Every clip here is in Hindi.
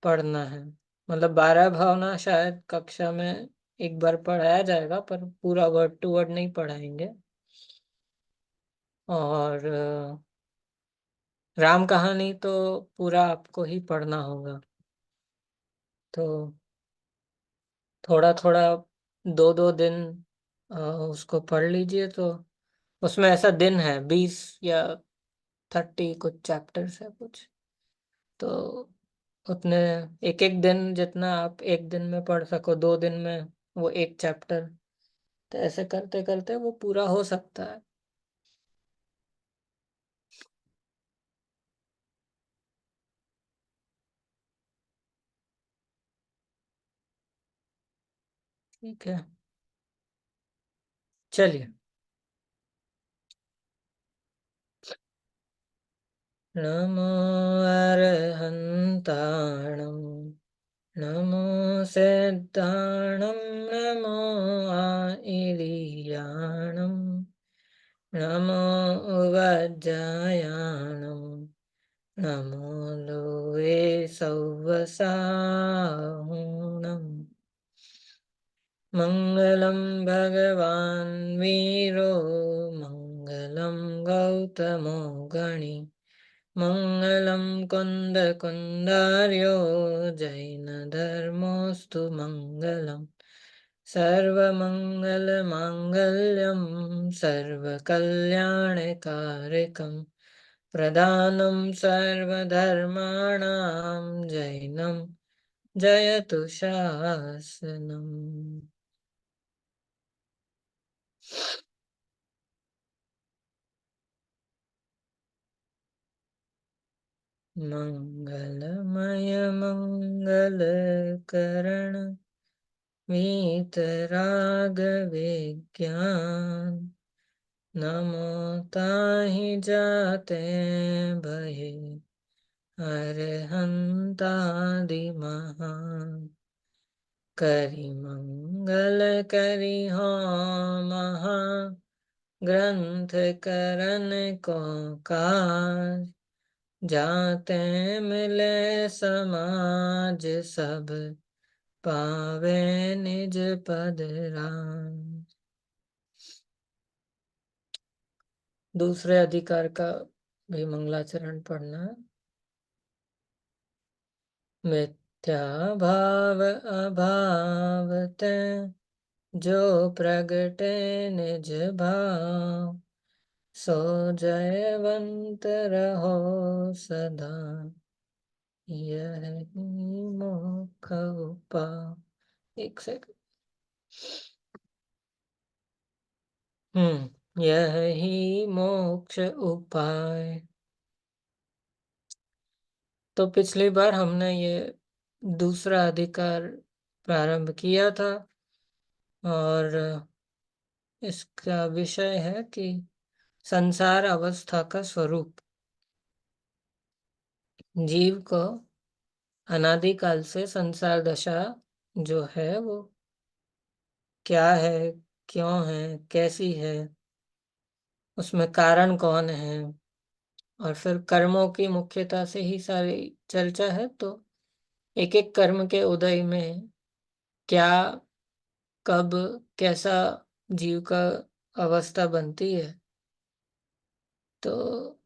पढ़ना है। मतलब 12 भावना शायद कक्षा में एक बार पढ़ाया जाएगा, पर पूरा वर्ड टू वर्ड नहीं पढ़ाएंगे। और राम कहानी तो पूरा आपको ही पढ़ना होगा। तो थोड़ा थोड़ा 2-2 दिन उसको पढ़ लीजिए। तो उसमें ऐसा दिन है 20 या 30 कुछ चैप्टर्स है कुछ। तो उतने एक एक दिन जितना आप एक दिन में पढ़ सको, 2 दिन में वो एक चैप्टर। तो ऐसे करते करते वो पूरा हो सकता है। ठीक है, चलिए। नमो अरहंताणं, नमो सिद्धाणं, नमो आइलियाणं, नमो उवज्जायाणं, नमो लोके सव्वसाहुणम्। मङ्गलं भगवान् वीरो, मङ्गलं गौतमो गणि, मङ्गलं कुन्दकुन्दार्यो, जैनधर्मोऽस्तु मङ्गलम्। सर्वमङ्गलमाङ्गल्यं सर्वकल्याणकारकं, प्रधानं सर्वधर्माणां जैनं जयतु शासनम्। मंगलमय मंगलकरण वीतराग विज्ञान, नमो ताहि जाते भये अरहंतादि महान। करि मंगल करि हो महा, ग्रंथ करन को काज, जाते मिले समाज सब, पावे निज पद राम। दूसरे अधिकार का भी मंगलाचरण पढ़ना है। मिथ्या भाव अभाव ते, जो प्रगटे निज भाव, सो जयवंत रहो सदा, यही मोक्ष उपाय। एक सेकंड। यही मोक्ष उपाय। तो पिछली बार हमने ये दूसरा अधिकार प्रारंभ किया था, और इसका विषय है कि संसार अवस्था का स्वरूप। जीव को अनादिकाल से संसार दशा जो है वो क्या है, क्यों है, कैसी है, उसमें कारण कौन है, और फिर कर्मों की मुख्यता से ही सारी चर्चा है। तो एक एक कर्म के उदय में क्या, कब, कैसा जीव का अवस्था बनती है, तो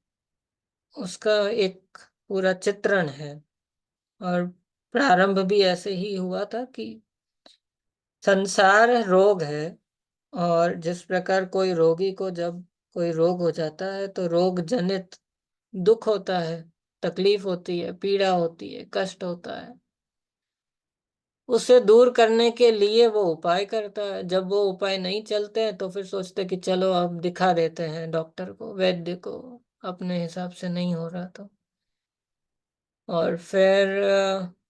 उसका एक पूरा चित्रण है। और प्रारंभ भी ऐसे ही हुआ था कि संसार रोग है, और जिस प्रकार कोई रोगी को जब कोई रोग हो जाता है तो रोग जनित दुख होता है, तकलीफ होती है, पीड़ा होती है, कष्ट होता है। उसे दूर करने के लिए वो उपाय करता है। जब वो उपाय नहीं चलते हैं तो फिर सोचते कि चलो अब दिखा देते हैं डॉक्टर को, वैद्य को, अपने हिसाब से नहीं हो रहा तो। और फिर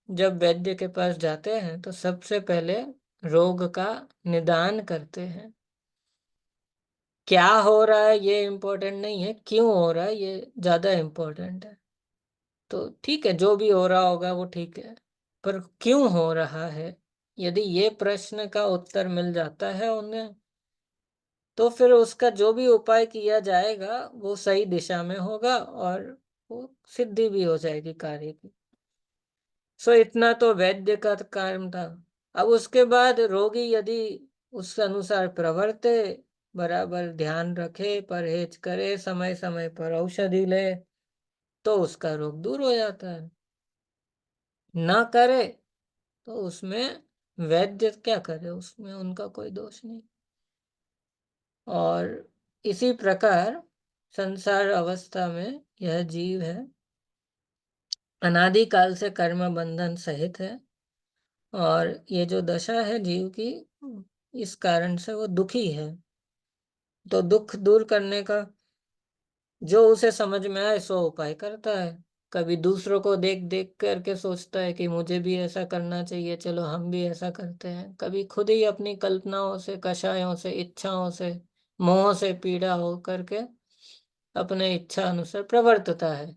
जब वैद्य के पास जाते हैं तो सबसे पहले रोग का निदान करते हैं। क्या हो रहा है ये इम्पोर्टेंट नहीं है, क्यों हो रहा है ये ज्यादा इम्पोर्टेंट है। तो ठीक है, जो भी हो रहा होगा वो ठीक है, पर क्यों हो रहा है, यदि ये प्रश्न का उत्तर मिल जाता है उन्हें, तो फिर उसका जो भी उपाय किया जाएगा वो सही दिशा में होगा, और वो सिद्धि भी हो जाएगी कार्य की। सो इतना तो वैद्य का कर्म था। अब उसके बाद रोगी यदि उस अनुसार प्रवर्ते, बराबर ध्यान रखे, परहेज करे, समय समय पर औषधि ले, तो उसका रोग दूर हो जाता है। ना करे तो उसमें वैद्य क्या करे, उसमें उनका कोई दोष नहीं। और इसी प्रकार संसार अवस्था में यह जीव है, अनादि काल से कर्म बंधन सहित है। और ये जो दशा है जीव की, इस कारण से वो दुखी है। तो दुख दूर करने का जो उसे समझ में आए सो उपाय करता है। कभी दूसरों को देख देख करके सोचता है कि मुझे भी ऐसा करना चाहिए, चलो हम भी ऐसा करते हैं। कभी खुद ही अपनी कल्पनाओं से, कषायों से, इच्छाओं से, मोह से पीड़ा हो करके अपने इच्छा अनुसार प्रवर्तता है।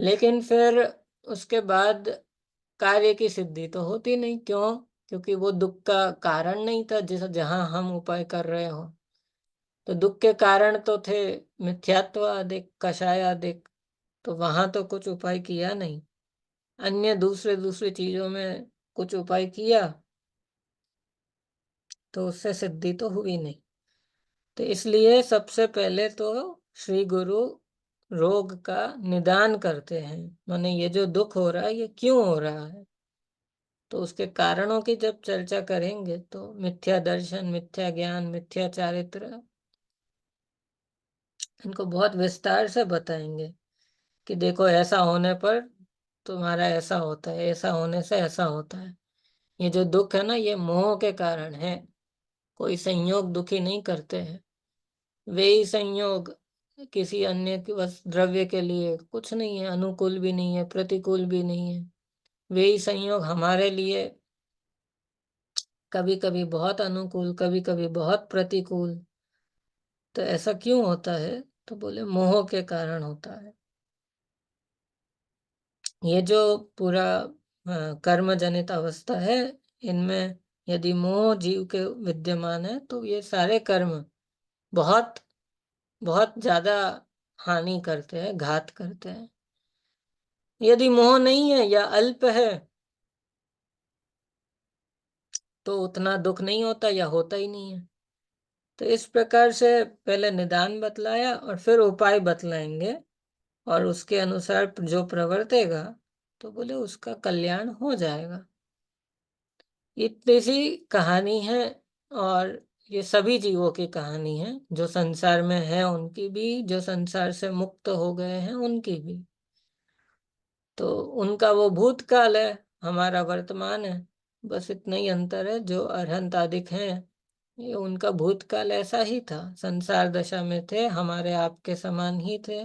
लेकिन फिर उसके बाद कार्य की सिद्धि तो होती नहीं। क्यों? क्योंकि वो दुख का कारण नहीं था जिस जहां हम उपाय कर रहे हो। तो दुख के कारण तो थे मिथ्यात्व आदि, कषाय आदि। तो वहां तो कुछ उपाय किया नहीं। अन्य दूसरे दूसरी चीजों में कुछ उपाय किया तो उससे सिद्धि तो हुई नहीं। तो इसलिए सबसे पहले तो श्री गुरु रोग का निदान करते हैं। माने ये जो दुख हो रहा है ये क्यों हो रहा है, तो उसके कारणों की जब चर्चा करेंगे तो मिथ्या दर्शन, मिथ्या ज्ञान, मिथ्या चारित्र, इनको बहुत विस्तार से बताएंगे कि देखो ऐसा होने पर तुम्हारा ऐसा होता है, ऐसा होने से ऐसा होता है। ये जो दुख है ना, ये मोह के कारण है। कोई संयोग दुखी नहीं करते हैं। वे ही संयोग किसी अन्य के बस द्रव्य के लिए कुछ नहीं है, अनुकूल भी नहीं है, प्रतिकूल भी नहीं है। वे ही संयोग हमारे लिए कभी कभी बहुत अनुकूल, कभी कभी बहुत प्रतिकूल। तो ऐसा क्यों होता है? तो बोले मोह के कारण होता है। ये जो पूरा कर्म जनित अवस्था है, इनमें यदि मोह जीव के विद्यमान है तो ये सारे कर्म बहुत बहुत ज्यादा हानि करते हैं, घात करते हैं। यदि मोह नहीं है या अल्प है तो उतना दुख नहीं होता या होता ही नहीं है। तो इस प्रकार से पहले निदान बतलाया और फिर उपाय बतलाएंगे। और उसके अनुसार जो प्रवर्तेगा तो बोले उसका कल्याण हो जाएगा। इतनी सी कहानी है। और ये सभी जीवों की कहानी है, जो संसार में है उनकी भी, जो संसार से मुक्त हो गए हैं उनकी भी। तो उनका वो भूतकाल है, हमारा वर्तमान है। बस इतना ही अंतर है। जो अरहंत आदिक हैं, ये उनका भूतकाल ऐसा ही था, संसार दशा में थे, हमारे आपके समान ही थे।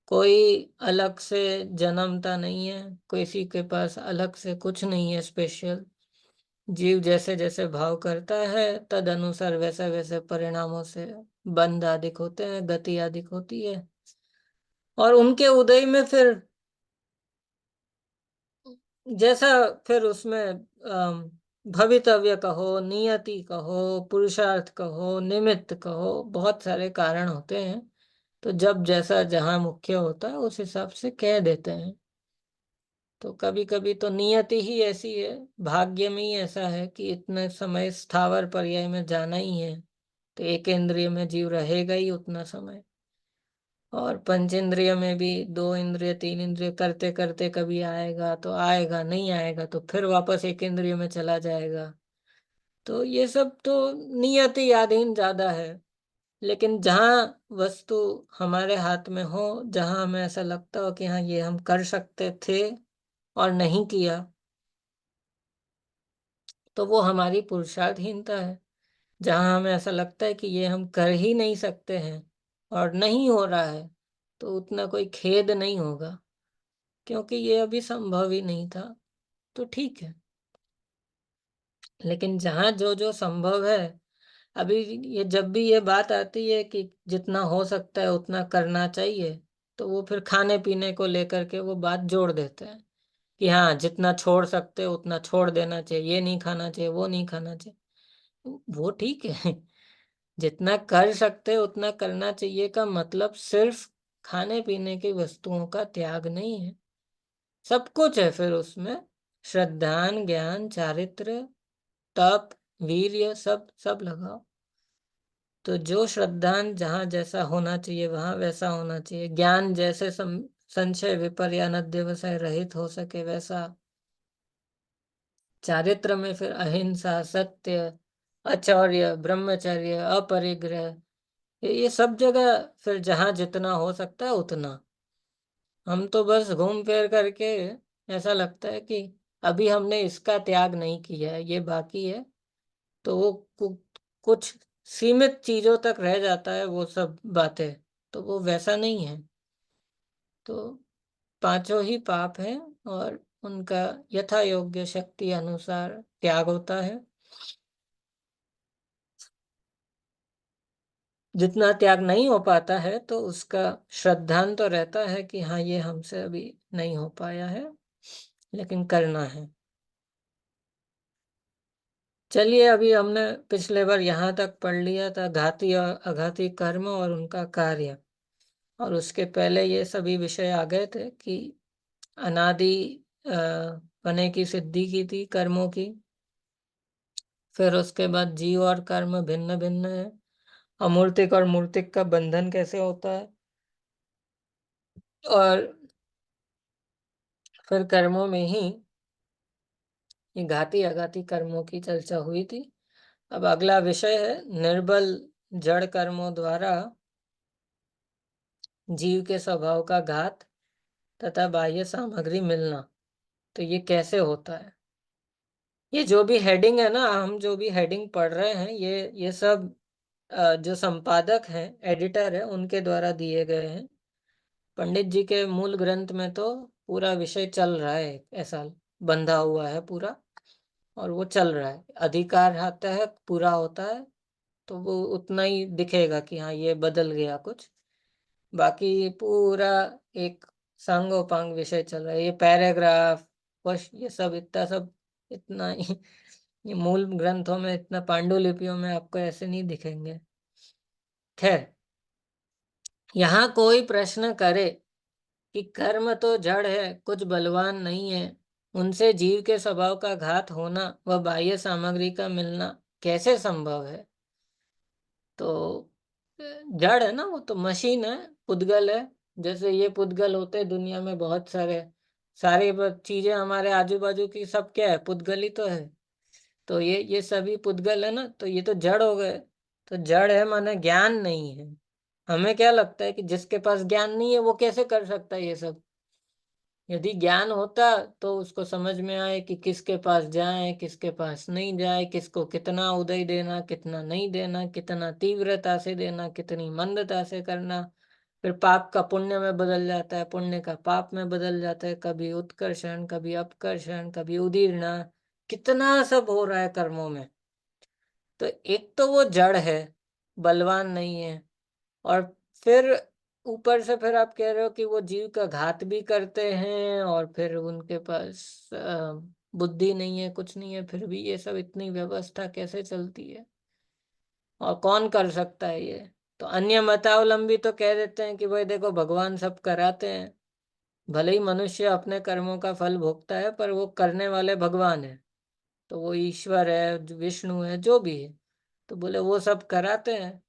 कोई अलग से जन्मता नहीं है, किसी के पास अलग से कुछ नहीं है स्पेशल। जीव जैसे जैसे भाव करता है तद अनुसार वैसे वैसे परिणामों से बंध आदि होते हैं, गति आदि होती है। और उनके उदय में फिर जैसा फिर उसमें भवितव्य कहो, नियति कहो, पुरुषार्थ कहो, निमित्त कहो, बहुत सारे कारण होते हैं। तो जब जैसा जहां मुख्य होता है उस हिसाब से कह देते हैं। तो कभी कभी तो नियति ही ऐसी है, भाग्य में ही ऐसा है कि इतने समय स्थावर पर्याय में जाना ही है। तो एक इंद्रिय में जीव रहेगा ही उतना समय। और पंचेंद्रिय में भी दो इंद्रिय, तीन इंद्रिय करते करते कभी आएगा तो आएगा, नहीं आएगा तो फिर वापस एक इंद्रिय में चला जाएगा। तो ये सब तो नियति अधीन ज्यादा है। लेकिन जहाँ वस्तु हमारे हाथ में हो, जहाँ हमें ऐसा लगता हो कि हाँ ये हम कर सकते थे और नहीं किया, तो वो हमारी पुरुषार्थहीनता है। जहाँ हमें ऐसा लगता है कि ये हम कर ही नहीं सकते हैं और नहीं हो रहा है, तो उतना कोई खेद नहीं होगा, क्योंकि ये अभी संभव ही नहीं था। तो ठीक है। लेकिन जहाँ जो जो संभव है, अभी ये जब भी ये बात आती है कि जितना हो सकता है उतना करना चाहिए, तो वो फिर खाने पीने को लेकर के वो बात जोड़ देते हैं कि हाँ जितना छोड़ सकते हो उतना छोड़ देना चाहिए, ये नहीं खाना चाहिए, वो नहीं खाना चाहिए। वो ठीक है। जितना कर सकते हो उतना करना चाहिए का मतलब सिर्फ खाने पीने की वस्तुओं का त्याग नहीं है। सब कुछ है फिर उसमें। श्रद्धान, ज्ञान, चारित्र, तप, वीर्य, सब सब लगाओ। तो जो श्रद्धान जहाँ जैसा होना चाहिए वहां वैसा होना चाहिए। ज्ञान जैसे संशय विपर्य अनध्यवसाय रहित हो सके वैसा। चारित्र में फिर अहिंसा, सत्य, आचौर्य, ब्रह्मचर्य, अपरिग्रह, ये सब जगह फिर जहाँ जितना हो सकता है उतना। हम तो बस घूम फिर करके ऐसा लगता है कि अभी हमने इसका त्याग नहीं किया है, ये बाकी है। तो वो कुछ सीमित चीजों तक रह जाता है वो सब बातें। तो वो वैसा नहीं है। तो पांचों ही पाप हैं और उनका यथा योग्य शक्ति अनुसार त्याग होता है। जितना त्याग नहीं हो पाता है तो उसका श्रद्धांत तो रहता है कि हाँ ये हमसे अभी नहीं हो पाया है, लेकिन करना है। चलिए, अभी हमने पिछले बार यहाँ तक पढ़ लिया था घाती और अघाती कर्म और उनका कार्य। और उसके पहले ये सभी विषय आ गए थे कि अनादि अ, पने की सिद्धि की थी कर्मों की। फिर उसके बाद जीव और कर्म भिन्न भिन्न है। अमूर्तिक और मूर्तिक का बंधन कैसे होता है। और फिर कर्मों में ही ये घाती अघाती कर्मों की चर्चा हुई थी। अब अगला विषय है निर्बल जड़ कर्मों द्वारा जीव के स्वभाव का घात तथा बाह्य सामग्री मिलना। तो ये कैसे होता है। ये जो भी हेडिंग है ना, हम जो भी हेडिंग पढ़ रहे हैं, ये सब जो संपादक हैं, एडिटर है, उनके द्वारा दिए गए हैं। पंडित जी के मूल ग्रंथ में तो पूरा विषय चल रहा है, ऐसा बंधा हुआ है पूरा। और वो चल रहा है, अधिकार आता है, पूरा होता है, तो वो उतना ही दिखेगा कि हाँ ये बदल गया कुछ। बाकी पूरा एक सांगोपांग विषय चल रहा है। ये पैराग्राफ वश ये सब इतना सब इतना ही ये मूल ग्रंथों में, इतना पांडुलिपियों में आपको ऐसे नहीं दिखेंगे। खैर, यहाँ कोई प्रश्न करे कि कर्म तो जड़ है, कुछ बलवान नहीं है, उनसे जीव के स्वभाव का घात होना व बाह्य सामग्री का मिलना कैसे संभव है। तो जड़ है ना, वो तो मशीन है, पुद्गल है। जैसे ये पुद्गल होते हैं दुनिया में बहुत सारे, सारी चीजें हमारे आजू बाजू की सब क्या है, पुद्गल ही तो है। तो ये सभी पुद्गल है ना, तो ये तो जड़ हो गए। तो जड़ है माने ज्ञान नहीं है। हमें क्या लगता है कि जिसके पास ज्ञान नहीं है वो कैसे कर सकता है ये सब। यदि ज्ञान होता तो उसको समझ में आए कि किसके पास जाए किसके पास नहीं जाए, किसको कितना उदय देना कितना नहीं देना, कितना तीव्रता से देना कितनी मंदता से करना। फिर पाप का पुण्य में बदल जाता है, पुण्य का पाप में बदल जाता है, कभी उत्कर्षण कभी अपकर्षण कभी उदीर्णा, कितना सब हो रहा है कर्मों में। तो एक तो वो जड़ है, बलवान नहीं है। और फिर ऊपर से फिर आप कह रहे हो कि वो जीव का घात भी करते हैं, और फिर उनके पास बुद्धि नहीं है, कुछ नहीं है, फिर भी ये सब इतनी व्यवस्था कैसे चलती है और कौन कर सकता है ये। तो अन्य मतावलंबी तो कह देते हैं कि भाई देखो भगवान सब कराते हैं, भले ही मनुष्य अपने कर्मों का फल भोगता है पर वो करने वाले भगवान है। तो वो ईश्वर है, विष्णु है, जो भी है। तो बोले वो सब कराते हैं।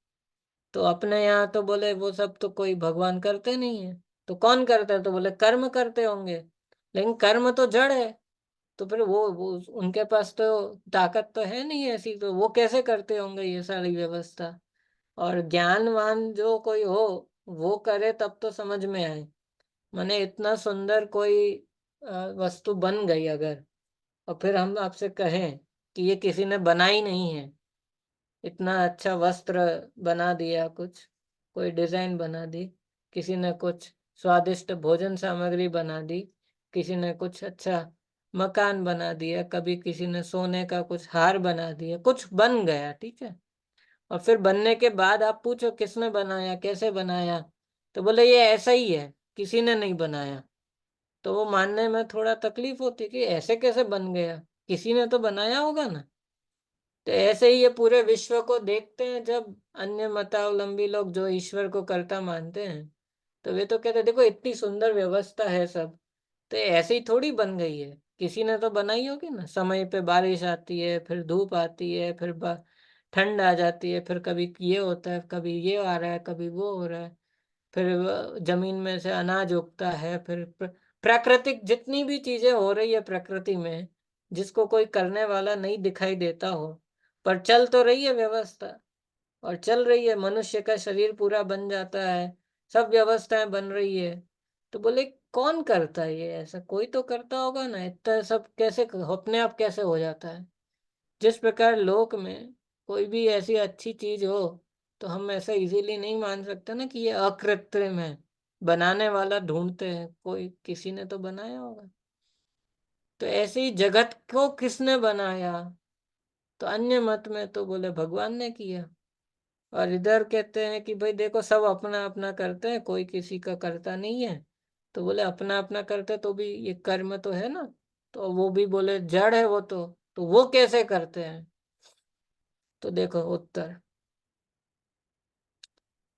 तो अपने यहाँ तो बोले वो सब तो कोई भगवान करते नहीं है। तो कौन करता है, तो बोले कर्म करते होंगे। लेकिन कर्म तो जड़ है। तो फिर वो उनके पास तो ताकत तो है नहीं ऐसी, तो वो कैसे करते होंगे ये सारी व्यवस्था। और ज्ञानवान जो कोई हो वो करे तब तो समझ में आए। माने इतना सुंदर कोई वस्तु बन गई अगर, और फिर हम आपसे कहें कि ये किसी ने बनाई नहीं है, इतना अच्छा वस्त्र बना दिया, कुछ कोई डिजाइन बना दी, किसी ने कुछ स्वादिष्ट भोजन सामग्री बना दी, किसी ने कुछ अच्छा मकान बना दिया, कभी किसी ने सोने का कुछ हार बना दिया, कुछ बन गया, ठीक है। और फिर बनने के बाद आप पूछो किसने बनाया कैसे बनाया, तो बोले ये ऐसा ही है, किसी ने नहीं बनाया। तो वो मानने में थोड़ा तकलीफ होती कि ऐसे कैसे बन गया, किसी ने तो बनाया होगा ना। तो ऐसे ही ये पूरे विश्व को देखते हैं जब अन्य मतावलंबी लोग जो ईश्वर को कर्ता मानते हैं, तो वे तो कहते हैं देखो इतनी सुंदर व्यवस्था है सब, तो ऐसे ही थोड़ी बन गई है, किसी ने तो बनाई होगी ना। समय पे बारिश आती है, फिर धूप आती है, फिर ठंड आ जाती है, फिर कभी ये होता है, कभी ये आ रहा है, कभी वो हो रहा है, फिर जमीन में से अनाज उगता है, फिर प्राकृतिक जितनी भी चीजें हो रही है प्रकृति में, जिसको कोई करने वाला नहीं दिखाई देता हो, पर चल तो रही है व्यवस्था। और चल रही है, मनुष्य का शरीर पूरा बन जाता है, सब व्यवस्थाएं बन रही है। तो बोले कौन करता है ये? ऐसा कोई तो करता होगा ना, इतना सब कैसे अपने आप कैसे हो जाता है? जिस प्रकार लोक में कोई भी ऐसी अच्छी चीज हो, तो हम ऐसा इजीली नहीं मान सकते ना कि ये अकृत्रिम है। बनाने वाला ढूंढते हैं, कोई किसी ने तो बनाया होगा। तो ऐसे ही जगत को किसने बनाया? तो अन्य मत में तो बोले भगवान ने किया। और इधर कहते हैं कि भाई देखो सब अपना अपना करते हैं, कोई किसी का करता नहीं है। तो बोले अपना अपना करते तो भी ये कर्म तो है ना। तो वो भी बोले जड़ है वो तो वो कैसे करते हैं? तो देखो उत्तर,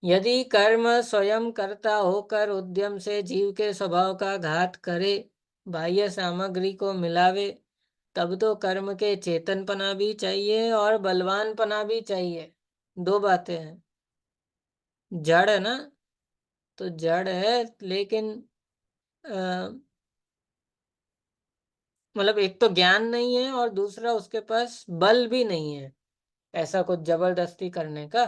यदि कर्म स्वयं कर्ता होकर उद्यम से जीव के स्वभाव का घात करे, बाह्य सामग्री को मिलावे, तब तो कर्म के चेतनपना भी चाहिए और बलवानपना भी चाहिए। दो बातें हैं। जड़ है ना, तो जड़ है, लेकिन मतलब एक तो ज्ञान नहीं है और दूसरा उसके पास बल भी नहीं है ऐसा कुछ जबरदस्ती करने का।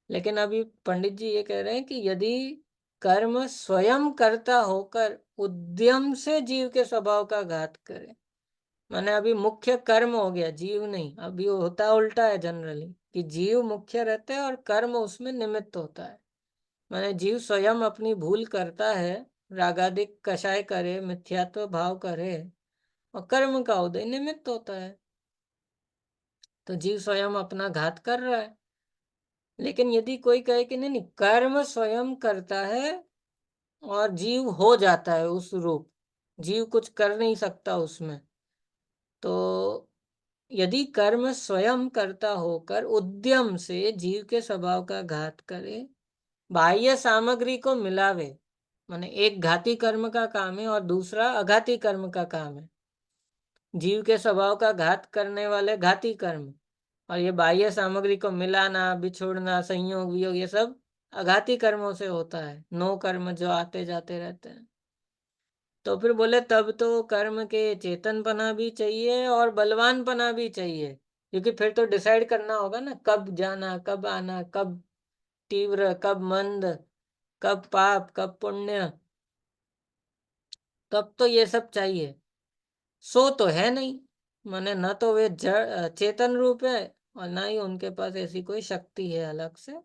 लेकिन अभी पंडित जी ये कह रहे हैं कि यदि कर्म स्वयं कर्ता होकर उद्यम से जीव के स्वभाव का घात करे, माने अभी मुख्य कर्म हो गया, जीव नहीं। अभी होता उल्टा है जनरली, कि जीव मुख्य रहता है और कर्म उसमें निमित्त होता है। माने जीव स्वयं अपनी भूल करता है, रागादिक कषाय करे, मिथ्यात्व भाव करे, और कर्म का उदय निमित्त होता है। तो जीव स्वयं अपना घात कर रहा है। लेकिन यदि कोई कहे कि नहीं नहीं, कर्म स्वयं करता है और जीव हो जाता है उस रूप, जीव कुछ कर नहीं सकता उसमें। तो यदि कर्म स्वयं करता होकर उद्यम से जीव के स्वभाव का घात करे, बाह्य सामग्री को मिलावे, माने एक घाती कर्म का काम है और दूसरा अघाती कर्म का काम है। जीव के स्वभाव का घात करने वाले घाती कर्म, और ये बाह्य सामग्री को मिलाना, बिछोड़ना, संयोग वियोग, ये सब अघाती कर्मों से होता है। नो कर्म जो आते जाते रहते हैं। तो फिर बोले तब तो कर्म के चेतनपना भी चाहिए और बलवानपना भी चाहिए, क्योंकि फिर तो डिसाइड करना होगा ना, कब जाना, कब आना, कब तीव्र, कब मंद, कब पाप, कब पुण्य। तब तो ये सब चाहिए। सो तो है नहीं, माने न तो वे जड़ चेतन रूप है, और ना ही उनके पास ऐसी कोई शक्ति है अलग से।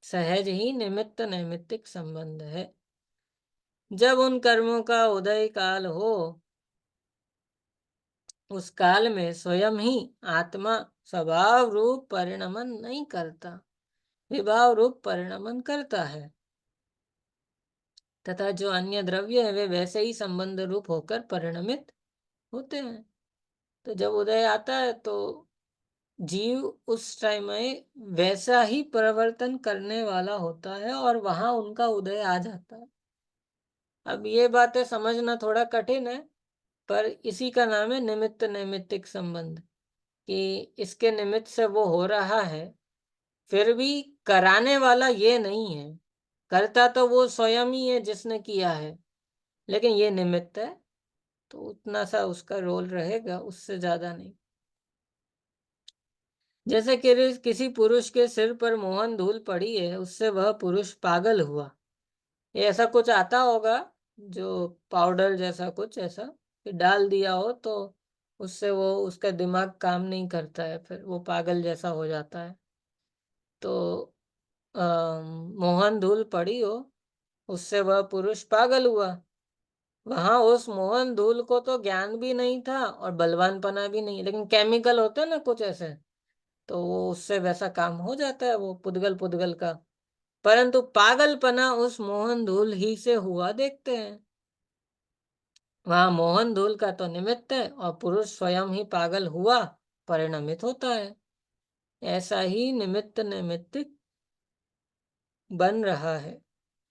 सहज ही निमित्त नैमित्तिक संबंध है। जब उन कर्मों का उदय काल हो, उस काल में स्वयं ही आत्मा स्वभाव रूप परिणमन नहीं करता, विभाव रूप परिणमन करता है, तथा जो अन्य द्रव्य है वे वैसे ही संबंध रूप होकर परिणमित होते हैं। तो जब उदय आता है तो जीव उस टाइम में वैसा ही परिवर्तन करने वाला होता है और वहां उनका उदय आ जाता है। अब ये बातें समझना थोड़ा कठिन है, पर इसी का नाम है निमित्त नैमित्तिक संबंध, कि इसके निमित्त से वो हो रहा है। फिर भी कराने वाला ये नहीं है, करता तो वो स्वयं ही है जिसने किया है, लेकिन ये निमित्त है। तो उतना सा उसका रोल रहेगा, उससे ज्यादा नहीं। जैसे कि किसी पुरुष के सिर पर मोहन धूल पड़ी है, उससे वह पुरुष पागल हुआ। ये ऐसा कुछ आता होगा, जो पाउडर जैसा कुछ ऐसा कि डाल दिया हो तो उससे वो उसका दिमाग काम नहीं करता है, फिर वो पागल जैसा हो जाता है। तो मोहन धूल पड़ी हो, उससे वह पुरुष पागल हुआ। वहां उस मोहन धूल को तो ज्ञान भी नहीं था और बलवानपना भी नहीं, लेकिन केमिकल होते हैं ना कुछ ऐसे, तो वो उससे वैसा काम हो जाता है, वो पुद्गल पुद्गल का। परंतु पागलपना उस मोहन धूल ही से हुआ देखते हैं। वहां मोहन धूल का तो निमित्त है और पुरुष स्वयं ही पागल हुआ, परिणमित होता है। ऐसा ही निमित्त नैमित्तिक बन रहा है।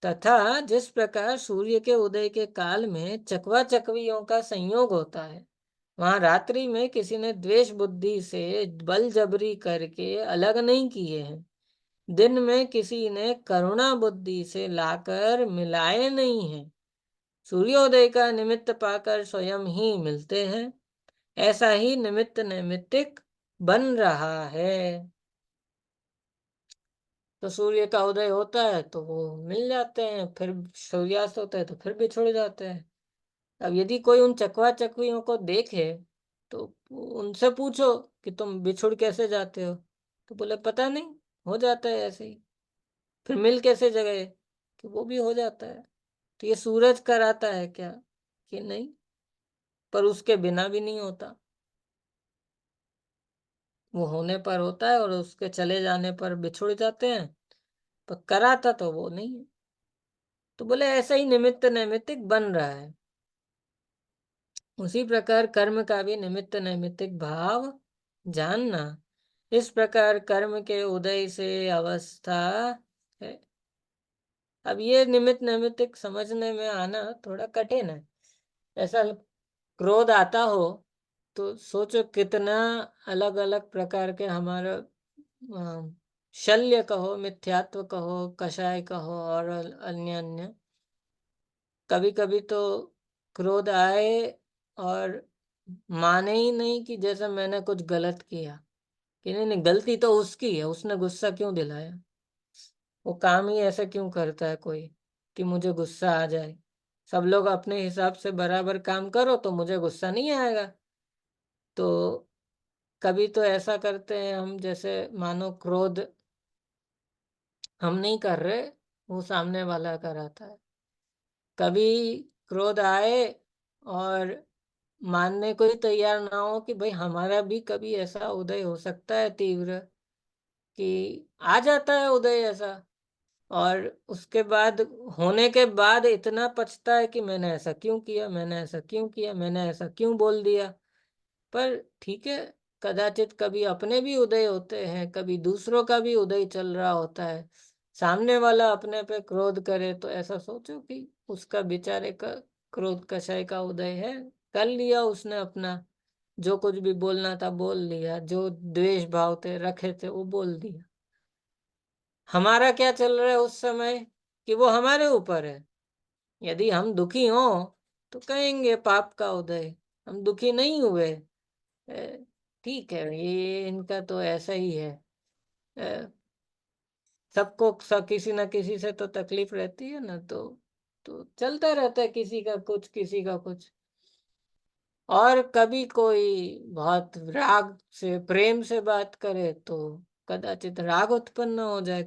तथा जिस प्रकार सूर्य के उदय के काल में चकवा चकवियों का संयोग होता है, वहां रात्रि में किसी ने द्वेष बुद्धि से बल जबरी करके अलग नहीं किए हैं, दिन में किसी ने करुणा बुद्धि से लाकर मिलाए नहीं हैं, सूर्योदय का निमित्त पाकर स्वयं ही मिलते हैं, ऐसा ही निमित्त नैमित्तिक बन रहा है। तो सूर्य का उदय होता है तो वो मिल जाते हैं, फिर सूर्यास्त होता है तो फिर बिछुड़ जाते हैं। अब यदि कोई उन चकवा चकवियों को देखे तो उनसे पूछो कि तुम बिछुड़ कैसे जाते हो, तो बोले पता नहीं, हो जाता है ऐसे ही। फिर मिल कैसे जगह, कि वो भी हो जाता है। तो ये सूरज कराता है क्या, कि नहीं, पर उसके बिना भी नहीं होता, वो होने पर होता है और उसके चले जाने पर बिछुड़ जाते हैं, पर कराता तो वो नहीं है। तो बोले ऐसा ही निमित्त नैमित्तिक बन रहा है। उसी प्रकार कर्म का भी निमित्त नैमित्तिक भाव जानना। इस प्रकार कर्म के उदय से अवस्था है। अब ये निमित्त नैमित्तिक समझने में आना थोड़ा कठिन है। ऐसा क्रोध आता हो तो सोचो कितना अलग अलग प्रकार के हमारा शल्य कहो, मिथ्यात्व कहो, कषाय कहो और अन्य अन्य। कभी कभी तो क्रोध आए और माने ही नहीं कि जैसे मैंने कुछ गलत किया, कि नहीं नहीं गलती तो उसकी है, उसने गुस्सा क्यों दिलाया, वो काम ही ऐसा क्यों करता है कोई कि मुझे गुस्सा आ जाए। सब लोग अपने हिसाब से बराबर काम करो तो मुझे गुस्सा नहीं आएगा। तो कभी तो ऐसा करते हैं हम जैसे मानो क्रोध हम नहीं कर रहे, वो सामने वाला कराता है। कभी क्रोध आए और मानने को ही तैयार ना हो कि भाई हमारा भी कभी ऐसा उदय हो सकता है तीव्र, कि आ जाता है उदय ऐसा, और उसके बाद होने के बाद इतना पछता है कि मैंने ऐसा क्यों किया, मैंने ऐसा क्यों किया, मैंने ऐसा क्यों बोल दिया। पर ठीक है, कदाचित कभी अपने भी उदय होते हैं, कभी दूसरों का भी उदय चल रहा होता है। सामने वाला अपने पे क्रोध करे तो ऐसा सोचो कि उसका बेचारे का क्रोध कषाय का उदय है, कर लिया उसने अपना, जो कुछ भी बोलना था बोल लिया, जो द्वेष भाव थे रखे थे वो बोल दिया। हमारा क्या चल रहा है उस समय, कि वो हमारे ऊपर है। यदि हम दुखी हों तो कहेंगे पाप का उदय, हम दुखी नहीं हुए, ए, ठीक है ये इनका तो ऐसा ही है। सबको किसी ना किसी से तो तकलीफ रहती है ना, तो चलता रहता है, किसी का कुछ किसी का कुछ। और कभी कोई बहुत राग से प्रेम से बात करे तो कदाचित राग उत्पन्न हो जाए।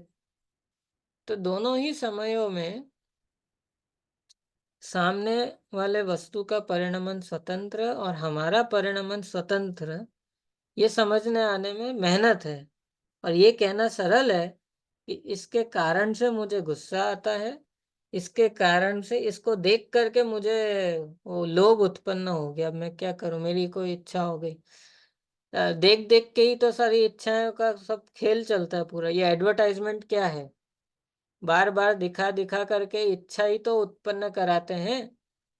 तो दोनों ही समयों में सामने वाले वस्तु का परिणमन स्वतंत्र और हमारा परिणमन स्वतंत्र, ये समझने आने में मेहनत है। और ये कहना सरल है कि इसके कारण से मुझे गुस्सा आता है, इसके कारण से इसको देख करके मुझे वो लोभ उत्पन्न हो गया, अब मैं क्या करूं, मेरी कोई इच्छा हो गई। देख देख के ही तो सारी इच्छाओं का सब खेल चलता है पूरा। ये एडवर्टाइजमेंट क्या है, बार बार दिखा दिखा करके इच्छा ही तो उत्पन्न कराते हैं,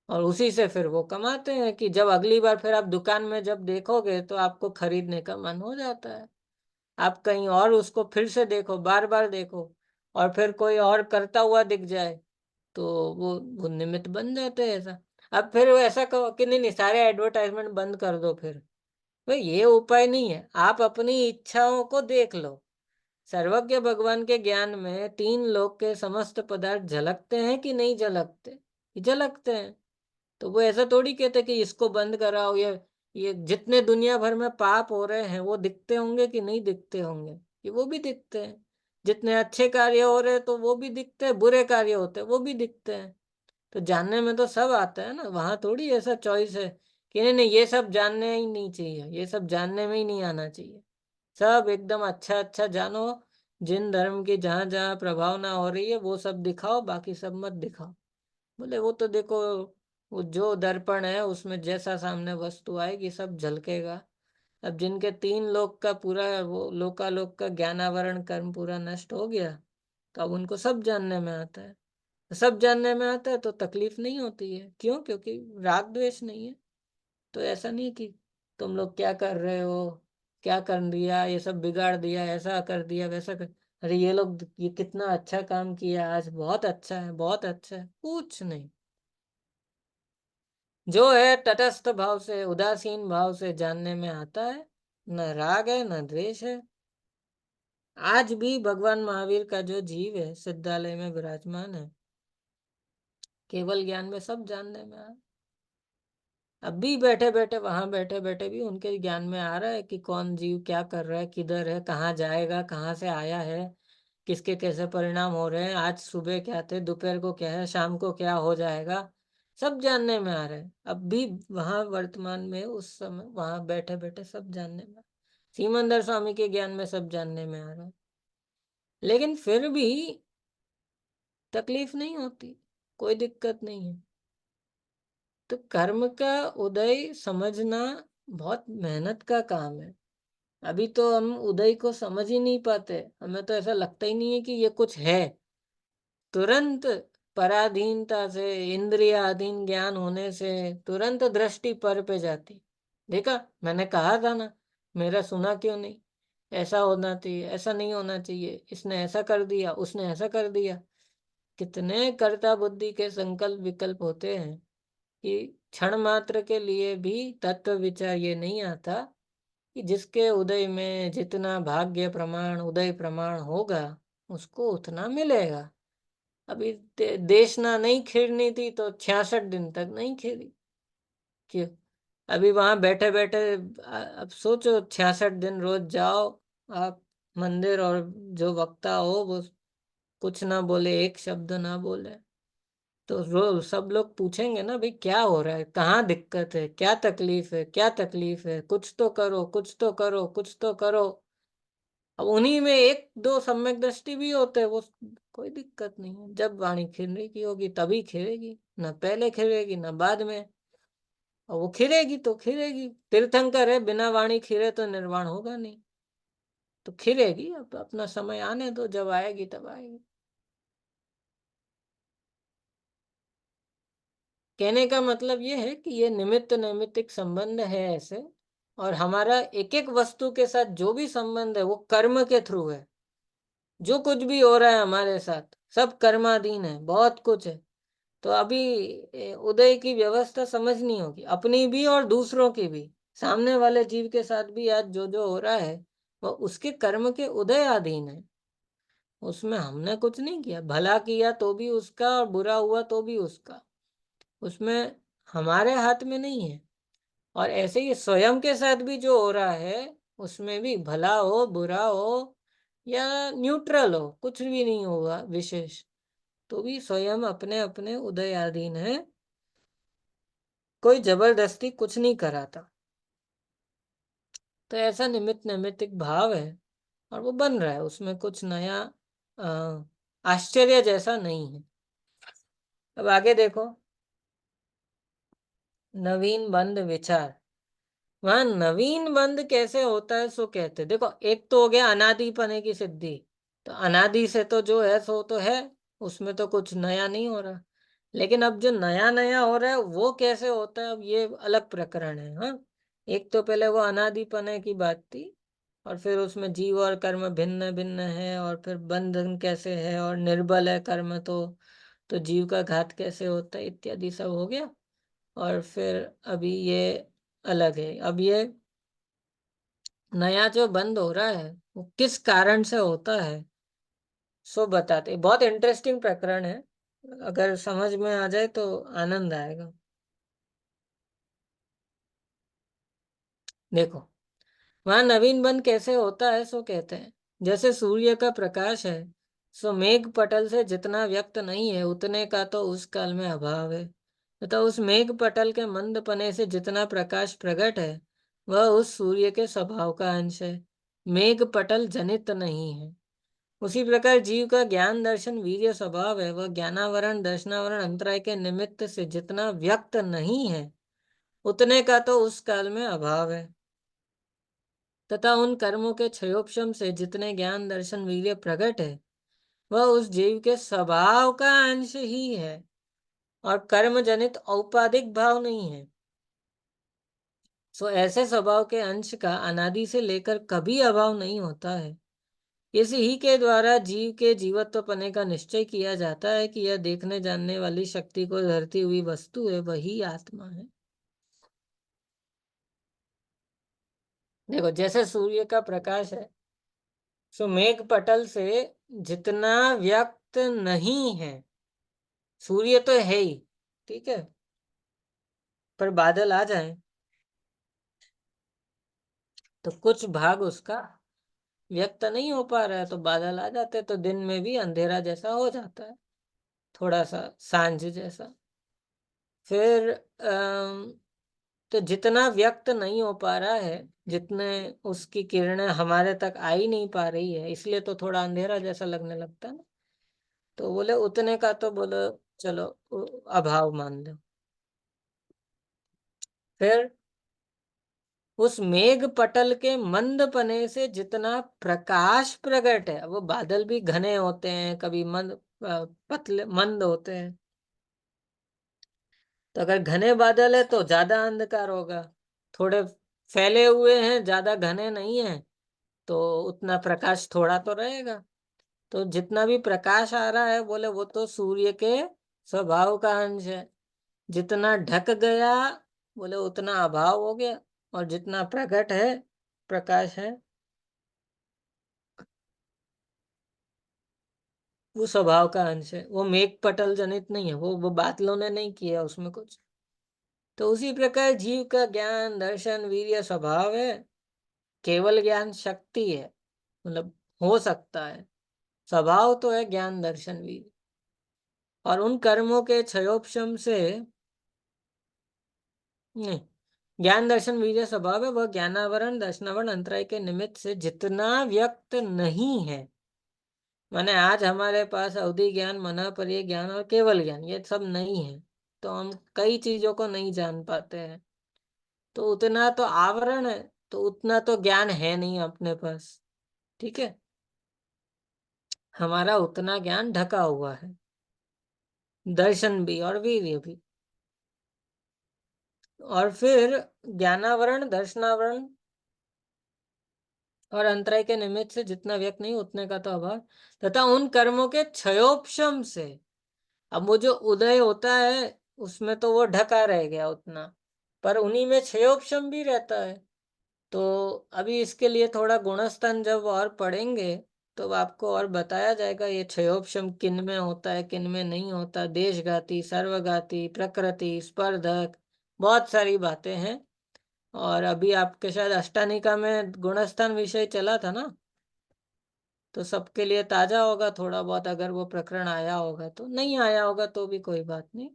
और उसी से फिर वो कमाते हैं कि जब अगली बार फिर आप दुकान में जब देखोगे तो आपको खरीदने का मन हो जाता है। आप कहीं और उसको फिर से देखो, बार बार देखो, और फिर कोई और करता हुआ दिख जाए तो वो निमित्त बन जाते हैं ऐसा। अब फिर वो ऐसा कहो कि नहीं नहीं सारे एडवर्टाइजमेंट बंद कर दो, फिर भाई ये उपाय नहीं है। आप अपनी इच्छाओं को देख लो। सर्वज्ञ भगवान के ज्ञान में तीन लोक के समस्त पदार्थ झलकते हैं कि नहीं झलकते, झलकते हैं। तो वो ऐसा थोड़ी कहते कि इसको बंद कराओ, ये जितने दुनिया भर में पाप हो रहे हैं वो दिखते होंगे कि नहीं दिखते होंगे, कि वो भी दिखते हैं। जितने अच्छे कार्य हो रहे हैं तो वो भी दिखते हैं, बुरे कार्य होते हैं वो भी दिखते हैं। तो जानने में तो सब आता है ना, वहां थोड़ी ऐसा चॉइस है कि नहीं नहीं ये सब जानने ही नहीं चाहिए, ये सब जानने में ही नहीं आना चाहिए। सब एकदम अच्छा अच्छा जानो, जिन धर्म की जहां जहां प्रभावना हो रही है वो सब दिखाओ, बाकी सब मत दिखाओ। बोले वो तो देखो, वो जो दर्पण है उसमें जैसा सामने वस्तु आएगी सब झलकेगा। अब जिनके तीन लोक का पूरा वो लोकालोक का ज्ञानावरण कर्म पूरा नष्ट हो गया, तो अब उनको सब जानने में आता है। सब जानने में आता है तो तकलीफ नहीं होती है। क्यों? क्योंकि राग द्वेष नहीं है। तो ऐसा नहीं कि तुम लोग क्या कर रहे हो, क्या कर दिया, ये सब बिगाड़ दिया, ऐसा कर दिया, वैसा कर, अरे ये लोग ये कितना अच्छा काम किया आज, बहुत अच्छा है, बहुत अच्छा है, कुछ नहीं। जो है तटस्थ भाव से, उदासीन भाव से जानने में आता है। न राग है न द्वेष है। आज भी भगवान महावीर का जो जीव है सिद्धालय में विराजमान है, केवल ज्ञान में सब जानने में आ। अब भी बैठे बैठे, वहां बैठे बैठे भी उनके ज्ञान में आ रहा है कि कौन जीव क्या कर रहा है, किधर है, कहाँ जाएगा, कहाँ से आया है, किसके कैसे परिणाम हो रहे हैं, आज सुबह क्या थे, दोपहर को क्या है, शाम को क्या हो जाएगा, सब जानने में आ रहा है। अब भी वहां वर्तमान में उस समय वहां बैठे बैठे सब जानने में, सीमंदर स्वामी के ज्ञान में सब जानने में आ रहा है। लेकिन फिर भी तकलीफ नहीं होती, कोई दिक्कत नहीं है। तो कर्म का उदय समझना बहुत मेहनत का काम है। अभी तो हम उदय को समझ ही नहीं पाते, हमें तो ऐसा लगता ही नहीं है कि ये कुछ है। तुरंत पराधीनता से, इंद्रियाधीन ज्ञान होने से तुरंत दृष्टि पर पे जाती। देखा, मैंने कहा था ना, मेरा सुना क्यों नहीं, ऐसा होना चाहिए, ऐसा नहीं होना चाहिए, इसने ऐसा कर दिया, उसने ऐसा कर दिया। कितने कर्ता बुद्धि के संकल्प विकल्प होते हैं कि क्षण मात्र के लिए भी तत्व विचार ये नहीं आता कि जिसके उदय में जितना भाग्य प्रमाण, उदय प्रमाण होगा, उसको उतना मिलेगा। अभी देशना नहीं खिरनी थी तो 66 दिन तक नहीं खिरी। क्यों? अभी वहां बैठे बैठे अब सोचो, 66 दिन रोज जाओ आप मंदिर, और जो वक्ता हो वो कुछ ना बोले, एक शब्द ना बोले, तो रोज सब लोग पूछेंगे ना, भाई क्या हो रहा है, कहाँ दिक्कत है, क्या तकलीफ है, क्या तकलीफ है, कुछ तो करो, कुछ तो करो, कुछ तो करो। अब उन्हीं में एक दो सम्यक दृष्टि भी होते हैं, वो कोई दिक्कत नहीं है। जब वाणी खिलने की होगी तभी खिलेगी, ना पहले खिलेगी ना बाद में। और वो खिलेगी तो खिलेगी, तीर्थंकर है, बिना वाणी खिले तो निर्वाण होगा नहीं। तो खिलेगी, अब अपना समय आने दो, जब आएगी तब आएगी। कहने का मतलब ये है कि ये निमित्त नैमित्तिक संबंध है ऐसे, और हमारा एक एक वस्तु के साथ जो भी संबंध है वो कर्म के थ्रू है। जो कुछ भी हो रहा है हमारे साथ सब कर्माधीन है, बहुत कुछ है। तो अभी उदय की व्यवस्था समझनी होगी, अपनी भी और दूसरों की भी। सामने वाले जीव के साथ भी आज जो जो हो रहा है वो उसके कर्म के उदय अधीन है। उसमें हमने कुछ नहीं किया, भला किया तो भी उसका और बुरा हुआ तो भी उसका, उसमें हमारे हाथ में नहीं है। और ऐसे ही स्वयं के साथ भी जो हो रहा है, उसमें भी भला हो बुरा हो या न्यूट्रल हो, कुछ भी नहीं होगा विशेष, तो भी स्वयं अपने अपने उदयाधीन है। कोई जबरदस्ती कुछ नहीं कराता। तो ऐसा निमित्त नैमित्तिक भाव है, और वो बन रहा है, उसमें कुछ नया आश्चर्य जैसा नहीं है। अब आगे देखो, नवीन बंध विचार। वहां नवीन बंध कैसे होता है सो कहते, देखो एक तो हो गया अनादिपने की सिद्धि। तो अनादि से तो जो है सो तो है, उसमें तो कुछ नया नहीं हो रहा। लेकिन अब जो नया नया हो रहा है वो कैसे होता है, अब ये अलग प्रकरण है। हाँ, एक तो पहले वो अनादिपने की बात थी, और फिर उसमें जीव और कर्म भिन्न भिन्न है, और फिर बंधन कैसे है, और निर्बल है कर्म तो जीव का घात कैसे होता है, इत्यादि सब हो गया। और फिर अभी ये अलग है। अब ये नया जो बंद हो रहा है वो किस कारण से होता है सो बताते, बहुत इंटरेस्टिंग प्रकरण है। अगर समझ में आ जाए तो आनंद आएगा। देखो, वहां नवीन बंध कैसे होता है सो कहते हैं, जैसे सूर्य का प्रकाश है, सो मेघ पटल से जितना व्यक्त नहीं है उतने का तो उस काल में अभाव है, तथा उस मेघ पटल के मंद पने से जितना प्रकाश प्रकट है वह उस सूर्य के स्वभाव का अंश है, मेघ पटल जनित नहीं है। उसी प्रकार जीव का ज्ञान दर्शन वीर्य स्वभाव है, वह ज्ञानावरण दर्शनावरण अंतराय के निमित्त से जितना व्यक्त नहीं है उतने का तो उस काल में अभाव है, तथा उन कर्मों के क्षयोपशम से जितने ज्ञान दर्शन वीर्य प्रकट है वह उस जीव के स्वभाव का अंश ही है और कर्म जनित औपाधिक भाव नहीं है। सो ऐसे स्वभाव के अंश का अनादि से लेकर कभी अभाव नहीं होता है। इसी के द्वारा जीव के जीवत्व पने का निश्चय किया जाता है कि यह देखने जानने वाली शक्ति को धरती हुई वस्तु है, वही आत्मा है। देखो, जैसे सूर्य का प्रकाश है, सो मेघ पटल से जितना व्यक्त नहीं है, सूर्य तो है ही, ठीक है, पर बादल आ जाए तो कुछ भाग उसका व्यक्त नहीं हो पा रहा है, तो बादल आ जाते तो दिन में भी अंधेरा जैसा हो जाता है, थोड़ा सा सांझ जैसा। फिर तो जितना व्यक्त नहीं हो पा रहा है, जितने उसकी किरणें हमारे तक आ ही नहीं पा रही है, इसलिए तो थोड़ा अंधेरा जैसा लगने लगता है ना। तो बोले उतने का तो बोलो चलो अभाव मान लो। फिर उस मेघ पटल के मंद पने से जितना प्रकाश प्रकट है, वो बादल भी घने होते हैं, कभी मंद पतले मंद होते हैं। तो अगर घने बादल है तो ज्यादा अंधकार होगा, थोड़े फैले हुए हैं, ज्यादा घने नहीं है, तो उतना प्रकाश थोड़ा तो रहेगा। तो जितना भी प्रकाश आ रहा है, बोले वो तो सूर्य के स्वभाव का अंश है। जितना ढक गया, बोले उतना अभाव हो गया। और जितना प्रकट है, प्रकाश है, वो स्वभाव का अंश है, वो मेघ पटल जनित नहीं है, वो बादलों ने नहीं किया उसमें कुछ। तो उसी प्रकार जीव का ज्ञान दर्शन वीर्य स्वभाव है, केवल ज्ञान शक्ति है, मतलब हो सकता है। स्वभाव तो है ज्ञान दर्शन वीर्य। और उन कर्मों के क्षयोपशम से नहीं, ज्ञान दर्शन वीर्य स्वभाव है, वह ज्ञानावरण दर्शनावरण अंतराय के निमित्त से जितना व्यक्त नहीं है। माने आज हमारे पास अवधि ज्ञान मना परिय ज्ञान और केवल ज्ञान, ये सब नहीं है, तो हम कई चीजों को नहीं जान पाते हैं। तो उतना तो आवरण है, तो उतना तो ज्ञान है नहीं अपने पास, ठीक है। हमारा उतना ज्ञान ढका हुआ है, दर्शन भी और वीर्य भी। और फिर ज्ञानावरण दर्शनावरण और अंतराय के निमित्त से जितना व्यक्त नहीं, उतने का तो अभाव, तथा उन कर्मों के क्षयोपशम से। अब वो जो उदय होता है, उसमें तो वो ढका रह गया उतना, पर उन्हीं में क्षयोपशम भी रहता है। तो अभी इसके लिए थोड़ा गुणस्थान जब और पढ़ेंगे, तो आपको और बताया जाएगा ये क्षयोपशम किन में होता है, किन में नहीं होता। देशघाती, सर्वघाती, प्रकृति, स्पर्धक, बहुत सारी बातें हैं। और अभी आपके शायद अष्टानिका में गुणस्थान विषय चला था ना, तो सबके लिए ताजा होगा थोड़ा बहुत, अगर वो प्रकरण आया होगा तो। नहीं आया होगा तो भी कोई बात नहीं,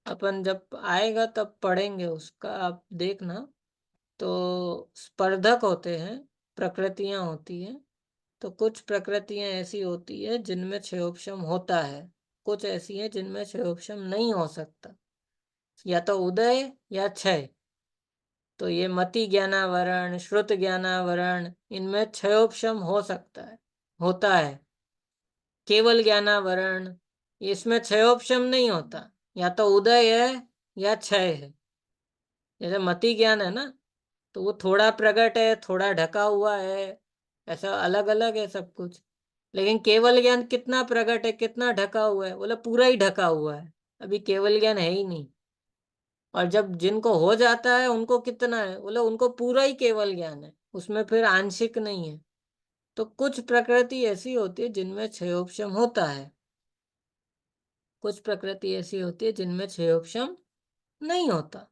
अपन जब आएगा तब पढ़ेंगे उसका, आप देखना। तो स्पर्धक होते हैं, प्रकृतियां होती हैं। तो कुछ प्रकृतियां ऐसी होती है जिनमें क्षयोपशम होता है, कुछ ऐसी हैं जिनमें क्षयोपशम नहीं हो सकता, या तो उदय या क्षय। तो ये मति ज्ञानावरण, श्रुत ज्ञानावरण, इनमें क्षयोपशम हो सकता है, होता है। केवल ज्ञानावरण, इसमें क्षयोपशम नहीं होता, या तो उदय है या क्षय है। जैसे मति ज्ञान है ना, तो वो थोड़ा प्रकट है, थोड़ा ढका हुआ है, ऐसा अलग अलग है सब कुछ। लेकिन केवल ज्ञान कितना प्रकट है, कितना ढका हुआ है, बोले पूरा ही ढका हुआ है, अभी केवल ज्ञान है ही नहीं। और जब जिनको हो जाता है उनको कितना है, बोले उनको पूरा ही केवल ज्ञान है, उसमें फिर आंशिक नहीं है। तो कुछ प्रकृति ऐसी होती है जिनमें क्षयोपशम होता है, कुछ प्रकृति ऐसी होती है जिनमें क्षयोपशम नहीं होता।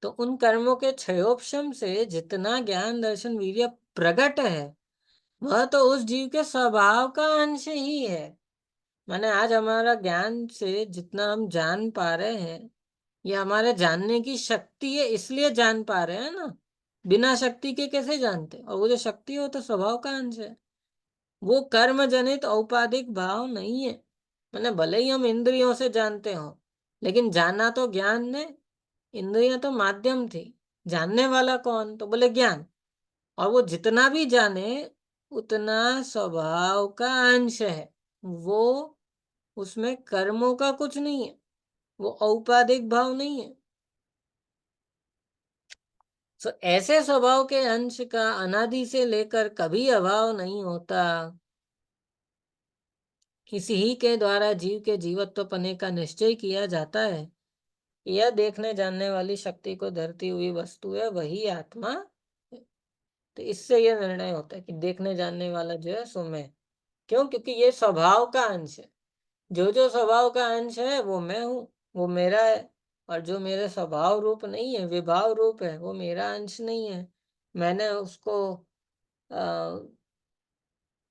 तो उन कर्मों के क्षयोपशम से जितना ज्ञान दर्शन वीर्य प्रकट है, वह तो उस जीव के स्वभाव का अंश ही है। माने आज हमारा ज्ञान से जितना हम जान पा रहे हैं, ये हमारे जानने की शक्ति है, इसलिए जान पा रहे हैं ना। बिना शक्ति के कैसे जानते? और वो जो शक्ति है वो तो स्वभाव का अंश है, वो कर्म जनित औपाधिक भाव नहीं है। मैंने भले ही हम इंद्रियों से जानते हो, लेकिन जाना तो ज्ञान ने, इंद्रियां तो माध्यम थी। जानने वाला कौन? तो बोले ज्ञान। और वो जितना भी जाने, उतना स्वभाव का अंश है। वो उसमें कर्मों का कुछ नहीं है, वो औपाधिक भाव नहीं है। तो ऐसे स्वभाव के अंश का अनादि से लेकर कभी अभाव नहीं होता। किसी ही के द्वारा जीव के जीवत्व पने का निश्चय किया जाता है। यह देखने जानने वाली शक्ति को धरती हुई वस्तु है, वही आत्मा है। तो इससे यह निर्णय होता है कि देखने जानने वाला जो है सो मैं। क्यों? क्योंकि ये स्वभाव का अंश है। जो जो स्वभाव का अंश है वो मैं हूँ, वो मेरा है। और जो मेरे स्वभाव रूप नहीं है, विभाव रूप है, वो मेरा अंश नहीं है। मैंने उसको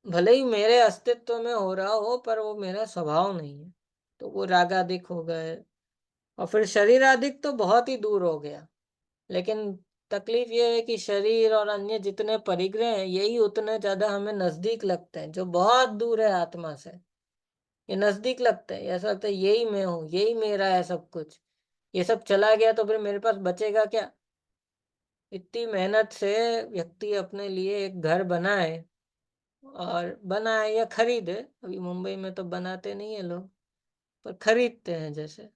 भले ही मेरे अस्तित्व में हो रहा हो, पर वो मेरा स्वभाव नहीं है। तो वो रागादिक हो गए। और फिर शरीरादिक तो बहुत ही दूर हो गया। लेकिन तकलीफ ये है कि शरीर और अन्य जितने परिग्रह हैं, यही उतने ज्यादा हमें नजदीक लगते हैं। जो बहुत दूर है आत्मा से, ये नजदीक लगता है। ऐसा लगता है यही मैं हूँ, यही मेरा है सब कुछ। ये सब चला गया तो फिर मेरे पास बचेगा क्या? इतनी मेहनत से व्यक्ति अपने लिए एक घर बनाए, और बनाए या खरीदे, अभी मुंबई में तो बनाते नहीं है लोग, पर खरीदते हैं जैसे,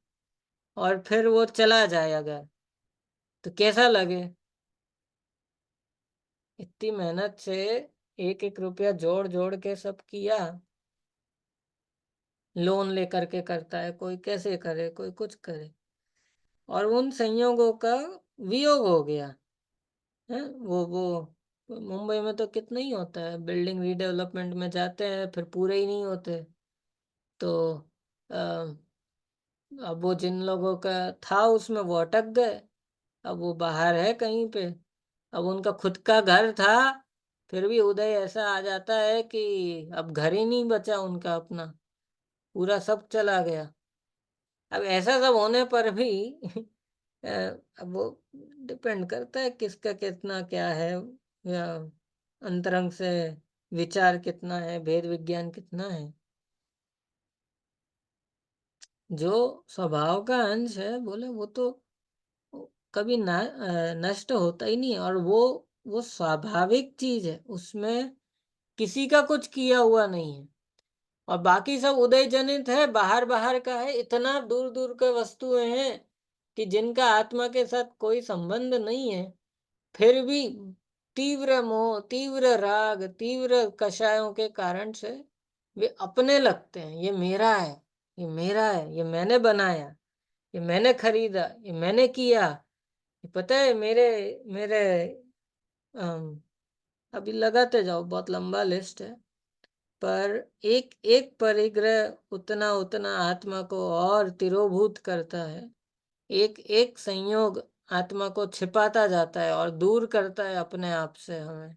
और फिर वो चला जाए अगर, तो कैसा लगे? इतनी मेहनत से एक एक रुपया जोड़ जोड़ के सब किया, लोन लेकर के करता है, कोई कैसे करे, कोई कुछ करे, और उन संयोगों का वियोग हो गया है। वो मुंबई में तो कितना ही होता है, बिल्डिंग रीडेवलपमेंट में जाते हैं, फिर पूरे ही नहीं होते। तो अ, अब वो जिन लोगों का था उसमें वो अटक गए। अब वो बाहर है कहीं पे। अब उनका खुद का घर था, फिर भी उदय ऐसा आ जाता है कि अब घर ही नहीं बचा उनका अपना, पूरा सब चला गया। अब ऐसा सब होने पर भी अ, अब वो डिपेंड करता है किसका कितना क्या है, या अंतरंग से विचार कितना है, भेद विज्ञान कितना है। जो स्वभाव का अंश है, बोले वो तो कभी नष्ट होता ही नहीं है। और वो स्वाभाविक चीज है, उसमें किसी का कुछ किया हुआ नहीं है। और बाकी सब उदय जनित है, बाहर बाहर का है। इतना दूर दूर के वस्तुएं हैं कि जिनका आत्मा के साथ कोई संबंध नहीं है, फिर भी तीव्र मोह, तीव्र राग, तीव्र कषायों के कारण से वे अपने लगते हैं। ये मेरा है, ये मेरा है, ये मैंने बनाया, ये मैंने खरीदा, ये मैंने किया। ये पता है मेरे मेरे अम, अभी लगाते जाओ, बहुत लंबा लिस्ट है। पर एक एक परिग्रह उतना उतना आत्मा को और तिरोभूत करता है। एक एक संयोग आत्मा को छिपाता जाता है और दूर करता है अपने आप से हमें।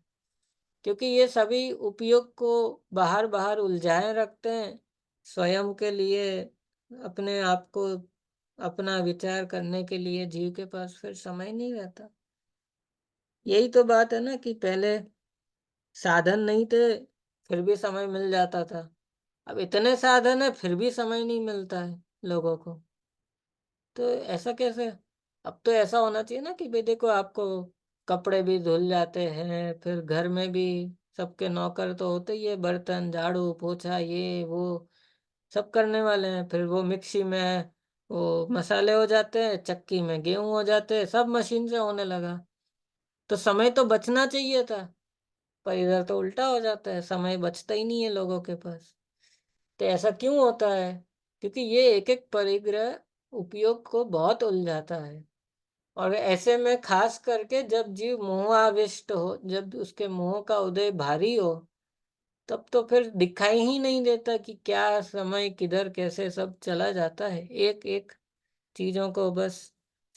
क्योंकि ये सभी उपयोग को बाहर बाहर उलझाए रखते हैं स्वयं के लिए। अपने आप को, अपना विचार करने के लिए जीव के पास फिर समय नहीं रहता। यही तो बात है ना कि पहले साधन नहीं थे, फिर भी समय मिल जाता था। अब इतने साधन है, फिर भी समय नहीं मिलता है लोगों को। तो ऐसा कैसे? अब तो ऐसा होना चाहिए ना कि भाई देखो, आपको कपड़े भी धुल जाते हैं, फिर घर में भी सबके नौकर तो होते ही है, बर्तन झाड़ू पोछा ये वो सब करने वाले हैं। फिर वो मिक्सी में वो मसाले हो जाते हैं, चक्की में गेहूं हो जाते हैं, सब मशीन से होने लगा। तो समय तो बचना चाहिए था, पर इधर तो उल्टा हो जाता है, समय बचता ही नहीं है लोगों के पास। तो ऐसा क्यों होता है? क्योंकि ये एक एक परिग्रह उपयोग को बहुत उलझाता है। और ऐसे में खास करके जब जीव मोहाविष्ट हो, जब उसके मोह का उदय भारी हो, तब तो फिर दिखाई ही नहीं देता कि क्या समय किधर कैसे सब चला जाता है। एक एक चीजों को बस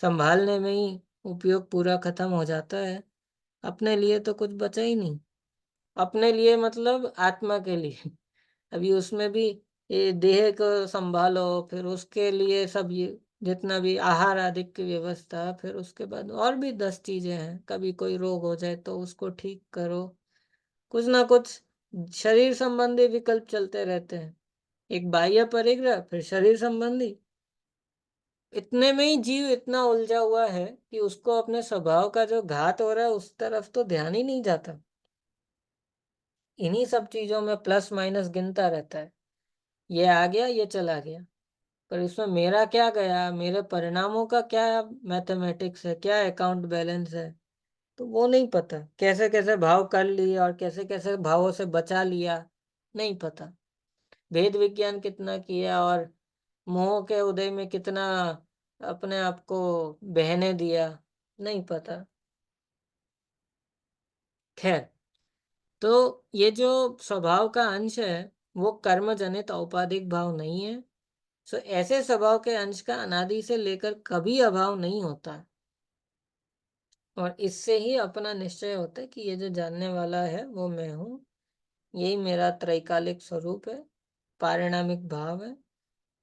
संभालने में ही उपयोग पूरा खत्म हो जाता है। अपने लिए तो कुछ बचा ही नहीं। अपने लिए मतलब आत्मा के लिए। अभी उसमें भी ये देह को संभालो, फिर उसके लिए सब ये जितना भी आहार आदि की व्यवस्था, फिर उसके बाद और भी 10 चीजें हैं। कभी कोई रोग हो जाए तो उसको ठीक करो, कुछ ना कुछ शरीर संबंधी विकल्प चलते रहते हैं। एक बाह्य परिग्रह, फिर शरीर संबंधी। इतने में ही जीव इतना उलझा हुआ है कि उसको अपने स्वभाव का जो घात हो रहा है उस तरफ तो ध्यान ही नहीं जाता। इन्हीं सब चीजों में प्लस माइनस गिनता रहता है, ये आ गया ये चला गया, पर इसमें मेरा क्या गया, मेरे परिणामों का क्या मैथमेटिक्स है, क्या अकाउंट बैलेंस है, तो वो नहीं पता। कैसे कैसे भाव कर लिए और कैसे कैसे भावों से बचा लिया, नहीं पता। भेद विज्ञान कितना किया और मोह के उदय में कितना अपने आप को बहने दिया, नहीं पता। खैर, तो ये जो स्वभाव का अंश है वो कर्म जनित औपाधिक भाव नहीं है। सो ऐसे स्वभाव के अंश का अनादि से लेकर कभी अभाव नहीं होता, और इससे ही अपना निश्चय होता है कि ये जो जानने वाला है वो मैं हूँ, यही मेरा त्रैकालिक स्वरूप है, पारिणामिक भाव है,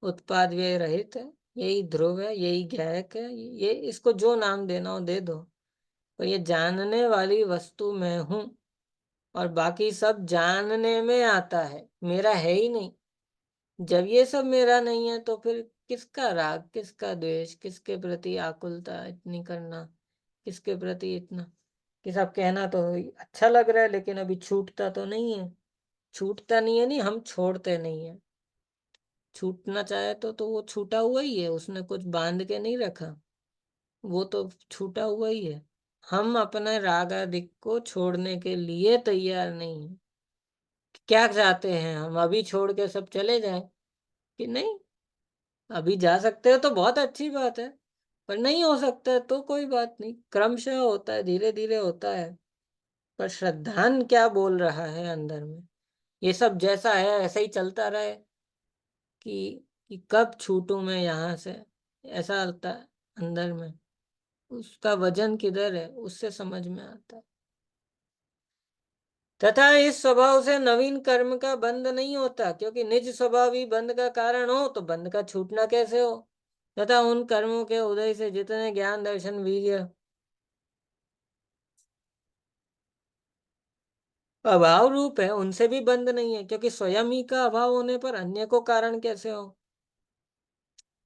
उत्पाद व्यय रहित है, यही ध्रुव है, यही ज्ञायक है, ये इसको जो नाम देना हो दे दो, पर ये जानने वाली वस्तु मैं हूँ, और बाकी सब जानने में आता है, मेरा है ही नहीं। जब ये सब मेरा नहीं है तो फिर किसका राग, किसका द्वेष, किसके प्रति आकुलता इतनी करना, किसके प्रति इतना कि सब कहना तो अच्छा लग रहा है लेकिन अभी छूटता तो नहीं है। छूटता नहीं है, नहीं हम छोड़ते नहीं है। छूटना चाहे तो वो छूटा हुआ ही है, उसने कुछ बांध के नहीं रखा, वो तो छूटा हुआ ही है। हम अपने राग आदि को छोड़ने के लिए तैयार नहीं है। क्या चाहते हैं हम, अभी छोड़ के सब चले जाएं कि नहीं? अभी जा सकते हो तो बहुत अच्छी बात है, पर नहीं हो सकता है तो कोई बात नहीं, क्रमशः होता है, धीरे धीरे होता है। पर श्रद्धान क्या बोल रहा है अंदर में, ये सब जैसा है ऐसा ही चलता रहे, कि कब छूटूं मैं यहाँ से, ऐसा लगता है अंदर में। उसका वजन किधर है उससे समझ में आता है। तथा इस स्वभाव से नवीन कर्म का बंध नहीं होता, क्योंकि निज स्वभाव ही बंध का कारण हो तो बंध का छूटना कैसे हो। तथा उन कर्मों के उदय से जितने ज्ञान दर्शन वीर्य अभाव रूप है उनसे भी बंध नहीं है, क्योंकि स्वयं ही का अभाव होने पर अन्य को कारण कैसे हो।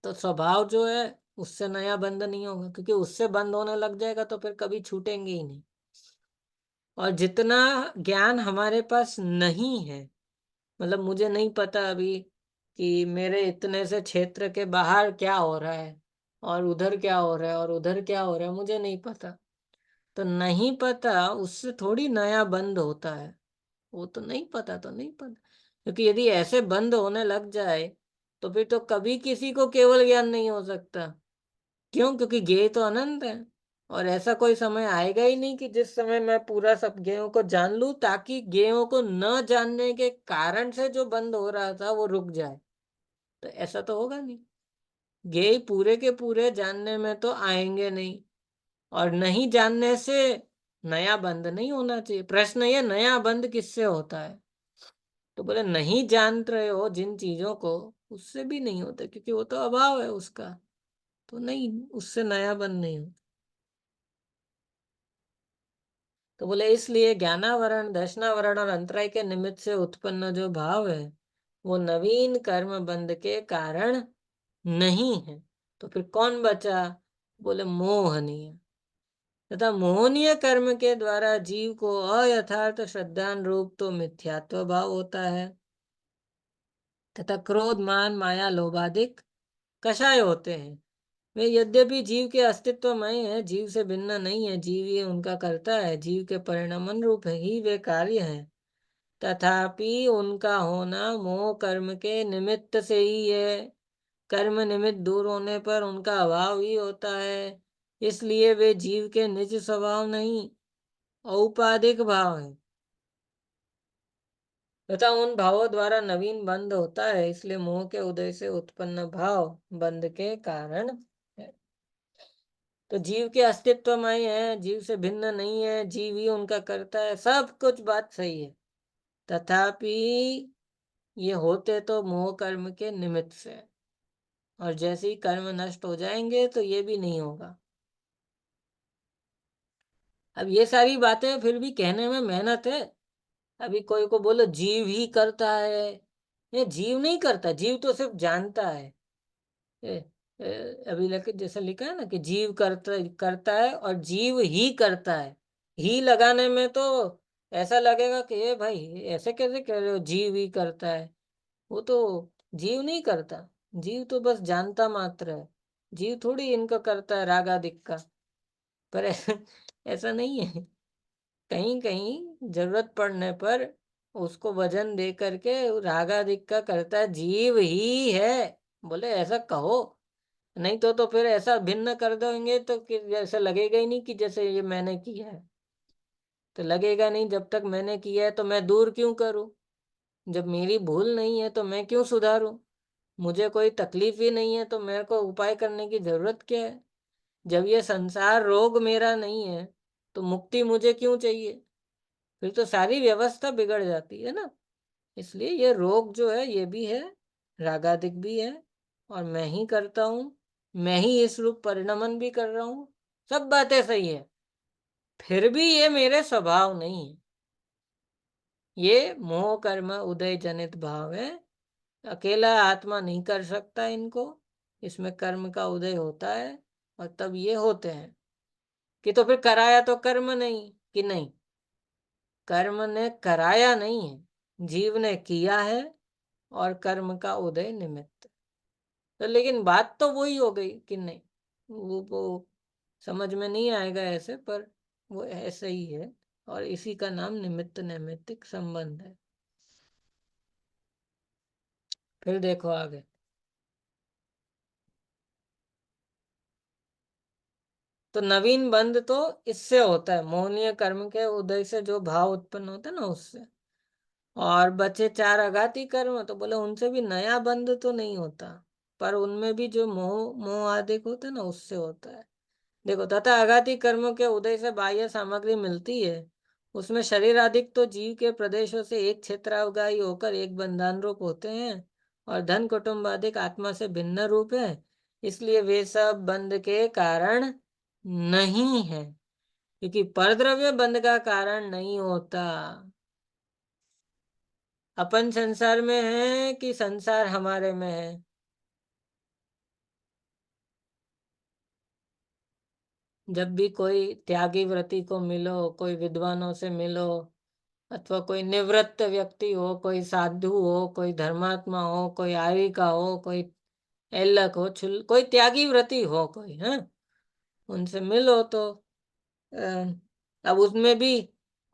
तो स्वभाव जो है उससे नया बंध नहीं होगा, क्योंकि उससे बंद होने लग जाएगा तो फिर कभी छूटेंगे ही नहीं। और जितना ज्ञान हमारे पास नहीं है, मतलब मुझे नहीं पता अभी कि मेरे इतने से क्षेत्र के बाहर क्या हो रहा है, और उधर क्या हो रहा है, और उधर क्या हो रहा है, मुझे नहीं पता। तो नहीं पता उससे थोड़ी नया बंद होता है। वो तो नहीं पता तो नहीं पता, क्योंकि यदि ऐसे बंद होने लग जाए तो फिर तो कभी किसी को केवल ज्ञान नहीं हो सकता। क्यों? क्योंकि ज्ञेय तो अनंत है, और ऐसा कोई समय आएगा ही नहीं कि जिस समय मैं पूरा सब ज्ञेयों को जान लूं, ताकि ज्ञेयों को न जानने के कारण से जो बंद हो रहा था वो रुक जाए। तो ऐसा तो होगा नहीं, ज्ञेय पूरे के पूरे जानने में तो आएंगे नहीं, और नहीं जानने से नया बंद नहीं होना चाहिए। प्रश्न ये, नया बंद किससे होता है? तो बोले नहीं जान रहे हो जिन चीजों को, उससे भी नहीं होता, क्योंकि वो तो अभाव है उसका, तो नहीं, उससे नया बंद नहीं होता। तो बोले इसलिए ज्ञानावरण, दर्शनावरण और अंतराय के निमित्त से उत्पन्न जो भाव है वो नवीन कर्म बंध के कारण नहीं है। तो फिर कौन बचा? बोले मोहनीय। तथा मोहनीय कर्म के द्वारा जीव को अयथार्थ श्रद्धान रूप तो मिथ्यात्व भाव होता है, तथा क्रोध मान माया लोभादिक कषाय होते हैं। वे यद्यपि जीव के अस्तित्वमय है, जीव से भिन्न नहीं है, जीव ये उनका करता है, जीव के परिणामन रूप ही वे कार्य हैं, तथापि उनका होना मोह कर्म के निमित्त से ही है। कर्म निमित्त दूर होने पर उनका अभाव ही होता है, इसलिए वे जीव के निज स्वभाव नहीं, औपाधिक भाव है। तथा उन भावों द्वारा नवीन बंध होता है, इसलिए मोह के उदय से उत्पन्न भाव बंध के कारण है। तो जीव के अस्तित्वमय है, जीव से भिन्न नहीं है, जीव ही उनका करता है, सब कुछ बात सही है, तथापि ये होते तो मोह कर्म के निमित्त से, और जैसे ही कर्म नष्ट हो जाएंगे तो ये भी नहीं होगा। अब ये सारी बातें फिर भी कहने में मेहनत है। अभी कोई को बोलो जीव ही करता है, ये जीव नहीं करता, जीव तो सिर्फ जानता है। अभी जैसे लिखा है ना कि जीव करता करता है और जीव ही करता है। ही लगाने में तो ऐसा लगेगा कि ये भाई ऐसे कैसे कह रहे हो, जीव ही करता है। वो तो जीव नहीं करता, जीव तो बस जानता मात्र है। जीव थोड़ी इनको करता है राग आदि का। पर ऐसा नहीं है। कहीं कहीं जरूरत पड़ने पर उसको वजन दे करके राग आदि का करता है जीव ही है। बोले ऐसा कहो, नहीं तो फिर ऐसा भिन्न कर देंगे तो कि ऐसा लगेगा ही नहीं कि जैसे ये मैंने किया है। तो लगेगा नहीं, जब तक मैंने किया है तो मैं दूर क्यों करूं। जब मेरी भूल नहीं है तो मैं क्यों सुधारूं। मुझे कोई तकलीफ ही नहीं है तो मेरे को उपाय करने की जरूरत क्या है। जब ये संसार रोग मेरा नहीं है तो मुक्ति मुझे क्यों चाहिए। फिर तो सारी व्यवस्था बिगड़ जाती है ना। इसलिए ये रोग जो है ये भी है, रागादिक भी है, और मैं ही करता हूँ। मैं ही इस रूप परिणमन भी कर रहा हूँ। सब बातें सही है, फिर भी ये मेरे स्वभाव नहीं है। ये मोह कर्म उदय जनित भाव है। अकेला आत्मा नहीं कर सकता इनको। इसमें कर्म का उदय होता है और तब ये होते हैं। कि तो फिर कराया तो कर्म नहीं कि नहीं, कर्म ने कराया नहीं है, जीव ने किया है। और कर्म का उदय निमित्त। तो लेकिन बात तो वही हो गई कि नहीं, वो समझ में नहीं आएगा ऐसे, पर वो ऐसे ही है। और इसी का नाम निमित्त नैमित्तिक संबंध है। फिर देखो आगे। तो नवीन बंध तो इससे होता है, मोहनीय कर्म के उदय से जो भाव उत्पन्न होता है ना उससे। और बचे चार अघाती कर्म, तो बोले उनसे भी नया बंध तो नहीं होता, पर उनमें भी जो मोह मोह आदिक होता है ना उससे होता है। देखो, तथा आघाती कर्मों के उदय से बाह्य सामग्री मिलती है। उसमें शरीर आदिक तो जीव के प्रदेशों से एक क्षेत्रावगाही होकर एक बंधन रूप होते हैं। और धन कुटुंब आदिक आत्मा से भिन्न रूप है। इसलिए वे सब बंध के कारण नहीं है, क्योंकि परद्रव्य बंध का कारण नहीं होता। अपन संसार में है कि संसार हमारे में है। जब भी कोई त्यागी व्रति को मिलो, कोई विद्वानों से मिलो, अथवा कोई निवृत्त व्यक्ति हो, कोई साधु हो, कोई धर्मात्मा हो, कोई आर्य का हो, कोई ऐलक हो, छुल कोई त्यागी व्रति हो कोई है, उनसे मिलो तो अब उसमें भी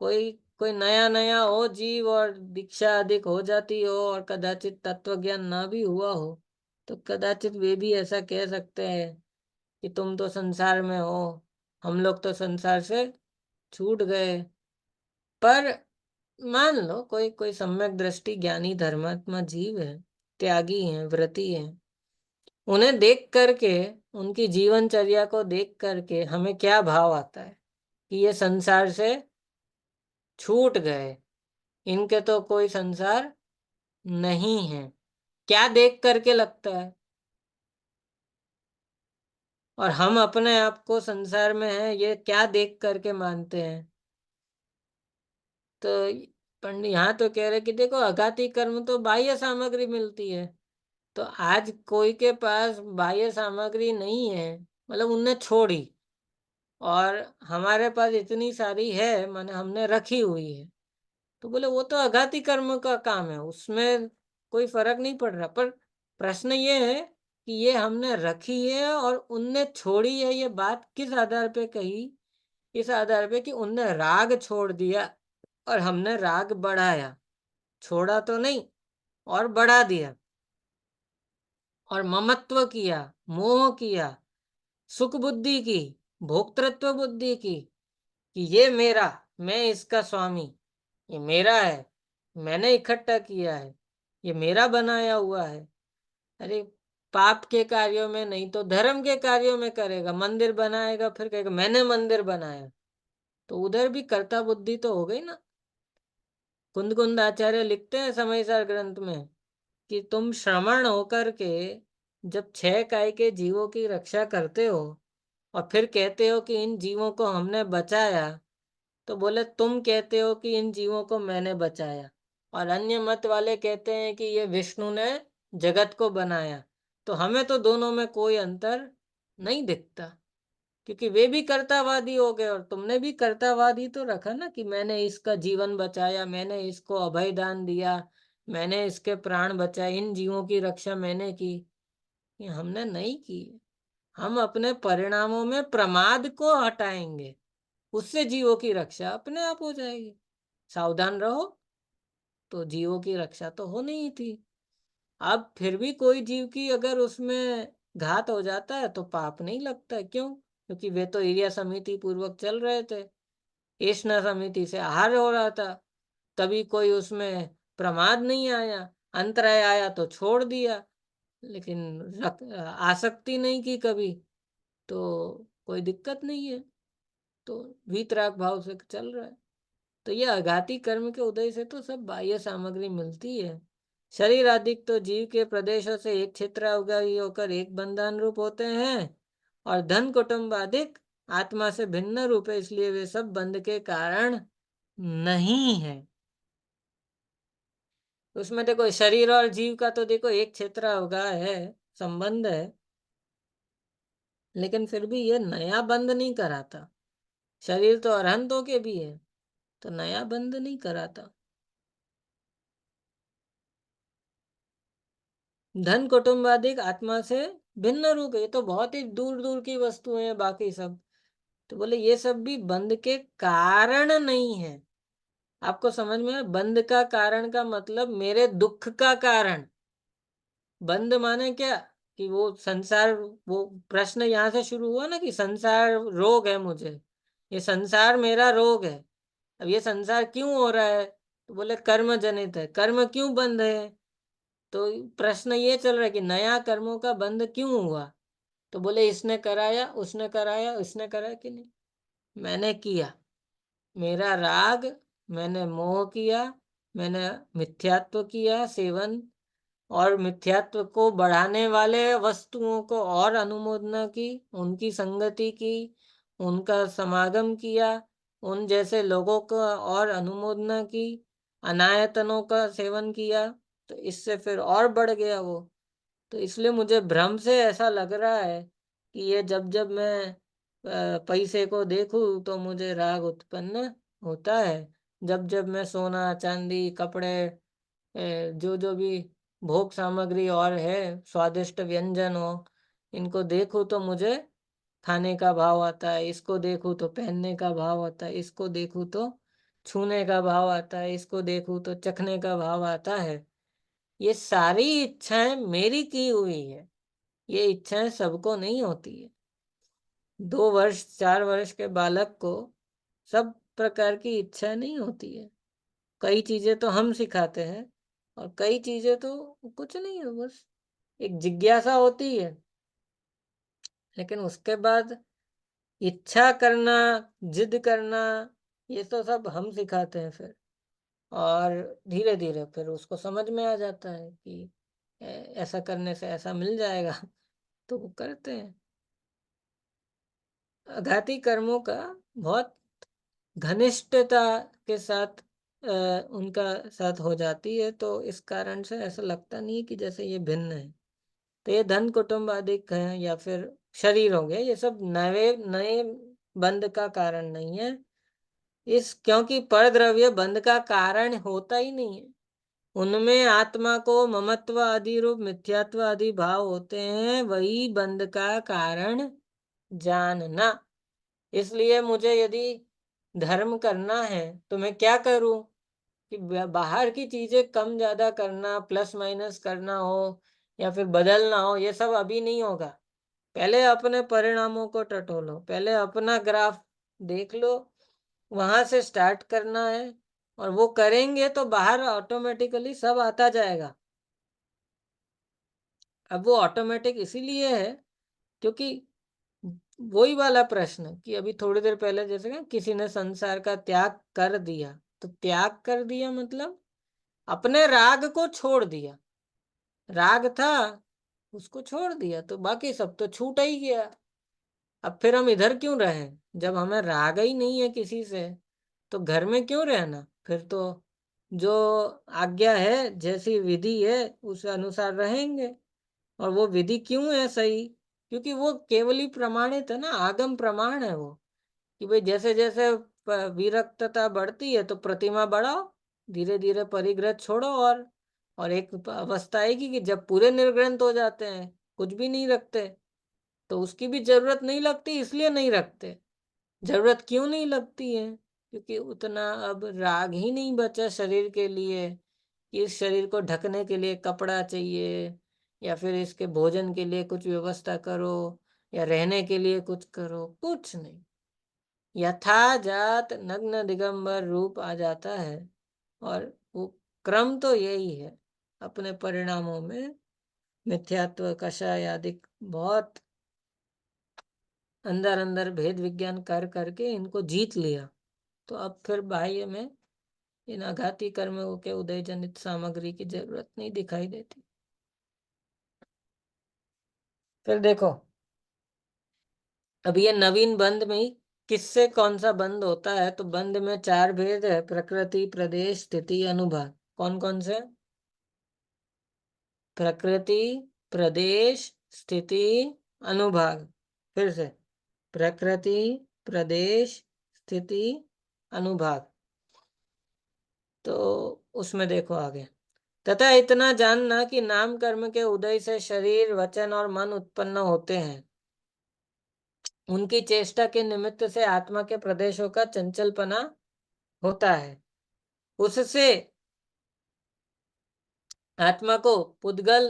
कोई कोई नया नया हो जीव और दीक्षा अधिक हो जाती हो और कदाचित तत्व ज्ञान ना भी हुआ हो, तो कदाचित वे भी ऐसा कह सकते हैं कि तुम तो संसार में हो, हम लोग तो संसार से छूट गए। पर मान लो कोई कोई सम्यक दृष्टि ज्ञानी धर्मात्मा जीव है, त्यागी है, व्रती है, उन्हें देख करके, उनकी जीवनचर्या को देख करके हमें क्या भाव आता है कि ये संसार से छूट गए, इनके तो कोई संसार नहीं है। क्या देख करके लगता है। और हम अपने आप को संसार में हैं ये क्या देख करके मानते हैं। तो पंडित यहाँ तो कह रहे कि देखो, अघाती कर्म तो बाह्य सामग्री मिलती है। तो आज कोई के पास बाह्य सामग्री नहीं है, मतलब उनने छोड़ी, और हमारे पास इतनी सारी है, माने हमने रखी हुई है। तो बोले वो तो अघाती कर्म का काम है, उसमें कोई फर्क नहीं पड़ रहा। पर प्रश्न ये है कि ये हमने रखी है और उनने छोड़ी है, ये बात किस आधार पे कही। इस आधार पे कि उनने राग छोड़ दिया और हमने राग बढ़ाया। छोड़ा तो नहीं, और बढ़ा दिया। और ममत्व किया, मोह किया, सुख बुद्धि की, भोक्तृत्व बुद्धि की, कि ये मेरा, मैं इसका स्वामी, ये मेरा है, मैंने इकट्ठा किया है, ये मेरा बनाया हुआ है। अरे, पाप के कार्यों में नहीं तो धर्म के कार्यों में करेगा। मंदिर बनाएगा फिर कहेगा मैंने मंदिर बनाया, तो उधर भी कर्ता बुद्धि तो हो गई ना। कुंद कुंद आचार्य लिखते हैं समयसार ग्रंथ में कि तुम श्रमण होकर के जब छह काय के जीवों की रक्षा करते हो और फिर कहते हो कि इन जीवों को हमने बचाया, तो बोले तुम कहते हो कि इन जीवों को मैंने बचाया, और अन्य मत वाले कहते हैं कि ये विष्णु ने जगत को बनाया। तो हमें तो दोनों में कोई अंतर नहीं दिखता। क्योंकि वे भी कर्तावादी हो गए और तुमने भी कर्तावादी तो रखा ना कि मैंने इसका जीवन बचाया, मैंने इसको अभय दान दिया, मैंने इसके प्राण बचाए, इन जीवों की रक्षा मैंने की। ये हमने नहीं की। हम अपने परिणामों में प्रमाद को हटाएंगे, उससे जीवों की रक्षा अपने आप हो जाएगी। सावधान रहो, तो जीवों की रक्षा तो होनी ही थी। अब फिर भी कोई जीव की अगर उसमें घात हो जाता है तो पाप नहीं लगता। क्यों? क्योंकि वे तो ईर्ष्या समिति पूर्वक चल रहे थे, ऐष्णा समिति से आहार हो रहा था। तभी कोई उसमें प्रमाद नहीं आया, अंतराय आया तो छोड़ दिया, लेकिन आसक्ति नहीं की कभी, तो कोई दिक्कत नहीं है। तो वीतराग भाव से चल रहा है। तो यह अघाती कर्म के उदय से तो सब बाह्य सामग्री मिलती है। शरीर आदि तो जीव के प्रदेशों से एक क्षेत्र अवगाही होकर एक बंधन रूप होते हैं, और धन कुटुंब आदिक आत्मा से भिन्न रूप है, इसलिए वे सब बंध के कारण नहीं है। उसमें देखो शरीर और जीव का तो देखो एक क्षेत्र अवगाह है, संबंध है, लेकिन फिर भी ये नया बंध नहीं कराता। शरीर तो अरहंतों के भी है, तो नया बंध नहीं कराता। धन कुटुंबादिक आत्मा से भिन्न रूप है, ये तो बहुत ही दूर दूर की वस्तुएं हैं बाकी सब। तो बोले ये सब भी बंध के कारण नहीं है। आपको समझ में है? बंध का कारण का मतलब मेरे दुख का कारण। बंध माने क्या? कि वो संसार, वो प्रश्न यहाँ से शुरू हुआ ना कि संसार रोग है मुझे, ये संसार मेरा रोग है। अब ये संसार क्यों हो रहा है? तो बोले कर्म जनित है। कर्म क्यों बंध है? तो प्रश्न ये चल रहा है कि नया कर्मों का बंध क्यों हुआ? तो बोले इसने कराया, उसने कराया, इसने कराया कि नहीं? मैंने किया, मेरा राग, मैंने मोह किया, मैंने मिथ्यात्व किया, सेवन और मिथ्यात्व को बढ़ाने वाले वस्तुओं को और अनुमोदना की, उनकी संगति की, उनका समागम किया, उन जैसे लोगों का और अनुमोदना की, अनायतनों का सेवन किया, तो इससे फिर और बढ़ गया वो। तो इसलिए मुझे भ्रम से ऐसा लग रहा है कि ये जब जब मैं पैसे को देखूं तो मुझे राग उत्पन्न होता है। जब जब मैं सोना चांदी कपड़े, जो जो भी भोग सामग्री और है, स्वादिष्ट व्यंजन हो, इनको देखूं तो मुझे खाने का भाव आता है, इसको देखूं तो पहनने का भाव आता है, इसको देखूं तो छूने का भाव आता है, इसको देखूं तो चखने का भाव आता है। ये सारी इच्छाएं मेरी की हुई है। ये इच्छाएं सबको नहीं होती है। 2 वर्ष 4 वर्ष के बालक को सब प्रकार की इच्छा नहीं होती है। कई चीजें तो हम सिखाते हैं, और कई चीजें तो कुछ नहीं है, बस एक जिज्ञासा होती है। लेकिन उसके बाद इच्छा करना, जिद करना, ये तो सब हम सिखाते हैं फिर। और धीरे धीरे फिर उसको समझ में आ जाता है कि ऐसा करने से ऐसा मिल जाएगा तो वो करते हैं। आघाती कर्मों का बहुत घनिष्ठता के साथ उनका साथ हो जाती है, तो इस कारण से ऐसा लगता नहीं है कि जैसे ये भिन्न है। तो ये धन कुटुंब आदि हैं या फिर शरीर हो गए, ये सब नए नए बंध का कारण नहीं है। इस क्योंकि परद्रव्य बंध का कारण होता ही नहीं है। उनमें आत्मा को ममत्व आदि रूप मिथ्यात्व आदि भाव होते हैं, वही बंध का कारण जानना। इसलिए मुझे यदि धर्म करना है तो मैं क्या करूं? कि बाहर की चीजें कम ज्यादा करना, प्लस माइनस करना हो या फिर बदलना हो, ये सब अभी नहीं होगा। पहले अपने परिणामों को टटोलो, पहले अपना ग्राफ देख लो, वहां से स्टार्ट करना है। और वो करेंगे तो बाहर ऑटोमेटिकली सब आता जाएगा। अब वो ऑटोमेटिक इसीलिए है क्योंकि वही वाला प्रश्न कि अभी थोड़ी देर पहले जैसे कि किसी ने संसार का त्याग कर दिया, तो त्याग कर दिया मतलब अपने राग को छोड़ दिया। राग था, उसको छोड़ दिया, तो बाकी सब तो छूट ही गया। अब फिर हम इधर क्यों रहें? जब हमें राग ही नहीं है किसी से, तो घर में क्यों रहना? फिर तो जो आज्ञा है, जैसी विधि है, उस अनुसार रहेंगे। और वो विधि क्यों है सही? क्योंकि वो केवली प्रमाणित है ना, आगम प्रमाण है वो, कि भाई जैसे जैसे विरक्तता बढ़ती है तो प्रतिमा बढ़ाओ, धीरे धीरे परिग्रह छोड़ो, और एक अवस्था आएगी कि जब पूरे निर्ग्रंथ हो जाते हैं, कुछ भी नहीं रखते, तो उसकी भी जरूरत नहीं लगती, इसलिए नहीं रखते। जरूरत क्यों नहीं लगती है? क्योंकि उतना अब राग ही नहीं बचा शरीर के लिए कि इस शरीर को ढकने के लिए कपड़ा चाहिए, या फिर इसके भोजन के लिए कुछ व्यवस्था करो, या रहने के लिए कुछ करो, कुछ नहीं। यथाजात नग्न दिगंबर रूप आ जाता है, और वो क्रम तो यही है। अपने परिणामों में मिथ्यात्व कषाय आदि बहुत अंदर अंदर भेद विज्ञान कर करके इनको जीत लिया, तो अब फिर बाह्य में इन आघाती कर्मों के उदय जनित सामग्री की जरूरत नहीं दिखाई देती। फिर देखो, अब ये नवीन बंध में ही किससे कौन सा बंध होता है, तो बंध में चार भेद है: प्रकृति, प्रदेश, स्थिति, अनुभाग। कौन कौन से? प्रकृति, प्रदेश, स्थिति, अनुभाग। फिर से, प्रकृति, प्रदेश, स्थिति, अनुभाग। तो उसमें देखो आगे, तथा इतना जानना कि नाम कर्म के उदय से शरीर, वचन और मन उत्पन्न होते हैं। उनकी चेष्टा के निमित्त से आत्मा के प्रदेशों का चंचलपना होता है। उससे आत्मा को पुद्गल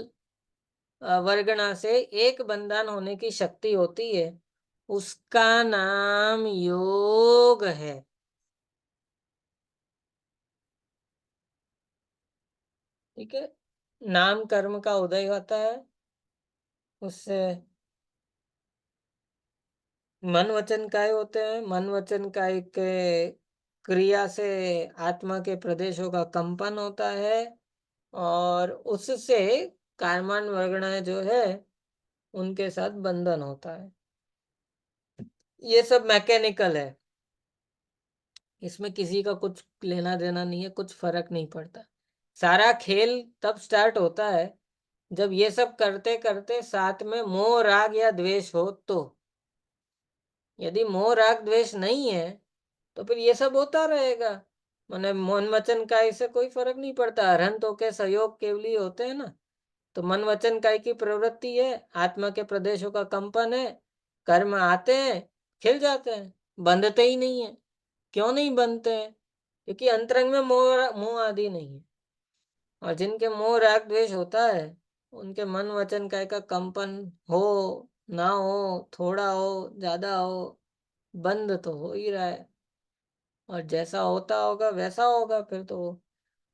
वर्गणा से एक बंधन होने की शक्ति होती है, उसका नाम योग है। ठीक है, नाम कर्म का उदय होता है, उससे मन वचन काय होते हैं, मन वचन काय के क्रिया से आत्मा के प्रदेशों का कंपन होता है, और उससे कर्मण वर्गणाएं जो है उनके साथ बंधन होता है। ये सब मैकेनिकल है, इसमें किसी का कुछ लेना देना नहीं है, कुछ फर्क नहीं पड़ता। सारा खेल तब स्टार्ट होता है जब ये सब करते करते साथ में मोह राग या द्वेष हो। तो यदि मोह राग द्वेष नहीं है तो फिर ये सब होता रहेगा। माने मन वचन काय से कोई फर्क नहीं पड़ता, अरहंत होके सहयोग केवली होते हैं ना। तो मन वचन काय की प्रवृत्ति है, आत्मा के प्रदेशों का कंपन है, कर्म आते हैं, खिल जाते हैं, बंधते ही नहीं है। क्यों नहीं बनते हैं? क्योंकि अंतरंग में मोह मोह आदि नहीं है। और जिनके मोह राग द्वेष होता है उनके मन वचन काय का कंपन हो ना हो, थोड़ा हो ज्यादा हो, बंद तो हो ही रहा है। और जैसा होता होगा वैसा होगा फिर तो।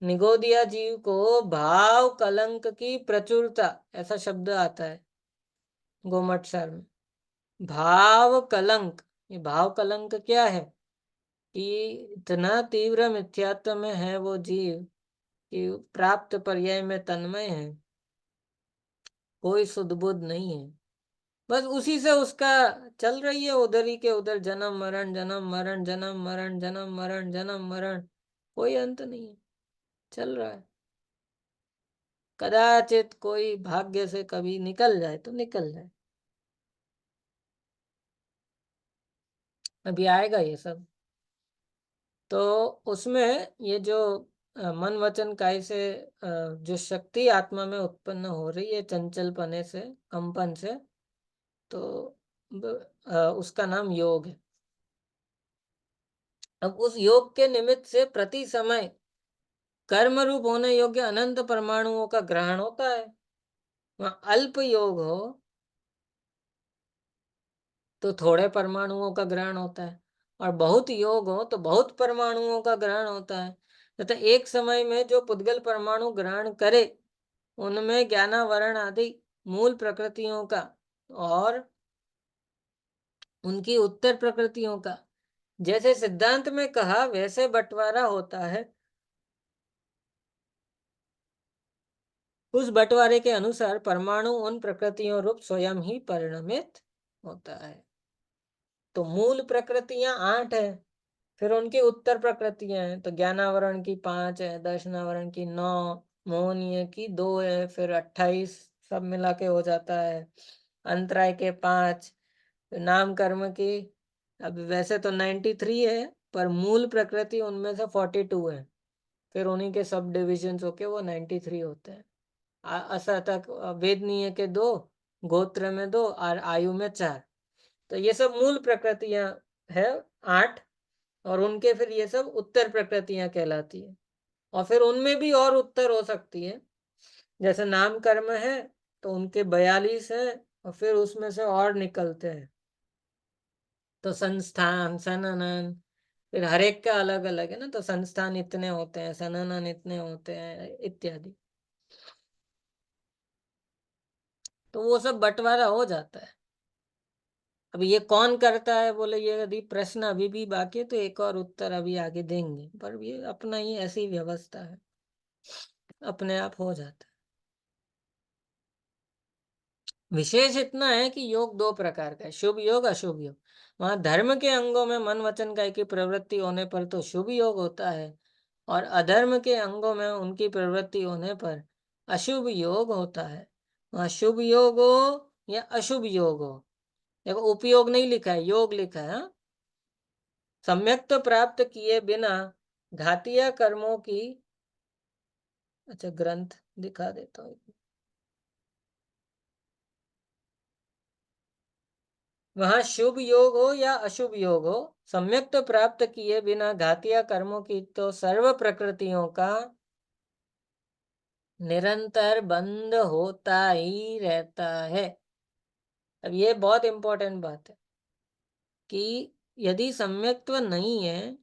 निगोदिया जीव को भाव कलंक की प्रचुरता, ऐसा शब्द आता है गोमट सार में। भाव कलंक, ये भाव कलंक क्या है कि इतना तीव्र मिथ्यात्व में है वो जीव कि प्राप्त पर्याय में तन्मय है, कोई सुध बुध नहीं है। बस उसी से उसका चल रही है, उधर ही के उधर जन्म मरण, जन्म मरण, जन्म मरण, जन्म मरण, जन्म मरण, कोई अंत नहीं है, चल रहा है। कदाचित कोई भाग्य से कभी निकल जाए तो निकल जाए, अभी आएगा ये सब। तो उसमें ये जो मन वचन काय से जो शक्ति आत्मा में उत्पन्न हो रही है चंचलपने से, कंपन से, तो उसका नाम योग है। अब उस योग के निमित्त से प्रति समय कर्म रूप होने योग्य अनंत परमाणुओं का ग्रहण होता है। वहाँ अल्प योग हो तो थोड़े परमाणुओं का ग्रहण होता है, और बहुत योग हो तो बहुत परमाणुओं का ग्रहण होता है। तथा एक समय में जो पुद्गल परमाणु ग्रहण करे उनमें ज्ञानावरण आदि मूल प्रकृतियों का और उनकी उत्तर प्रकृतियों का जैसे सिद्धांत में कहा वैसे बंटवारा होता है। उस बंटवारे के अनुसार परमाणु उन प्रकृतियों रूप स्वयं ही परिणमित होता है। तो मूल प्रकृतियां 8 है, फिर उनकी उत्तर प्रकृतियां हैं, तो ज्ञानावरण की 5 है, दर्शनावरण की 9, मोहनीय की 2 है, फिर 28 सब मिला के हो जाता है अंतराय के 5, नाम कर्म की अब वैसे तो 93 है, पर मूल प्रकृति उनमें से 42 है। फिर उन्हीं के सब डिविजन्स होके वो 93 होते हैं। असतक वेदनीय के 2, गोत्र में 2 और आयु में 4। तो ये सब मूल प्रकृतियां है 8, और उनके फिर ये सब उत्तर प्रकृतियां कहलाती है। और फिर उनमें भी और उत्तर हो सकती है, जैसे नाम कर्म है तो उनके 42 है, और फिर उसमें से और निकलते हैं। तो संस्थान, सननन, फिर हर एक का अलग अलग है ना, तो संस्थान इतने होते हैं, सननन इतने होते हैं इत्यादि। तो वो सब बंटवारा हो जाता है। अब ये कौन करता है बोले, ये यदि प्रश्न अभी भी बाकी है तो एक और उत्तर अभी आगे देंगे, पर ये अपना ही ऐसी व्यवस्था है, अपने आप हो जाता है। विशेष इतना है कि योग 2 प्रकार का है, शुभ योग, अशुभ योग। वहां धर्म के अंगों में मन वचन काय की प्रवृत्ति होने पर तो शुभ योग होता है, और अधर्म के अंगों में उनकी प्रवृत्ति होने पर अशुभ योग होता है। वहां शुभ योग हो या अशुभ योग हो, देखो उपयोग नहीं लिखा है, योग लिखा है। हाँ? सम्यक्त प्राप्त किए बिना घातीय कर्मों की, अच्छा ग्रंथ दिखा देता हूँ। वहां शुभ योग हो या अशुभ योग हो, सम्यक्त प्राप्त किए बिना घातीय कर्मों की तो सर्व प्रकृतियों का निरंतर बंद होता ही रहता है। अब ये बहुत इंपॉर्टेंट बात है कि यदि सम्यक्त्व नहीं है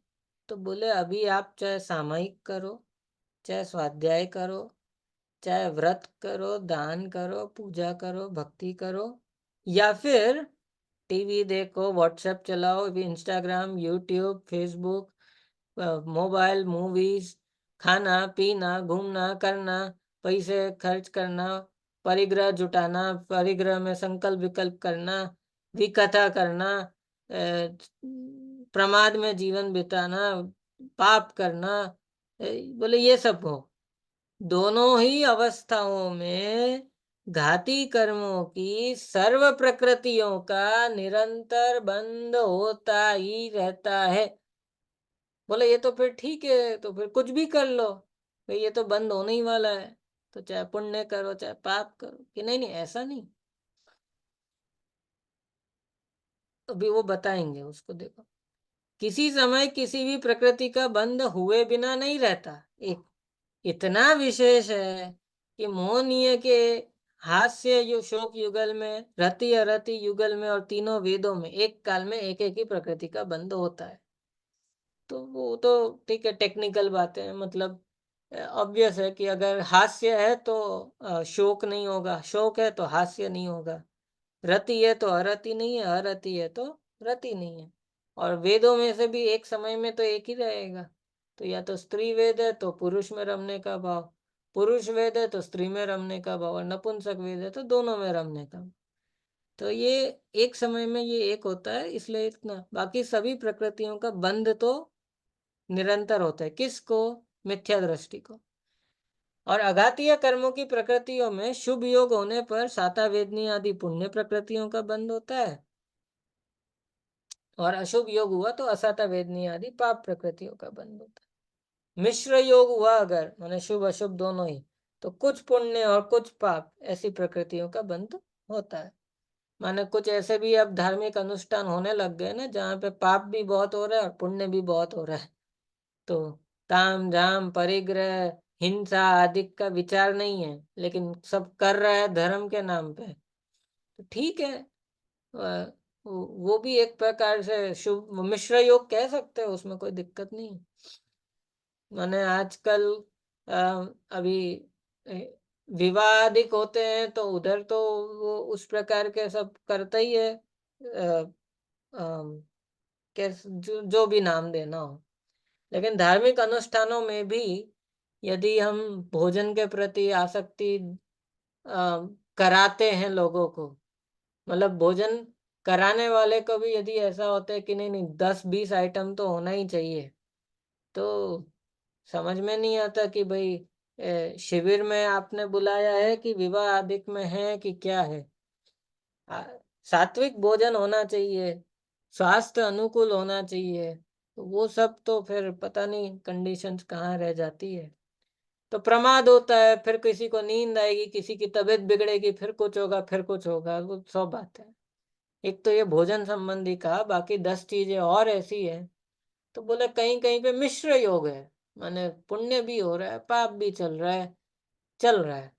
तो बोले अभी आप चाहे सामयिक करो, चाहे स्वाध्याय करो, चाहे व्रत करो, दान करो, पूजा करो, भक्ति करो, या फिर टीवी देखो, व्हाट्सएप चलाओ, Instagram, YouTube, Facebook, mobile, movies, खाना पीना, घूमना करना, पैसे खर्च करना, परिग्रह जुटाना, परिग्रह में संकल्प विकल्प करना, विकथा करना, प्रमाद में जीवन बिताना, पाप करना, बोले ये सब हो, दोनों ही अवस्थाओं में घाती कर्मों की सर्व प्रकृतियों का निरंतर बंद होता ही रहता है। बोले ये तो फिर ठीक है, तो फिर कुछ भी कर लो भाई, ये तो बंद होने ही वाला है, तो चाहे पुण्य करो चाहे पाप करो, कि नहीं नहीं ऐसा नहीं। अभी वो बताएंगे उसको, देखो किसी समय किसी भी प्रकृति का बंद हुए बिना नहीं रहता। एक इतना विशेष है कि मोहनीय के हास्य शोक युगल में, रति अरति युगल में, और तीनों वेदों में एक काल में एक एक ही प्रकृति का बंध होता है। तो वो तो ठीक है, टेक्निकल बातें हैं, मतलब ऑब्वियस है कि अगर हास्य है तो शोक नहीं होगा, शोक है तो हास्य नहीं होगा, रति है तो अरति नहीं है, अरति है तो रति नहीं है। और वेदों में से भी एक समय में तो एक ही रहेगा, तो या तो स्त्री वेद है तो पुरुष में रमने का भाव, पुरुष वेद है तो स्त्री में रमने का भाव, और नपुंसक वेद है तो दोनों में रमने का। तो ये एक समय में ये एक होता है, इसलिए इतना, बाकी सभी प्रकृतियों का बंध तो निरंतर होता है। किसको? मिथ्या दृष्टि को। और अघातीय कर्मों की प्रकृतियों में शुभ योग होने पर साता वेदनी आदि पुण्य प्रकृतियों का बंध होता है, और अशुभ योग हुआ तो असाता वेदनी आदि पाप प्रकृतियों का बंध होता है। मिश्र योग हुआ अगर, माने शुभ अशुभ दोनों ही, तो कुछ पुण्य और कुछ पाप ऐसी प्रकृतियों का बंध होता है। माने कुछ ऐसे भी अब धार्मिक अनुष्ठान होने लग गए ना, जहाँ पे पाप भी बहुत हो रहा है और पुण्य भी बहुत हो रहा है। तो ताम झाम परिग्रह, हिंसा आदि का विचार नहीं है, लेकिन सब कर रहा है धर्म के नाम पे, तो ठीक है। वो भी एक प्रकार से शुभ मिश्र योग कह सकते हो, उसमें कोई दिक्कत नहीं। माने आजकल अ, अभी अ, विवाह अधिक होते हैं तो उधर तो वो उस प्रकार के सब करता ही है, जो भी नाम देना हो। लेकिन धार्मिक अनुष्ठानों में भी यदि हम भोजन के प्रति आसक्ति कराते हैं लोगों को, मतलब भोजन कराने वाले को भी यदि ऐसा होता है कि नहीं नहीं 10-20 आइटम तो होना ही चाहिए, तो समझ में नहीं आता कि भाई शिविर में आपने बुलाया है कि विवाह आदि में है कि क्या है। आ- सात्विक भोजन होना चाहिए, स्वास्थ्य अनुकूल होना चाहिए, तो वो सब तो फिर पता नहीं कंडीशंस कहाँ रह जाती है। तो प्रमाद होता है, फिर किसी को नींद आएगी, किसी की तबीयत बिगड़ेगी, फिर कुछ होगा, फिर कुछ होगा, वो सब बात है। एक तो ये भोजन संबंधी कहा, बाकी 10 चीजें और ऐसी है। तो बोले कहीं कहीं पे मिश्र योग है, माने पुण्य भी हो रहा है, पाप भी चल रहा है।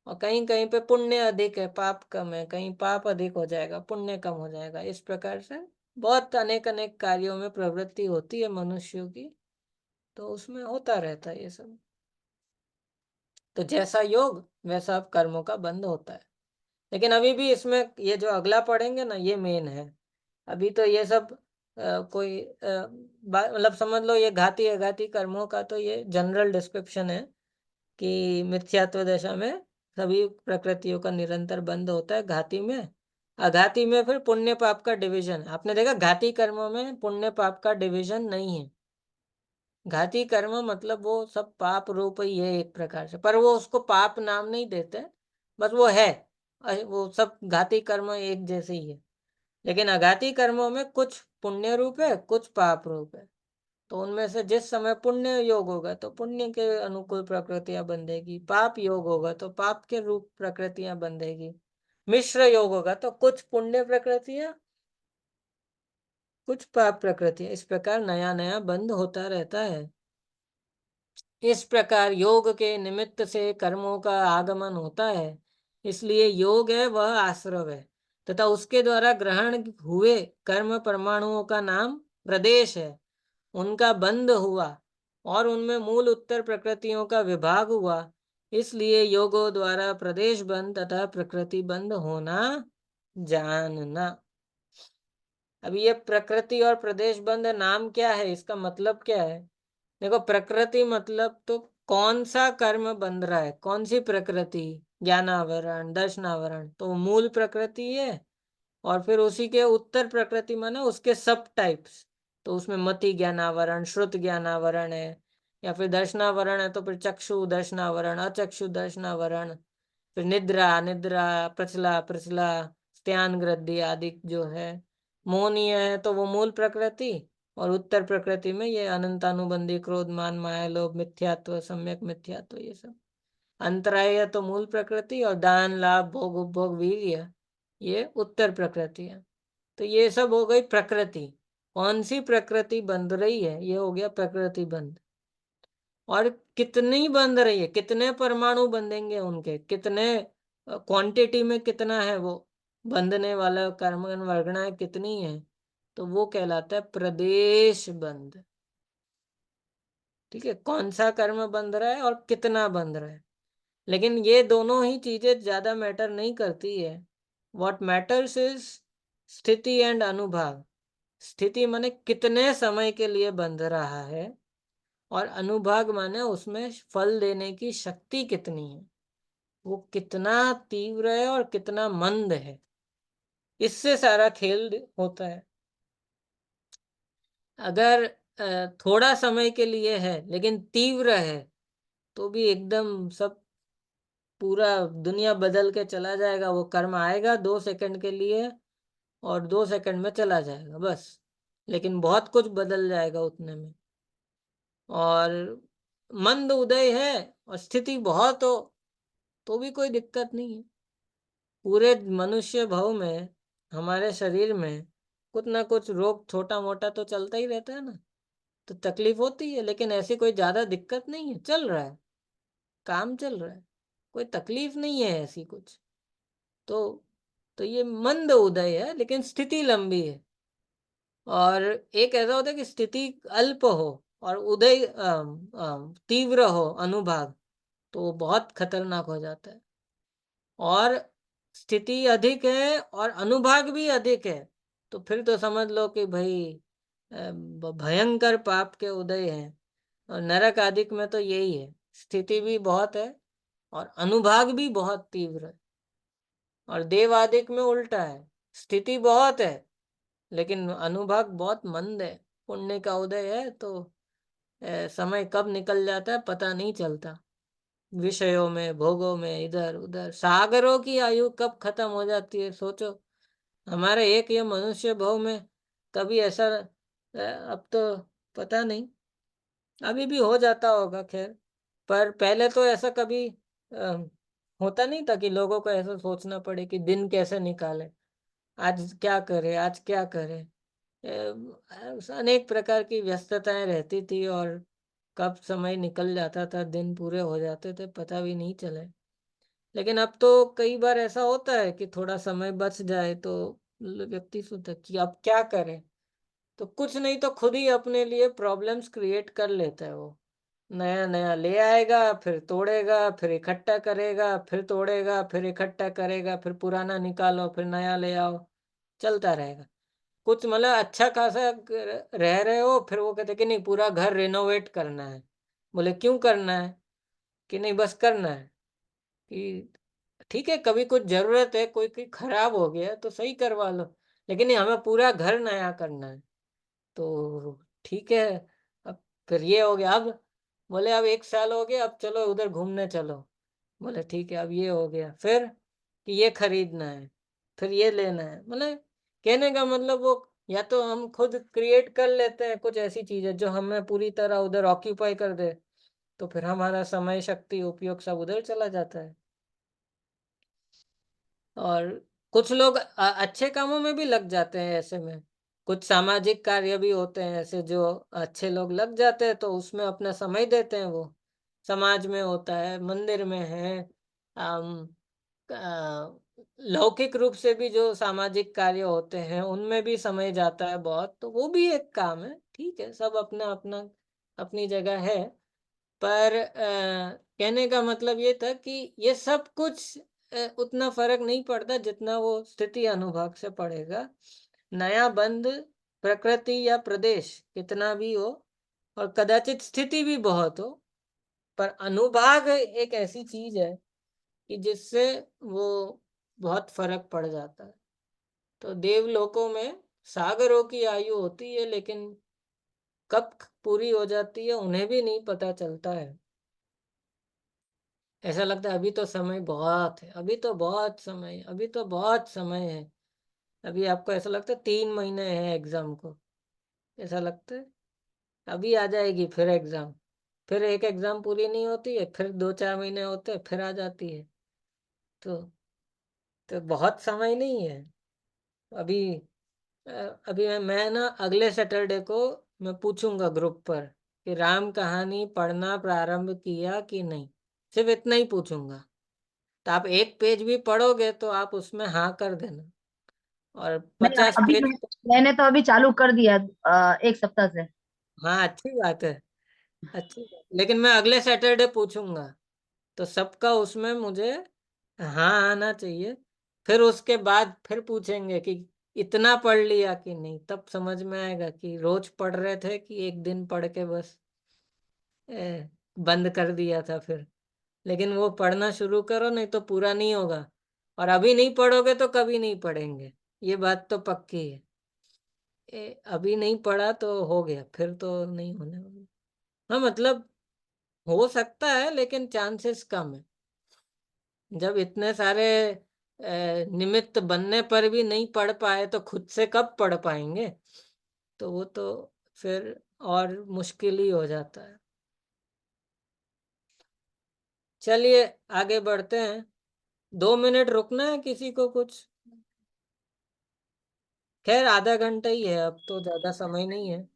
और कहीं कहीं पे पुण्य अधिक है, पाप कम है, कहीं पाप अधिक हो जाएगा, पुण्य कम हो जाएगा, इस प्रकार से बहुत अनेक अनेक कार्यों में प्रवृत्ति होती है मनुष्यों की। तो उसमें होता रहता है ये सब। तो जैसा योग वैसा अब कर्मों का बंध होता है। लेकिन अभी भी इसमें ये जो अगला पढ़ेंगे ना, ये मेन है। अभी तो ये सब कोई मतलब समझ लो ये घाती अघाती कर्मों का तो ये जनरल डिस्क्रिप्शन है कि मिथ्यात्व दशा में सभी प्रकृतियों का निरंतर बंध होता है। घाती में, अघाती में फिर पुण्य पाप का डिवीजन। आपने देखा घाती कर्मों में पुण्य पाप का डिवीजन नहीं है। घाती कर्म मतलब वो सब पाप रूप ही है एक प्रकार से, पर वो उसको पाप नाम नहीं देते, बस वो है। वो सब घाती कर्म एक जैसे ही है। लेकिन अघाती कर्मों में कुछ पुण्य रूप है, कुछ पाप रूप है। तो उनमें से जिस समय पुण्य योग होगा तो पुण्य के अनुकूल प्रकृतियां बंधेगी, पाप योग होगा तो पाप के रूप प्रकृतियां बंधेगी, मिश्र योग होगा तो कुछ पुण्य प्रकृतियां, कुछ पाप प्रकृतियां, इस प्रकार नया नया बंध होता रहता है। इस प्रकार योग के निमित्त से कर्मों का आगमन होता है। इसलिए योग है वह आश्रव है, तथा उसके द्वारा ग्रहण हुए कर्म परमाणुओं का नाम प्रदेश है। उनका बंध हुआ और उनमें मूल उत्तर प्रकृतियों का विभाग हुआ। इसलिए योगों द्वारा प्रदेश बंध तथा प्रकृति बंध होना जानना। अब ये प्रकृति और प्रदेश बंध नाम क्या है, इसका मतलब क्या है? देखो, प्रकृति मतलब तो कौन सा कर्म बंध रहा है, कौन सी प्रकृति? ज्ञानावरण, दर्शनावरण, तो मूल प्रकृति है। और फिर उसी के उत्तर प्रकृति माने उसके सब टाइप्स। तो उसमें मति ज्ञानावरण, श्रुत ज्ञानावरण है, या फिर दर्शनावरण है तो फिर चक्षु दर्शनावरण, अचक्षु दर्शनावरण, फिर निद्रा निद्रा, प्रचला प्रचला, स्त्यान ग्रद्दि आदि जो है। मोहनीय है तो वो मूल प्रकृति, और उत्तर प्रकृति में ये अनंतानुबंधी, क्रोध मान माया लोभ मिथ्यात्व सम्यक मिथ्यात्व, ये सब। अंतराय है तो मूल प्रकृति, और दान लाभ भोग उपभोग वीर्य, ये उत्तर प्रकृति है। तो ये सब हो गई प्रकृति। कौन सी प्रकृति बंध रही है, ये हो गया प्रकृति बंध। और कितनी बंध रही है, कितने परमाणु बंधेंगे, उनके कितने क्वांटिटी में कितना है वो बंधने वाला, कर्म वर्गणाएं कितनी है, तो वो कहलाता है प्रदेश बंध। ठीक है, कौन सा कर्म बंध रहा है और कितना बंध रहा है। लेकिन ये दोनों ही चीजें ज्यादा मैटर नहीं करती है। व्हाट मैटर्स इज स्थिति एंड अनुभाग। स्थिति माने कितने समय के लिए बंध रहा है, और अनुभाग माने उसमें फल देने की शक्ति कितनी है, वो कितना तीव्र है और कितना मंद है, इससे सारा खेल होता है। अगर थोड़ा समय के लिए है लेकिन तीव्र है, तो भी एकदम सब पूरा दुनिया बदल के चला जाएगा। वो कर्म आएगा 2 सेकंड के लिए, और 2 सेकंड में चला जाएगा बस। लेकिन बहुत कुछ बदल जाएगा उतने में। और मंद उदय है और स्थिति बहुत हो, तो भी कोई दिक्कत नहीं है। पूरे मनुष्य भव में, हमारे शरीर में कुछ ना कुछ रोग छोटा मोटा तो चलता ही रहता है ना। तो तकलीफ होती है, लेकिन ऐसी कोई ज्यादा दिक्कत नहीं है, चल रहा है, काम चल रहा है, कोई तकलीफ नहीं है ऐसी कुछ। तो तो ये मंद उदय है, लेकिन स्थिति लंबी है। और एक ऐसा होता है कि स्थिति अल्प हो और उदय तीव्र हो, अनुभाग, तो वो बहुत खतरनाक हो जाता है। और स्थिति अधिक है और अनुभाग भी अधिक है, तो फिर तो समझ लो कि भाई भयंकर पाप के उदय हैं। और नरक आदि में तो यही है, स्थिति भी बहुत है और अनुभाग भी बहुत तीव्र है। और देव आदिक में उल्टा है, स्थिति बहुत है लेकिन अनुभाग बहुत मंद है। पुण्य का उदय है तो समय कब निकल जाता है पता नहीं चलता। विषयों में, भोगों में, इधर उधर, सागरों की आयु कब खत्म हो जाती है सोचो। हमारे एक ये मनुष्य भाव में कभी ऐसा अब तो पता नहीं, अभी भी हो जाता होगा खैर, पर पहले तो ऐसा कभी अ, होता नहीं था कि लोगों को ऐसा सोचना पड़े कि दिन कैसे निकाले, आज क्या करे, आज क्या करे। अनेक प्रकार की व्यस्तताएं रहती थी और कब समय निकल जाता था, दिन पूरे हो जाते थे, पता भी नहीं चले। लेकिन अब तो कई बार ऐसा होता है कि थोड़ा समय बच जाए तो व्यक्ति सोचता है कि अब क्या करे, तो कुछ नहीं तो खुद ही अपने लिए प्रॉब्लम्स क्रिएट कर लेता है वो। नया नया ले आएगा, फिर तोड़ेगा, फिर इकट्ठा करेगा, फिर तोड़ेगा, फिर इकट्ठा करेगा, फिर पुराना निकालो, फिर नया ले आओ, चलता रहेगा। कुछ मतलब अच्छा खासा रह रहे हो, फिर वो कहते कि नहीं पूरा घर रेनोवेट करना है। बोले क्यों करना है? कि नहीं बस करना है। कि ठीक है, कभी कुछ जरूरत है, कोई खराब हो गया तो सही करवा लो, लेकिन नहीं हमें पूरा घर नया करना है। तो ठीक है, अब फिर ये हो गया। अब बोले अब 1 साल हो गया, अब चलो उधर घूमने चलो। बोले ठीक है, अब ये हो गया, फिर कि ये खरीदना है, फिर ये लेना है। मतलब कहने का मतलब वो, या तो हम खुद क्रिएट कर लेते हैं कुछ ऐसी चीजें जो हमें पूरी तरह उधर ऑक्यूपाई कर दे, तो फिर हमारा समय शक्ति उपयोग सब उधर चला जाता है। और कुछ लोग अच्छे कामों में भी लग जाते हैं ऐसे में। कुछ सामाजिक कार्य भी होते हैं ऐसे जो अच्छे लोग लग जाते हैं, तो उसमें अपना समय देते हैं वो। समाज में होता है, मंदिर में है, अम, लौकिक रूप से भी जो सामाजिक कार्य होते हैं उनमें भी समय जाता है बहुत, तो वो भी एक काम है। ठीक है, सब अपना अपना अपनी जगह है। पर कहने का मतलब ये था कि ये सब कुछ उतना फर्क नहीं पड़ता जितना वो स्थिति अनुभाग से पड़ेगा। नया बंद प्रकृति या प्रदेश कितना भी हो, और कदाचित स्थिति भी बहुत हो, पर अनुभाग एक ऐसी चीज है कि जिससे वो बहुत फर्क पड़ जाता है। तो देवलोकों में सागरों की आयु होती है, लेकिन कब पूरी हो जाती है उन्हें भी नहीं पता चलता है। ऐसा लगता है अभी तो समय बहुत है, अभी तो बहुत समय है, अभी तो बहुत समय है। अभी आपको ऐसा लगता है 3 महीने हैं एग्जाम को, ऐसा लगता है अभी आ जाएगी फिर एग्जाम, फिर एक एग्जाम पूरी नहीं होती है, फिर 2-4 महीने होते हैं, फिर आ जाती है। तो तो बहुत समय नहीं है अभी। अ, अभी मैं ना अगले सैटरडे को मैं पूछूंगा ग्रुप पर कि राम कहानी पढ़ना प्रारंभ किया कि नहीं, सिर्फ इतना ही पूछूंगा। तो आप एक पेज भी पढ़ोगे तो आप उसमें हाँ कर देना, और नहीं, 50 पेज। मैंने तो अभी चालू कर दिया 1 सप्ताह से। हाँ अच्छी बात है, अच्छी बात, लेकिन मैं अगले सैटरडे पूछूंगा, तो सबका उसमें मुझे हाँ आना चाहिए। फिर उसके बाद फिर पूछेंगे कि इतना पढ़ लिया कि नहीं, तब समझ में आएगा कि रोज पढ़ रहे थे कि एक दिन पढ़ के बस बंद कर दिया था फिर। लेकिन वो पढ़ना शुरू करो, नहीं तो पूरा नहीं होगा। और अभी नहीं पढ़ोगे तो कभी नहीं पढ़ेंगे, ये बात तो पक्की है। अभी नहीं पढ़ा तो हो गया, फिर तो नहीं होने वाला। हाँ मतलब हो सकता है, लेकिन चांसेस कम है। जब इतने सारे निमित्त बनने पर भी नहीं पढ़ पाए तो खुद से कब पढ़ पाएंगे? तो वो तो फिर और मुश्किल ही हो जाता है। चलिए आगे बढ़ते हैं। 2 मिनट रुकना है किसी को कुछ? खैर आधा घंटा ही है, अब तो ज्यादा समय नहीं है।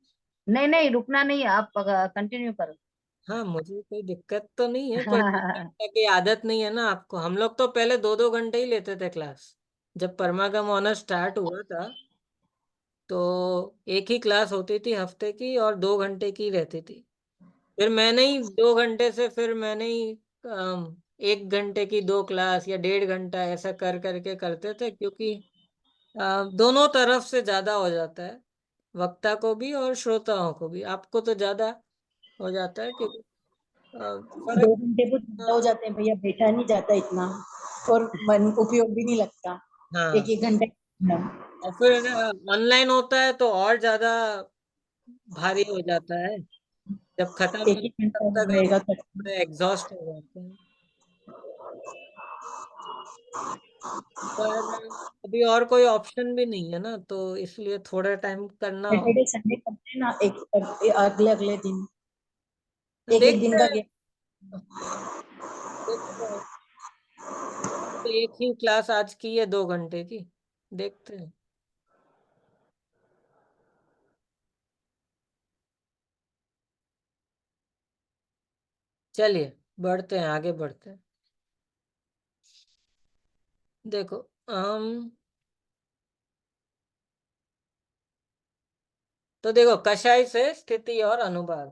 नहीं नहीं, रुकना नहीं, आप कंटिन्यू करो। हाँ मुझे कोई दिक्कत तो नहीं है, पर 2 घंटे की आदत नहीं है ना आपको। हम लोग तो पहले 2-2 घंटे ही लेते थे क्लास। जब परमागम ऑनर स्टार्ट हुआ था तो एक ही क्लास होती थी हफ्ते की, और 2 घंटे की रहती थी। फिर मैंने ही 2 घंटे से, फिर मैंने ही 1 घंटे की 2 क्लास या 1.5 घंटा ऐसा कर करके करते थे, क्योंकि दोनों तरफ से ज्यादा हो जाता है, वक्ता को भी और श्रोताओं को भी। आपको तो ज्यादा हो जाता है क्योंकि फर्क। 2 घंटे तो ज्यादा हो जाते हैं भैया, बैठा नहीं जाता इतना, और मन उपयोग भी नहीं लगता हाँ, एक एक घंटे। और फिर ऑनलाइन होता है तो और ज्यादा भारी हो जाता है। जब खत्म एक नहीं एक तब घंटा तक रहेगा हम एग्जॉस्ट हो जाते हैं। पर अभी और कोई ऑप्शन भी नहीं है ना, तो इसलिए थोड़ा टाइम करना हो। सैटरडे संडे करते हैं ना, अगले अगले दिन, तो एक एक दिन देखते का हैं। गैप। देखते हैं, तो एक ही क्लास आज की है 2 घंटे की, देखते हैं। चलिए बढ़ते हैं, आगे बढ़ते हैं। देखो, हम तो देखो, कषाय से स्थिति और अनुभाग।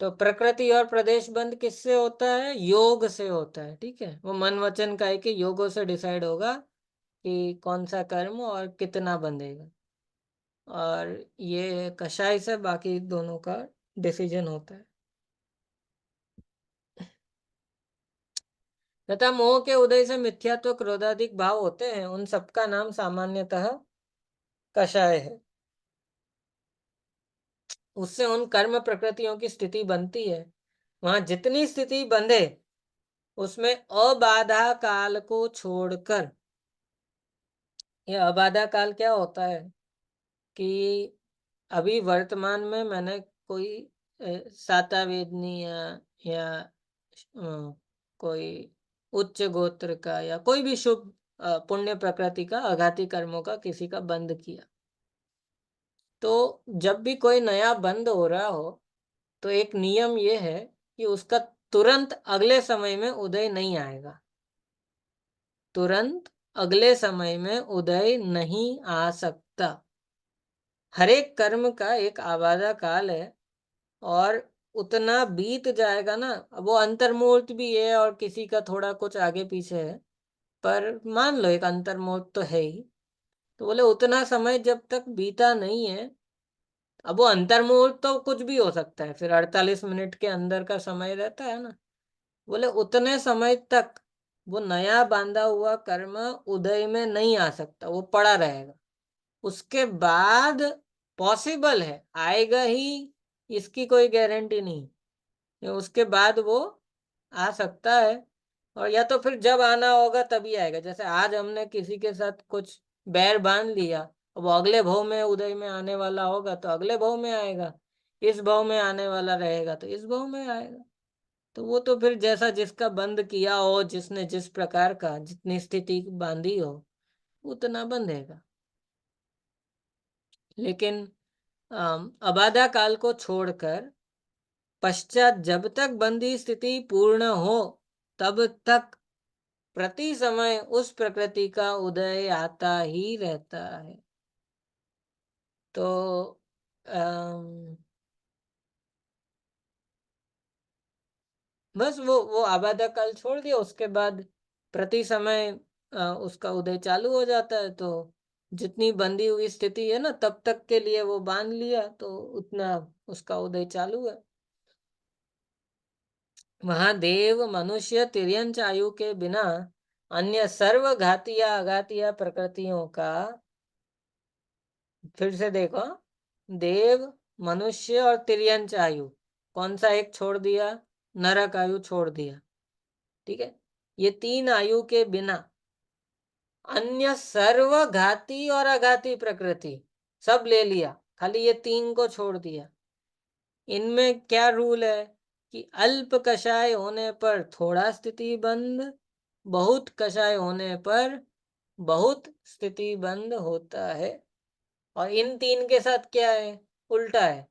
तो प्रकृति और प्रदेश बंद किससे होता है? योग से होता है, ठीक है। वो मन वचन काय के योगों से डिसाइड होगा कि कौन सा कर्म और कितना बंधेगा। और ये कषाय से बाकी दोनों का डिसीजन होता है। तथा मोह के उदय से मिथ्यात्व क्रोधाधिक भाव होते हैं, उन सबका नाम सामान्यतः कषाय है। उससे उन कर्म प्रकृतियों की स्थिति बनती है। वहां जितनी स्थिति बंधे, उसमें अबाधा काल को छोड़कर, ये अबाधा काल क्या होता है कि अभी वर्तमान में मैंने कोई सातावेदनी या कोई उच्च गोत्र का या कोई भी शुभ पुण्य प्रकृति का आघाती कर्मों का किसी का बंद किया, तो जब भी कोई नया बंद हो रहा हो, तो एक नियम ये है कि उसका तुरंत अगले समय में उदय नहीं आएगा। तुरंत अगले समय में उदय नहीं आ सकता। हर एक कर्म का एक आबादा काल है, और उतना बीत जाएगा ना। अब वो अंतर्मुहूर्त भी है और किसी का थोड़ा कुछ आगे पीछे है, पर मान लो एक अंतर्मुहूर्त तो है ही। तो बोले उतना समय जब तक बीता नहीं है, अब वो अंतर्मुहूर्त तो कुछ भी हो सकता है, फिर 48 मिनट के अंदर का समय रहता है ना। बोले उतने समय तक वो नया बांधा हुआ कर्म उदय में नहीं आ सकता, वो पड़ा रहेगा। उसके बाद पॉसिबल है आएगा ही, इसकी कोई गारंटी नहीं। उसके बाद वो आ सकता है, और या तो फिर जब आना होगा तभी आएगा। जैसे आज हमने किसी के साथ कुछ बैर बांध लिया, अब वो अगले भव में उदय में आने वाला होगा तो अगले भव में आएगा, इस भव में आने वाला रहेगा तो इस भव में आएगा। तो वो तो फिर जैसा जिसका बंद किया हो, जिसने जिस प्रकार का जितनी स्थिति बांधी हो, उतना बंधेगा। लेकिन अबाधा काल को छोड़कर पश्चात जब तक बंदी स्थिति पूर्ण हो, तब तक प्रति समय उस प्रकृति का उदय आता ही रहता है। तो अम, बस वो आबादा काल छोड़ दिया, उसके बाद प्रति समय उसका उदय चालू हो जाता है। तो जितनी बंधी हुई स्थिति है ना, तब तक के लिए वो बांध लिया, तो उतना उसका उदय चालू है। वहां देव मनुष्य तिर्यंच आयु के बिना अन्य सर्व घातिया अघातिया प्रकृतियों का, फिर से देखो, देव मनुष्य और तिर्यंच आयु, कौन सा एक छोड़ दिया? नरक आयु छोड़ दिया, ठीक है। ये 3 आयु के बिना अन्य सर्व घाती और अघाती प्रकृति सब ले लिया, खाली ये 3 को छोड़ दिया। इनमें क्या रूल है कि अल्प कषाय होने पर थोड़ा स्थिति बंद, बहुत कषाय होने पर बहुत स्थिति बंद होता है। और इन 3 के साथ क्या है? उल्टा है।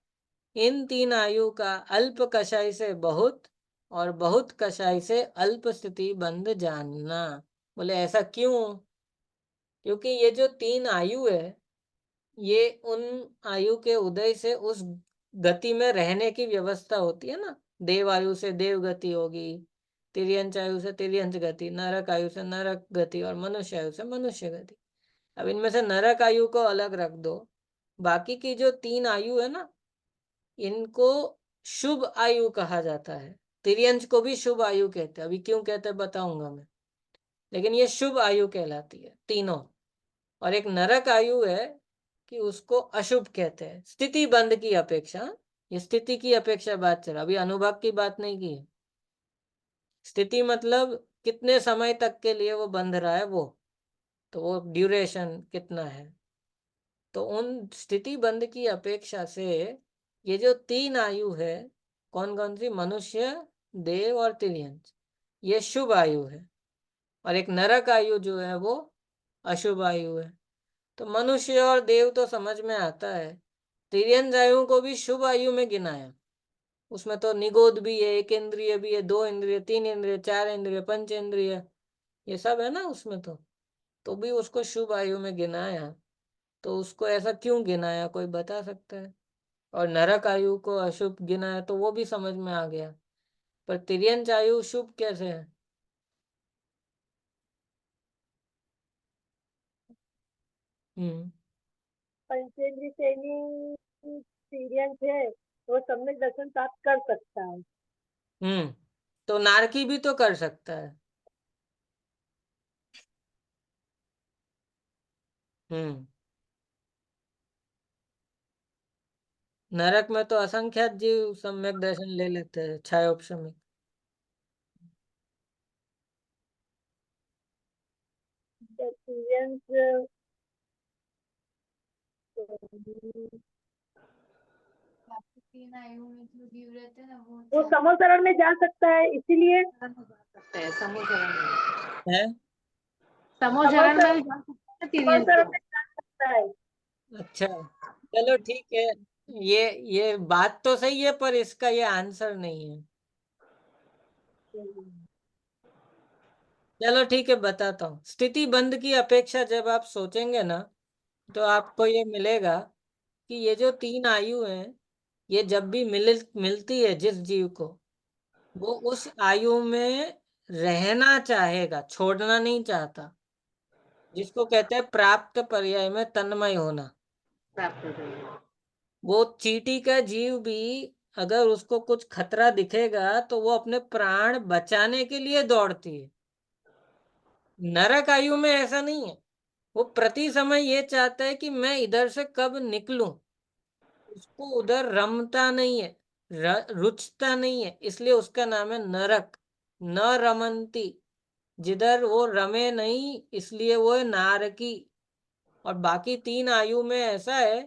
इन 3 आयु का अल्प कषाय से बहुत और बहुत कषाय से अल्प स्थिति बंद जानना। बोले ऐसा क्यों? क्योंकि ये जो 3 आयु है, ये उन आयु के उदय से उस गति में रहने की व्यवस्था होती है ना। देव आयु से देव गति होगी, तिर्यंच आयु से तिर्यंच गति, नरक आयु से नरक गति, और मनुष्य आयु से मनुष्य गति। अब इनमें से नरक आयु को अलग रख दो, बाकी की जो 3 आयु है ना, इनको शुभ आयु कहा जाता है। तिर्यंच को भी शुभ आयु कहते हैं, अभी क्यों कहते हैं बताऊंगा मैं। लेकिन ये शुभ आयु कहलाती है तीनों। और एक नरक आयु है कि उसको अशुभ कहते हैं, स्थिति बंद की अपेक्षा। ये स्थिति की अपेक्षा बात चल, अभी अनुभाग की बात नहीं की है। स्थिति मतलब कितने समय तक के लिए वो बंध रहा है वो। तो वो ड्यूरेशन कितना है। तो उन स्थिति बंध की अपेक्षा से ये जो तीन आयु है, कौन कौन सी, मनुष्य, देव और तिर्यंच, ये शुभ आयु है। और एक नरक आयु जो है वो अशुभ आयु है। तो मनुष्य और देव तो समझ में आता है। तिर्यंच आयु को भी शुभ आयु में गिनाया। उसमें तो निगोद भी है, एक इंद्रिय भी है, दो इंद्रिय, तीन इंद्रिय, चार इंद्रिय, पंच इंद्रिय, ये सब है ना उसमें। तो भी उसको शुभ आयु में गिनाया। तो उसको ऐसा क्यों गिनाया, कोई बता सकता है। और नरक आयु को अशुभ गिनाया तो वो भी समझ में आ गया, पर तिर्यंच आयु शुभ कैसे है। हम्म। पंचेंद्रिय से ही एक्सपीरियंस है, वो सम्यक दर्शन प्राप्त कर सकता है। हम्म। तो नारकी भी तो कर सकता है। हम्म। नरक में तो असंख्यात जीव सम्यक दर्शन ले लेते हैं, क्षयोपशमिक। एक्सपीरियंस बाकी तीन आयु में जो जीव रहते हैं ना वो वो समोसरण में जा सकता है, इसीलिए समोचरण है। समोचरण में जा सकते हैं तिर्यंत समोसरण तो। में जा सकता है। अच्छा, चलो ठीक है। ये बात तो सही है, पर इसका ये आंसर नहीं है। चलो ठीक है, बताता हूँ। स्थिति बंध की अपेक्षा जब आप सोचेंगे ना, तो आपको ये मिलेगा कि ये जो तीन आयु हैं, ये जब भी मिलती है जिस जीव को, वो उस आयु में रहना चाहेगा, छोड़ना नहीं चाहता। जिसको कहते हैं प्राप्त पर्याय में तन्मय होना। प्राप्त हो जाएगा। वो चींटी का जीव भी अगर उसको कुछ खतरा दिखेगा तो वो अपने प्राण बचाने के लिए दौड़ती है। नरक आयु में ऐसा नहीं है। वो प्रति समय ये चाहता है कि मैं इधर से कब निकलूं। उसको उधर रमता नहीं है, रुचता नहीं है, इसलिए उसका नाम है नरक। न रमंती, जिधर वो रमे नहीं, इसलिए वो है नारकी। और बाकी तीन आयु में ऐसा है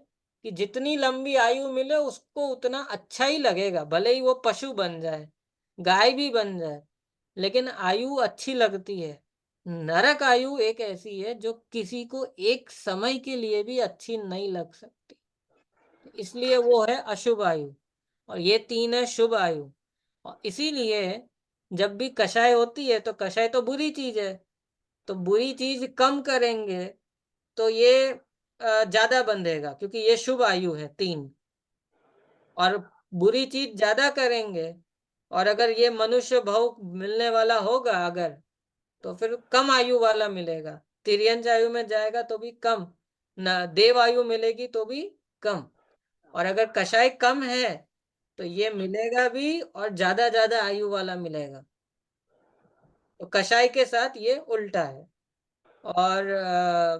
कि जितनी लंबी आयु मिले उसको उतना अच्छा ही लगेगा, भले ही वो पशु बन जाए, गाय भी बन जाए, लेकिन आयु अच्छी लगती है। नरक आयु एक ऐसी है जो किसी को एक समय के लिए भी अच्छी नहीं लग सकती। इसलिए वो है अशुभ आयु। और ये तीन है शुभ आयु। और इसीलिए जब भी कषाय होती है, तो कषाय तो बुरी चीज है, तो बुरी चीज कम करेंगे तो ये ज्यादा बंधेगा, क्योंकि ये शुभ आयु है तीन। और बुरी चीज ज्यादा करेंगे, और अगर ये मनुष्य भाव मिलने वाला होगा अगर, तो फिर कम आयु वाला मिलेगा। तिर्यंच आयु में जाएगा तो भी कम, न देव आयु मिलेगी तो भी कम। और अगर कषाय कम है तो ये मिलेगा भी, और ज्यादा ज्यादा आयु वाला मिलेगा। तो कषाय के साथ ये उल्टा है। और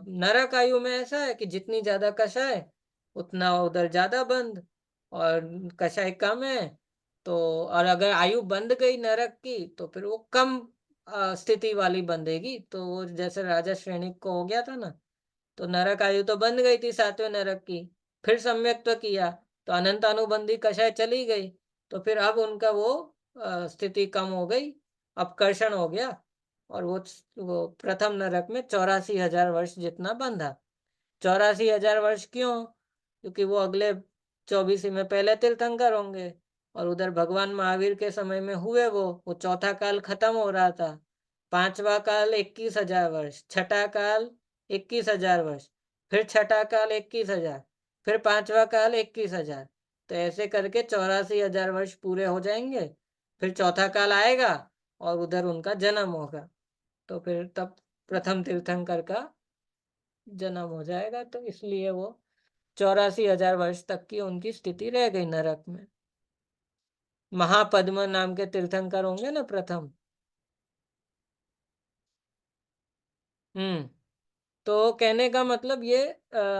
नरक आयु में ऐसा है कि जितनी ज्यादा कषाय, उतना उधर ज्यादा बंद। और कषाय कम है तो, और अगर आयु बंद गई नरक की तो फिर वो कम स्थिति वाली बंधेगी। तो वो जैसे राजा श्रेणी को हो गया था ना, तो नरक आयु तो बंद गई थी सातवें नरक की। फिर सम्यक्त किया तो अनंत अनुबंधी कषाय चली गई। तो फिर अब उनका वो स्थिति कम हो गई, अपकर्षण हो गया। और वो प्रथम नरक में 84,000 वर्ष जितना बंधा। 84,000 वर्ष क्यों, क्योंकि वो अगले 24 में पहले तीर्थंकर होंगे। और उधर भगवान महावीर के समय में हुए वो चौथा काल खत्म हो रहा था। पांचवा काल 21,000 वर्ष, छठा काल 21,000 वर्ष, फिर छठा काल 21,000, फिर पांचवा काल 21,000। तो ऐसे करके 84,000 वर्ष पूरे हो जाएंगे। फिर चौथा काल आएगा और उधर उनका जन्म होगा। तो फिर तब प्रथम तीर्थंकर का जन्म हो जाएगा। तो इसलिए वो 84,000 वर्ष तक की उनकी स्थिति रह गई नरक में। महापद्म नाम के तीर्थंकर होंगे ना प्रथम। हम्म। तो कहने का मतलब ये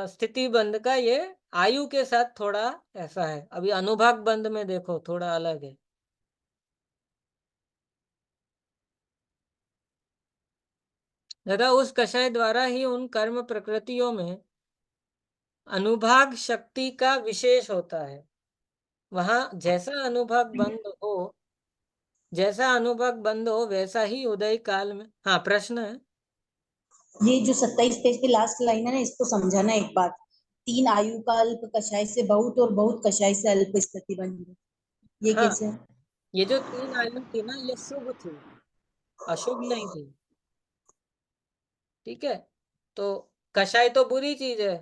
स्थिति बंध का ये आयु के साथ थोड़ा ऐसा है। अभी अनुभाग बंध में देखो थोड़ा अलग है। तथा उस कषाय द्वारा ही उन कर्म प्रकृतियों में अनुभाग शक्ति का विशेष होता है। वहां जैसा अनुभाग बंद हो वैसा ही उदय काल में। हाँ, प्रश्न है। ये जो 27 पेज की लास्ट लाइन है ना, इसको समझाना एक बात। 3 आयु का अल्प कषाय से बहुत और बहुत कषाय से अल्प स्थिति बनी, ये हाँ, कैसे है? ये जो 3 आयु थी ना, ये शुभ थी, अशुभ नहीं थी। ठीक है, तो कषाय तो बुरी चीज है,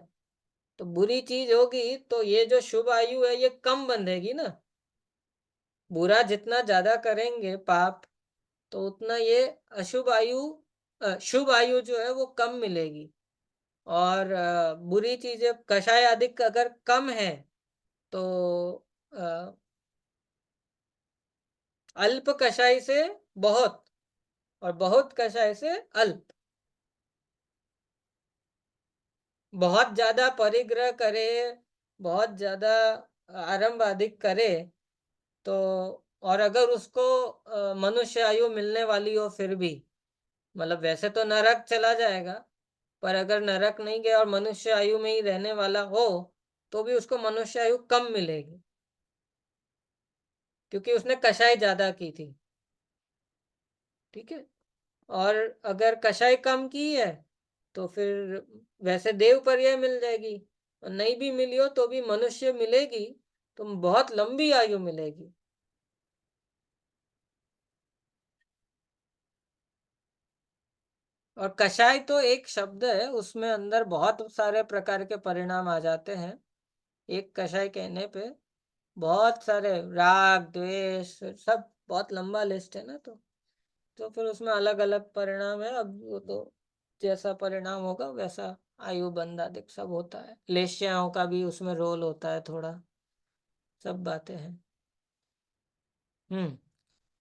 तो बुरी चीज होगी तो ये जो शुभ आयु है ये कम बंधेगी ना। बुरा जितना ज्यादा करेंगे पाप, तो उतना ये अशुभ आयु शुभ आयु जो है वो कम मिलेगी। और बुरी चीजें कषाय अधिक अगर कम है तो अ, अल्प कषाय से बहुत, और बहुत कषाय से अल्प। बहुत ज्यादा परिग्रह करे, बहुत ज्यादा आरंभ अधिक करे, तो और अगर उसको मनुष्य आयु मिलने वाली हो फिर भी, मतलब वैसे तो नरक चला जाएगा, पर अगर नरक नहीं गया और मनुष्य आयु में ही रहने वाला हो तो भी उसको मनुष्य आयु कम मिलेगी, क्योंकि उसने कषाय ज्यादा की थी। ठीक है, और अगर कषाय कम की है तो फिर वैसे देव पर्याय मिल जाएगी, और नहीं भी मिली हो तो भी मनुष्य मिलेगी, तो बहुत लंबी आयु मिलेगी। और कषाय तो एक शब्द है, उसमें अंदर बहुत सारे प्रकार के परिणाम आ जाते हैं। एक कषाय कहने पे बहुत सारे राग द्वेष सब, बहुत लंबा लिस्ट है ना, तो फिर उसमें अलग अलग परिणाम है। अब वो तो जैसा परिणाम होगा वैसा आयु बंध अधिक सब होता है। लेश्याओं का भी उसमें रोल होता है थोड़ा, सब बातें हैं।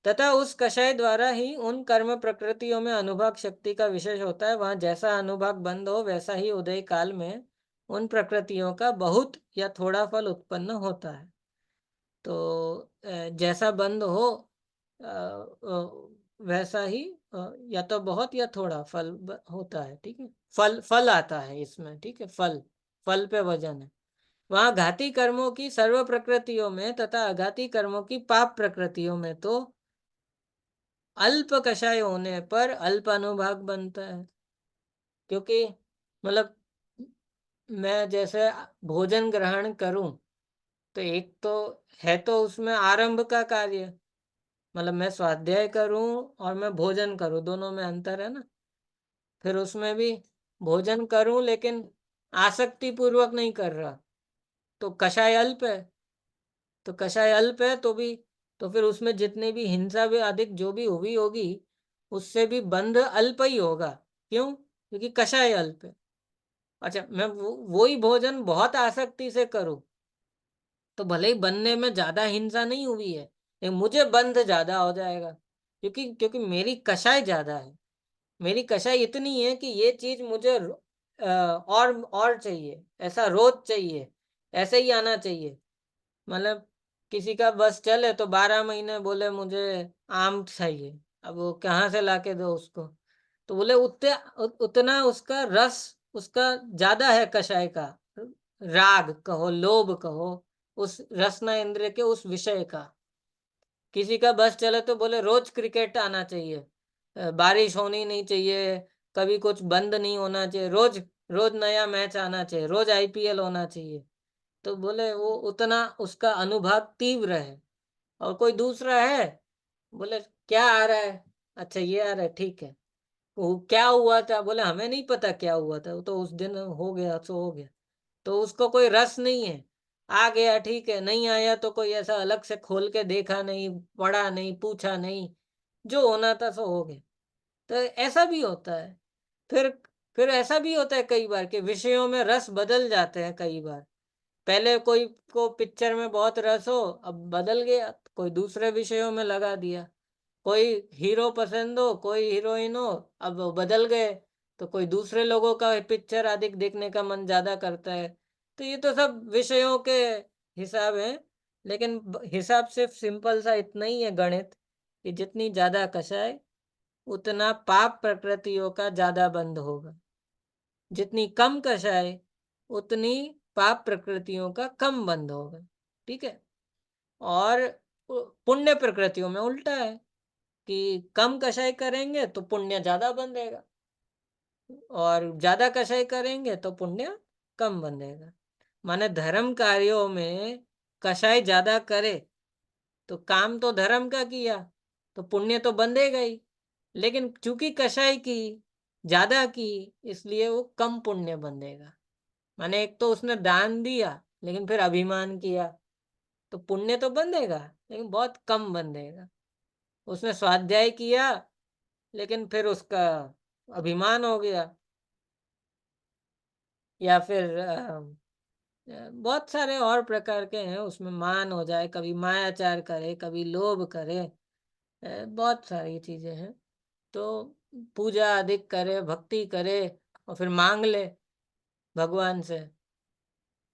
तथा उस कषाय द्वारा ही उन कर्म प्रकृतियों में अनुभाग शक्ति का विशेष होता है। वहां जैसा अनुभाग बंद हो वैसा ही उदय काल में उन प्रकृतियों का बहुत या थोड़ा फल उत्पन्न होता है। तो जैसा बंद हो वैसा ही या तो बहुत या थोड़ा फल होता है। ठीक है, फल फल आता है इसमें। ठीक है, फल फल पे वजन है। वहां घाती कर्मों की सर्व प्रकृतियों में तथा अघाती कर्मों की पाप प्रकृतियों में तो अल्प कषाय होने पर अल्प अनुभाग बनता है। क्योंकि मतलब मैं जैसे भोजन ग्रहण करूं, तो एक तो है तो उसमें आरंभ का कार्य, मतलब मैं स्वाध्याय करूं और मैं भोजन करूं, दोनों में अंतर है ना। फिर उसमें भी भोजन करूं लेकिन आसक्ति पूर्वक नहीं कर रहा, तो कषाय अल्प है। तो कषाय अल्प है तो भी, तो फिर उसमें जितने भी हिंसा भी अधिक जो भी हुई होगी, उससे भी बंध अल्प ही होगा। क्यों? क्योंकि कषाय अल्प है। अच्छा, मैं वही भोजन बहुत आसक्ति से करूं, तो भले ही बनने में ज्यादा हिंसा नहीं हुई है, लेकिन मुझे बंध ज्यादा हो जाएगा, क्योंकि क्योंकि मेरी कषाय ज्यादा है। मेरी कषाय इतनी है कि ये चीज मुझे और चाहिए, ऐसा रोज चाहिए, ऐसे ही आना चाहिए। मतलब किसी का बस चले तो 12 महीने बोले मुझे आम चाहिए, अब वो कहाँ से लाके दो उसको। तो बोले उतना उसका रस उसका ज्यादा है कषाय का, राग कहो लोभ कहो, उस रसना इंद्रिय के उस विषय का। किसी का बस चले तो बोले रोज क्रिकेट आना चाहिए, बारिश होनी नहीं चाहिए, कभी कुछ बंद नहीं होना चाहिए, रोज रोज नया मैच आना चाहिए, रोज आईपीएल होना चाहिए। तो बोले वो उतना उसका अनुभाग तीव्र है। और कोई दूसरा है, बोले क्या आ रहा है, अच्छा ये आ रहा है, ठीक है। वो क्या हुआ था, बोले हमें नहीं पता क्या हुआ था, वो तो उस दिन हो गया सो हो गया। तो उसको कोई रस नहीं है, आ गया ठीक है, नहीं आया तो कोई ऐसा अलग से खोल के देखा नहीं, पढ़ा नहीं, पूछा नहीं, जो होना था सो हो गया। तो ऐसा भी होता है। फिर फिर ऐसा भी होता है कई बार कि विषयों में रस बदल जाते हैं कई बार। पहले कोई को पिक्चर में बहुत रस हो, अब बदल गया, कोई दूसरे विषयों में लगा दिया। कोई हीरो पसंद हो, कोई हीरोइन हो, अब वो बदल गए, तो कोई दूसरे लोगों का पिक्चर अधिक देखने का मन ज्यादा करता है। तो ये तो सब विषयों के हिसाब है। लेकिन हिसाब सिर्फ सिंपल सा इतना ही है गणित, कि जितनी ज्यादा कषाय उतना पाप प्रकृतियों का ज्यादा बंध होगा। जितनी कम कषाय उतनी पाप प्रकृतियों का कम बंध होगा। ठीक है। और पुण्य प्रकृतियों में उल्टा है कि कम कषाय करेंगे तो पुण्य ज्यादा बंधेगा, और ज्यादा कषाय करेंगे तो पुण्य कम बंधेगा। माने धर्म कार्यों में कषाय ज्यादा करे तो काम तो धर्म का किया, तो पुण्य तो बंधेगा ही। लेकिन चूंकि कषाय की ज्यादा की, इसलिए वो कम पुण्य बंधेगा। माने एक तो उसने दान दिया लेकिन फिर अभिमान किया, तो पुण्य तो बंधेगा लेकिन बहुत कम बंधेगा। उसने स्वाध्याय किया लेकिन फिर उसका अभिमान हो गया, या फिर बहुत सारे और प्रकार के हैं, उसमें मान हो जाए, कभी मायाचार करे, कभी लोभ करे, बहुत सारी चीजें हैं। तो पूजा अधिक करे, भक्ति करे और फिर मांग ले भगवान से,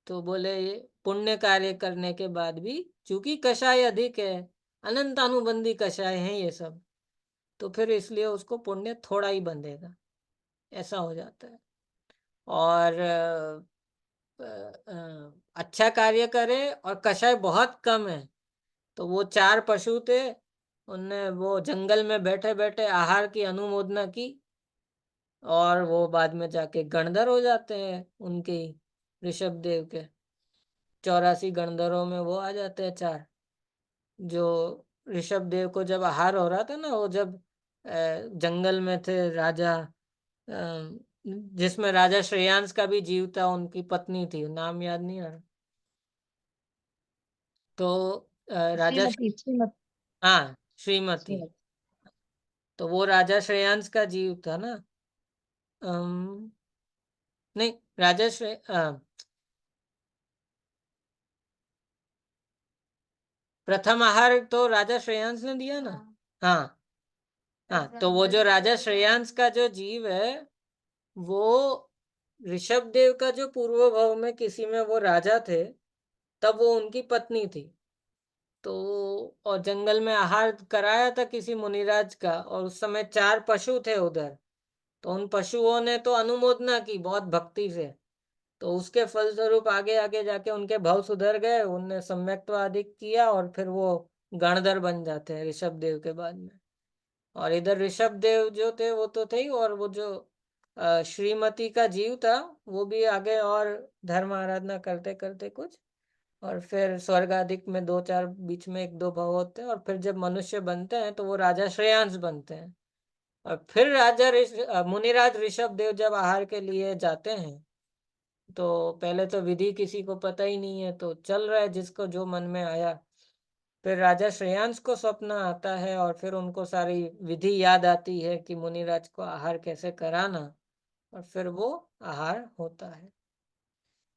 तो बोले ये पुण्य कार्य करने के बाद भी चूंकि कषाय अधिक है, अनंत अनुबंधी कषाय हैं ये सब, तो फिर इसलिए उसको पुण्य थोड़ा ही बंधेगा, ऐसा हो जाता है। और अच्छा कार्य करे और कषाय बहुत कम है, तो वो 4 पशु थे, उनने वो जंगल में बैठे बैठे आहार की अनुमोदना की, और वो बाद में जाके गणधर हो जाते हैं उनके ही, ऋषभ देव के 84 गणधरों में वो आ जाते हैं 4। जो ऋषभ देव को जब आहार हो रहा था ना, वो जब जंगल में थे राजा, जिसमें राजा श्रेयांश का भी जीव था, उनकी पत्नी थी, नाम याद नहीं आ रहा। तो राजा श्रीमती हाँ, श्रीमती। श्रीमती। तो वो राजा श्रेयांश का जीव था ना। अम, नहीं, राजा प्रथम आहार तो राजा श्रेयांश ने दिया ना। हाँ। हाँ हाँ, तो वो जो राजा श्रेयांश का जो जीव है, वो ऋषभ देव का जो पूर्व भाव में किसी में वो राजा थे, तब वो उनकी पत्नी थी। तो और जंगल में आहार कराया था किसी मुनिराज का, और उस समय 4 पशु थे उधर, तो उन पशुओं ने तो अनुमोदना की बहुत भक्ति से, तो उसके फलस्वरूप आगे आगे जाके उनके भाव सुधर गए, उनने सम्यक्त्व आदि किया, और फिर वो गणधर बन जाते हैं ऋषभ देव के बाद में। और इधर ऋषभ देव जो थे वो तो थे ही, और वो जो श्रीमती का जीव था, वो भी आगे और धर्म आराधना करते करते कुछ, और फिर स्वर्ग आदिक में 2-4 बीच में 1-2 भाव होते हैं, और फिर जब मनुष्य बनते हैं तो वो राजा श्रेयांश बनते हैं। और फिर मुनिराज ऋषभ देव जब आहार के लिए जाते हैं, तो पहले तो विधि किसी को पता ही नहीं है, तो चल रहा है जिसको जो मन में आया। फिर राजा श्रेयांश को स्वप्न आता है, और फिर उनको सारी विधि याद आती है कि मुनिराज को आहार कैसे कराना, और फिर वो आहार होता है।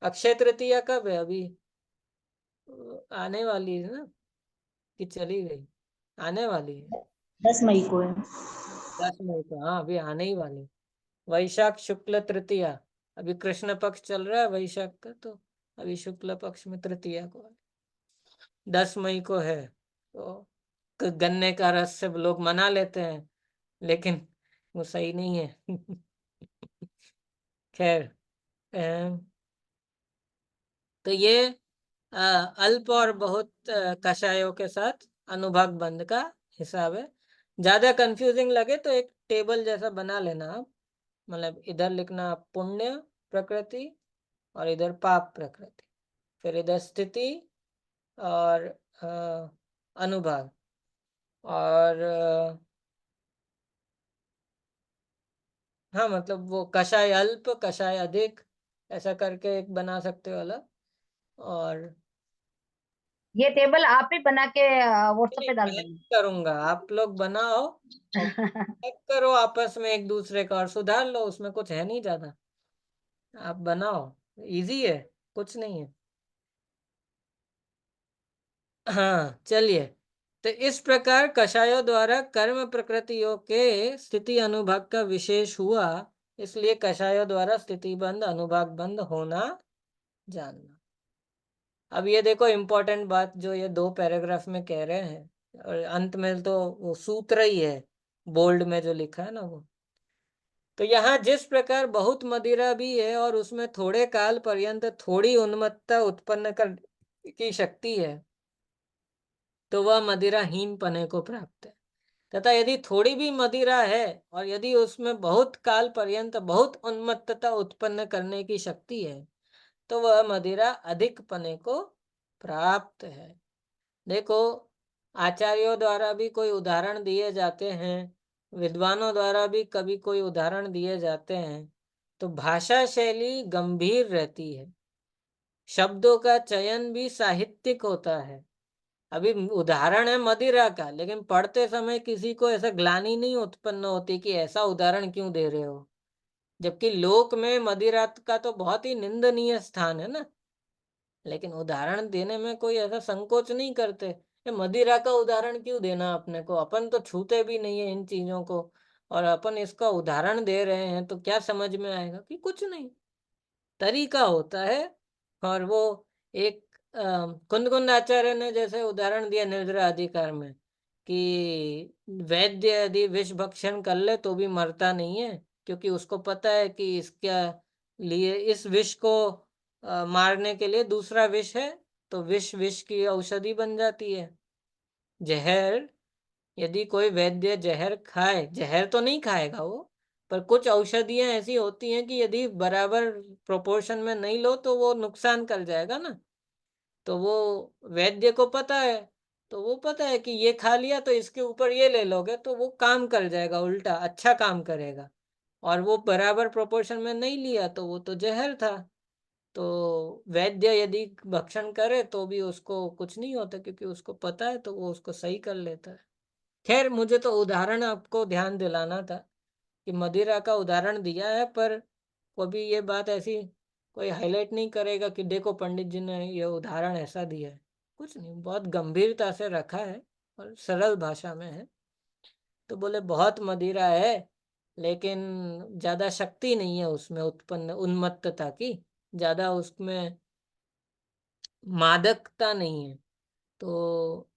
अक्षय तृतीया कब है अभी? आने वाली है ना, कि चली गई? आने वाली है 10 मई को है। 10 मई को। हाँ, अभी आने ही वाली। वैशाख शुक्ल तृतीया, अभी कृष्ण पक्ष चल रहा है वैशाख का, तो अभी शुक्ल पक्ष में तृतीया को है, 10 मई को है। तो गन्ने का रस से लोग मना लेते हैं, लेकिन वो सही नहीं है। खैर, अम, तो ये अल्प और बहुत कषायों के साथ अनुभाग बंध का हिसाब है। ज्यादा कंफ्यूजिंग लगे तो एक टेबल जैसा बना लेना आप, मतलब इधर लिखना पुण्य प्रकृति और इधर पाप प्रकृति, फिर इधर स्थिति और अनुभाग, और हाँ, मतलब वो कषाय अल्प कषाय अधिक, ऐसा करके एक बना सकते हो अलग। और ये टेबल आप ही बना के व्हाट्सएप नहीं, पे डाल मैं नहीं देंगे। करूंगा, आप लोग बनाओ और चेक करो आपस में एक दूसरे का, और सुधार लो, उसमें कुछ है नहीं ज्यादा। आप बनाओ, इजी है, कुछ नहीं है। हाँ, चलिए। तो इस प्रकार कषायों द्वारा कर्म प्रकृतियों के स्थिति अनुभाग का विशेष हुआ, इसलिए कषायों द्वारा स्थिति बंध अनुभाग बंध होना जानना। अब ये देखो इम्पोर्टेंट बात जो ये 2 पैराग्राफ में कह रहे हैं, और अंत में तो वो सूत्र ही है, बोल्ड में जो लिखा है ना वो। तो यहाँ जिस प्रकार बहुत मदिरा भी है और उसमें थोड़े काल पर्यंत थोड़ी उन्मत्तता उत्पन्न कर की शक्ति है, तो वह मदिराहीन पने को प्राप्त है। तथा यदि थोड़ी भी मदिरा है और यदि उसमें बहुत काल पर्यंत बहुत उन्मत्तता उत्पन्न करने की शक्ति है, तो वह मदिरा अधिक पने को प्राप्त है। देखो, आचार्यों द्वारा भी कोई उदाहरण दिए जाते हैं, विद्वानों द्वारा भी कभी कोई उदाहरण दिए जाते हैं, तो भाषा शैली गंभीर रहती है, शब्दों का चयन भी साहित्यिक होता है। अभी उदाहरण है मदिरा का, लेकिन पढ़ते समय किसी को ऐसा ग्लानि नहीं उत्पन्न होती कि ऐसा उदाहरण क्यों दे रहे हो, जबकि लोक में मदिरा का तो बहुत ही निंदनीय स्थान है ना, लेकिन उदाहरण देने में कोई ऐसा संकोच नहीं करते। ये मदिरा का उदाहरण क्यों देना अपने को, अपन तो छूते भी नहीं है इन चीजों को, और अपन इसका उदाहरण दे रहे हैं तो क्या समझ में आएगा कि कुछ नहीं, तरीका होता है। और वो एक कुंद आचार्य ने जैसे उदाहरण दिया निर्जरा अधिकार में कि वैद्य यदि विष भक्षण कर ले तो भी मरता नहीं है, क्योंकि उसको पता है कि इसका लिए इस विष को मारने के लिए दूसरा विष है, तो विष विष की औषधि बन जाती है। जहर, यदि कोई वैद्य जहर खाए, जहर तो नहीं खाएगा वो, पर कुछ औषधियां ऐसी होती हैं कि यदि बराबर प्रोपोर्शन में नहीं लो तो वो नुकसान कर जाएगा ना, तो वो वैद्य को पता है, तो वो पता है कि ये खा लिया तो इसके ऊपर ये ले लोगे तो वो काम कर जाएगा, उल्टा अच्छा काम करेगा, और वो बराबर प्रोपोर्शन में नहीं लिया तो वो तो जहर था। तो वैद्य यदि भक्षण करे तो भी उसको कुछ नहीं होता, क्योंकि उसको पता है तो वो उसको सही कर लेता है। खैर, मुझे तो उदाहरण आपको ध्यान दिलाना था कि मदिरा का उदाहरण दिया है, पर कभी ये बात ऐसी कोई हाईलाइट नहीं करेगा कि देखो पंडित जी ने ये उदाहरण ऐसा दिया है। कुछ नहीं, बहुत गंभीरता से रखा है और सरल भाषा में है। तो बोले बहुत मदिरा है, लेकिन ज्यादा शक्ति नहीं है उसमें उत्पन्न उन्मत्तता की, ज्यादा उसमें मादकता नहीं है, तो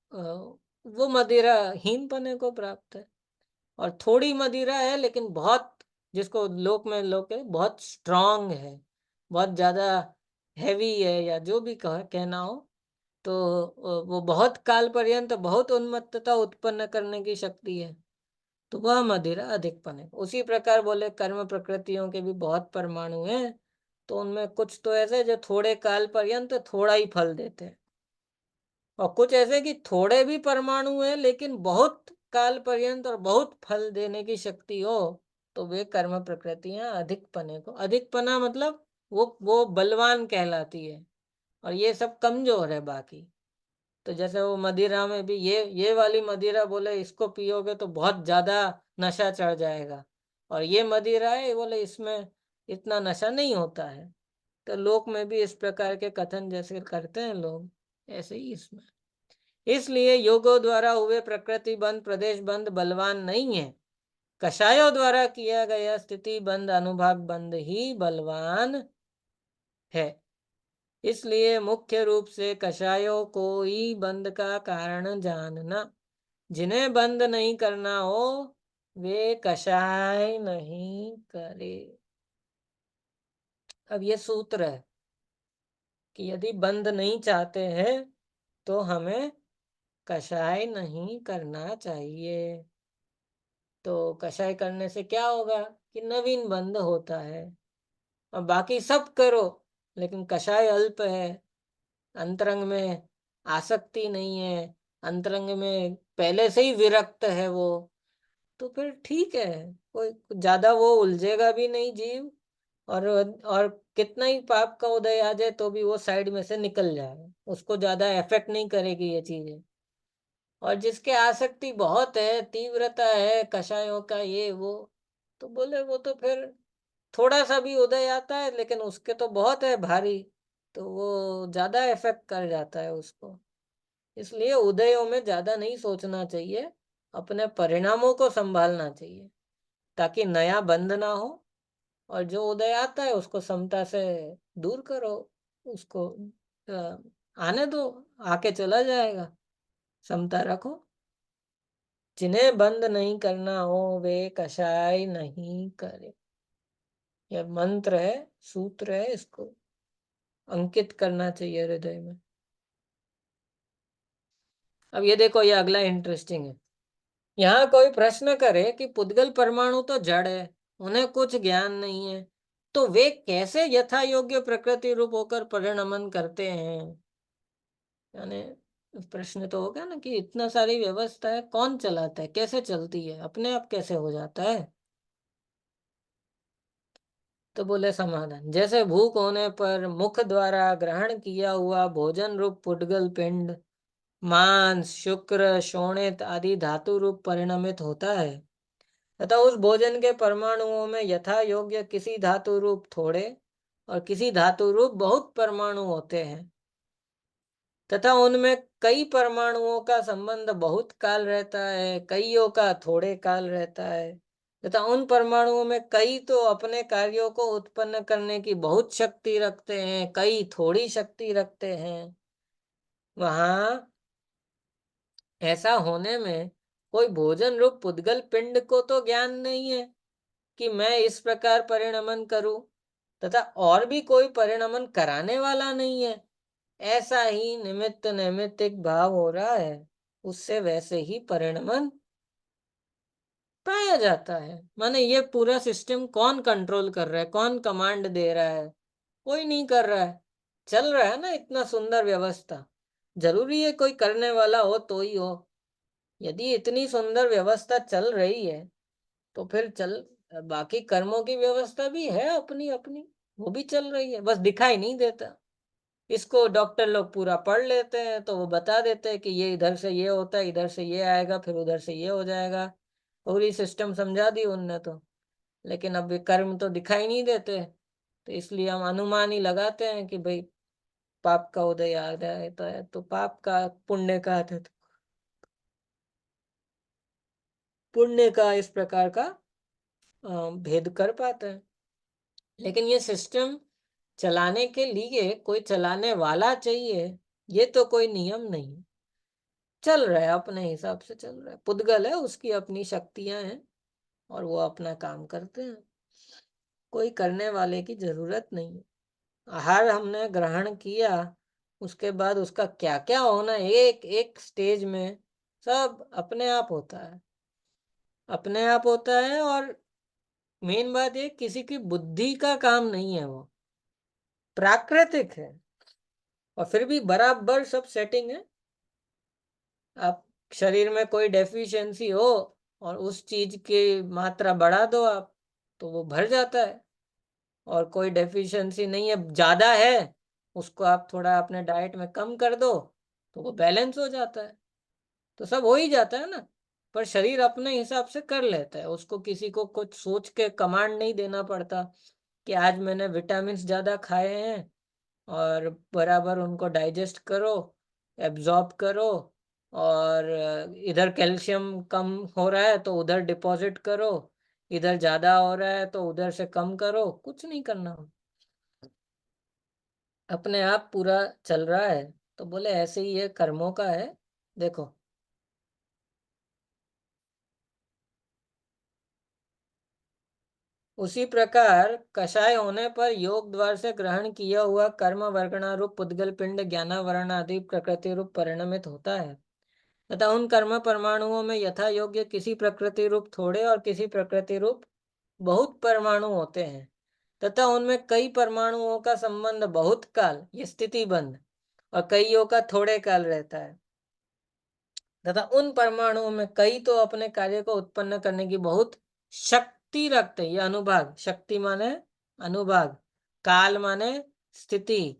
वो मदिरा हीनपने को प्राप्त है। और थोड़ी मदिरा है लेकिन बहुत, जिसको लोक में लोग बहुत स्ट्रांग है, बहुत ज्यादा हैवी है, या जो भी कहना हो, तो वो बहुत काल पर्यंत बहुत उन्मत्तता उत्पन्न करने की शक्ति है, तो वह मदिरा अधिक पने। उसी प्रकार बोले कर्म प्रकृतियों के भी बहुत परमाणु हैं, तो उनमें कुछ तो ऐसे जो थोड़े काल पर्यंत थोड़ा ही फल देते हैं, और कुछ ऐसे कि थोड़े भी परमाणु है लेकिन बहुत काल पर्यंत और बहुत फल देने की शक्ति हो, तो वे कर्म प्रकृतियां अधिक पने को, अधिक पना मतलब वो बलवान कहलाती है, और ये सब कमजोर है बाकी। तो जैसे वो मदिरा में भी ये वाली मदिरा बोले इसको पियोगे तो बहुत ज्यादा नशा चढ़ जाएगा, और ये मदिरा है बोले इसमें इतना नशा नहीं होता है। तो लोक में भी इस प्रकार के कथन जैसे करते हैं लोग, ऐसे ही इसमें। इसलिए योगों द्वारा हुए प्रकृति बंध प्रदेश बंध बलवान नहीं है, कषायों द्वारा किया गया स्थिति बंध अनुभाग बंध ही बलवान है। इसलिए मुख्य रूप से कषायों को ही बंध का कारण जानना। जिन्हें बंद नहीं करना हो वे कषाय नहीं करे। अब ये सूत्र है कि यदि बंद नहीं चाहते हैं तो हमें कषाय नहीं करना चाहिए। तो कषाय करने से क्या होगा कि नवीन बंद होता है, और बाकी सब करो लेकिन कषाय अल्प है, अंतरंग में आसक्ति नहीं है, अंतरंग में पहले से ही विरक्त है वो, तो फिर ठीक है, कोई ज्यादा वो उलझेगा भी नहीं जीव, और कितना ही पाप का उदय आ जाए तो भी वो साइड में से निकल जाएगा, उसको ज्यादा इफेक्ट नहीं करेगी ये चीजें। और जिसके आसक्ति बहुत है, तीव्रता है कषायों का ये वो, तो बोले वो तो फिर थोड़ा सा भी उदय आता है लेकिन उसके तो बहुत है भारी, तो वो ज्यादा इफेक्ट कर जाता है उसको। इसलिए उदयों में ज्यादा नहीं सोचना चाहिए, अपने परिणामों को संभालना चाहिए ताकि नया बंध ना हो, और जो उदय आता है उसको समता से दूर करो, उसको आने दो, आके चला जाएगा, समता रखो। जिन्हें बंद नहीं करना हो वे कषाय नहीं करे। यह मंत्र है, सूत्र है, इसको अंकित करना चाहिए हृदय में। अब ये देखो, ये अगला इंटरेस्टिंग है। यहाँ कोई प्रश्न करे कि पुद्गल परमाणु तो जड़ है, उन्हें कुछ ज्ञान नहीं है, तो वे कैसे यथा योग्य प्रकृति रूप होकर परिणमन करते हैं। यानी प्रश्न तो हो गया ना कि इतना सारी व्यवस्था है, कौन चलाता है, कैसे चलती है, अपने आप कैसे हो जाता है। तो बोले समाधान, जैसे भूख होने पर मुख द्वारा ग्रहण किया हुआ भोजन रूप पुद्गल पिंड मांस शुक्र शोणित आदि धातु रूप परिणमित होता है, तथा उस भोजन के परमाणुओं में यथा योग्य किसी धातु रूप थोड़े और किसी धातु रूप बहुत परमाणु होते हैं, तथा उनमें कई परमाणुओं का संबंध बहुत काल रहता है, कईयों का थोड़े काल रहता है, तथा उन परमाणुओं में कई तो अपने कार्यों को उत्पन्न करने की बहुत शक्ति रखते हैं, कई थोड़ी शक्ति रखते हैं। वहां ऐसा होने में कोई भोजन रूप पुद्गल पिंड को तो ज्ञान नहीं है कि मैं इस प्रकार परिणमन करूं, तथा और भी कोई परिणमन कराने वाला नहीं है। ऐसा ही निमित्त नैमित्तिक भाव हो रहा है, उससे वैसे ही परिणमन पाया जाता है। माने ये पूरा सिस्टम कौन कंट्रोल कर रहा है, कौन कमांड दे रहा है, कोई नहीं कर रहा है। चल रहा है ना इतना सुंदर व्यवस्था, जरूरी है कोई करने वाला हो तो ही हो। यदि इतनी सुंदर व्यवस्था चल रही है तो फिर चल बाकी कर्मों की व्यवस्था भी है अपनी अपनी, वो भी चल रही है, बस दिखाई नहीं देता। इसको डॉक्टर लोग पूरा पढ़ लेते हैं तो वो बता देते हैं कि ये इधर से ये होता है, इधर से ये आएगा, फिर उधर से ये हो जाएगा। पूरी सिस्टम समझा दी उनने तो, लेकिन अब ये कर्म तो दिखाई नहीं देते, तो इसलिए हम अनुमान ही लगाते हैं कि भाई पाप का उदय आ जाता है तो पाप का, पुण्य का है तो पुण्य का, इस प्रकार का भेद कर पाते हैं। लेकिन ये सिस्टम चलाने के लिए कोई चलाने वाला चाहिए, ये तो कोई नियम नहीं। चल रहा है अपने हिसाब से चल रहा है, पुद्गल है, उसकी अपनी शक्तियां हैं और वो अपना काम करते हैं, कोई करने वाले की जरूरत नहीं है। आहार हमने ग्रहण किया, उसके बाद उसका क्या क्या होना एक एक स्टेज में सब अपने आप होता है, अपने आप होता है। और मेन बात ये, किसी की बुद्धि का काम नहीं है, वो प्राकृतिक है और फिर भी बराबर सब सेटिंग है। आप शरीर में कोई डेफिशिएंसी हो और उस चीज की मात्रा बढ़ा दो आप, तो वो भर जाता है। और कोई डेफिशिएंसी नहीं है, ज्यादा है, उसको आप थोड़ा अपने डाइट में कम कर दो तो वो बैलेंस हो जाता है, तो सब हो ही जाता है ना। पर शरीर अपने हिसाब से कर लेता है, उसको किसी को कुछ सोच के कमांड नहीं देना पड़ता कि आज मैंने विटामिन ज्यादा खाए हैं और बराबर उनको डाइजेस्ट करो, एब्जॉर्ब करो, और इधर कैल्शियम कम हो रहा है तो उधर डिपॉजिट करो, इधर ज्यादा हो रहा है तो उधर से कम करो, कुछ नहीं करना, अपने आप पूरा चल रहा है। तो बोले ऐसे ही ये कर्मों का है। देखो, उसी प्रकार कषाय होने पर योग द्वार से ग्रहण किया हुआ कर्म वर्गणारूप पुद्गल पिंड ज्ञानावरण आदि प्रकृति रूप परिणमित होता है, तथा उन कर्म परमाणुओं में यथा योग्य किसी प्रकृति रूप थोड़े और किसी प्रकृति रूप बहुत परमाणु होते हैं, तथा उनमें कई परमाणुओं का संबंध बहुत काल ये स्थिति बंध और कईयों का थोड़े काल रहता है, तथा उन परमाणुओं में कई तो अपने कार्य को उत्पन्न करने की बहुत शक्ति रखते हैं। ये अनुभाग, शक्ति माने अनुभाग, काल माने स्थिति,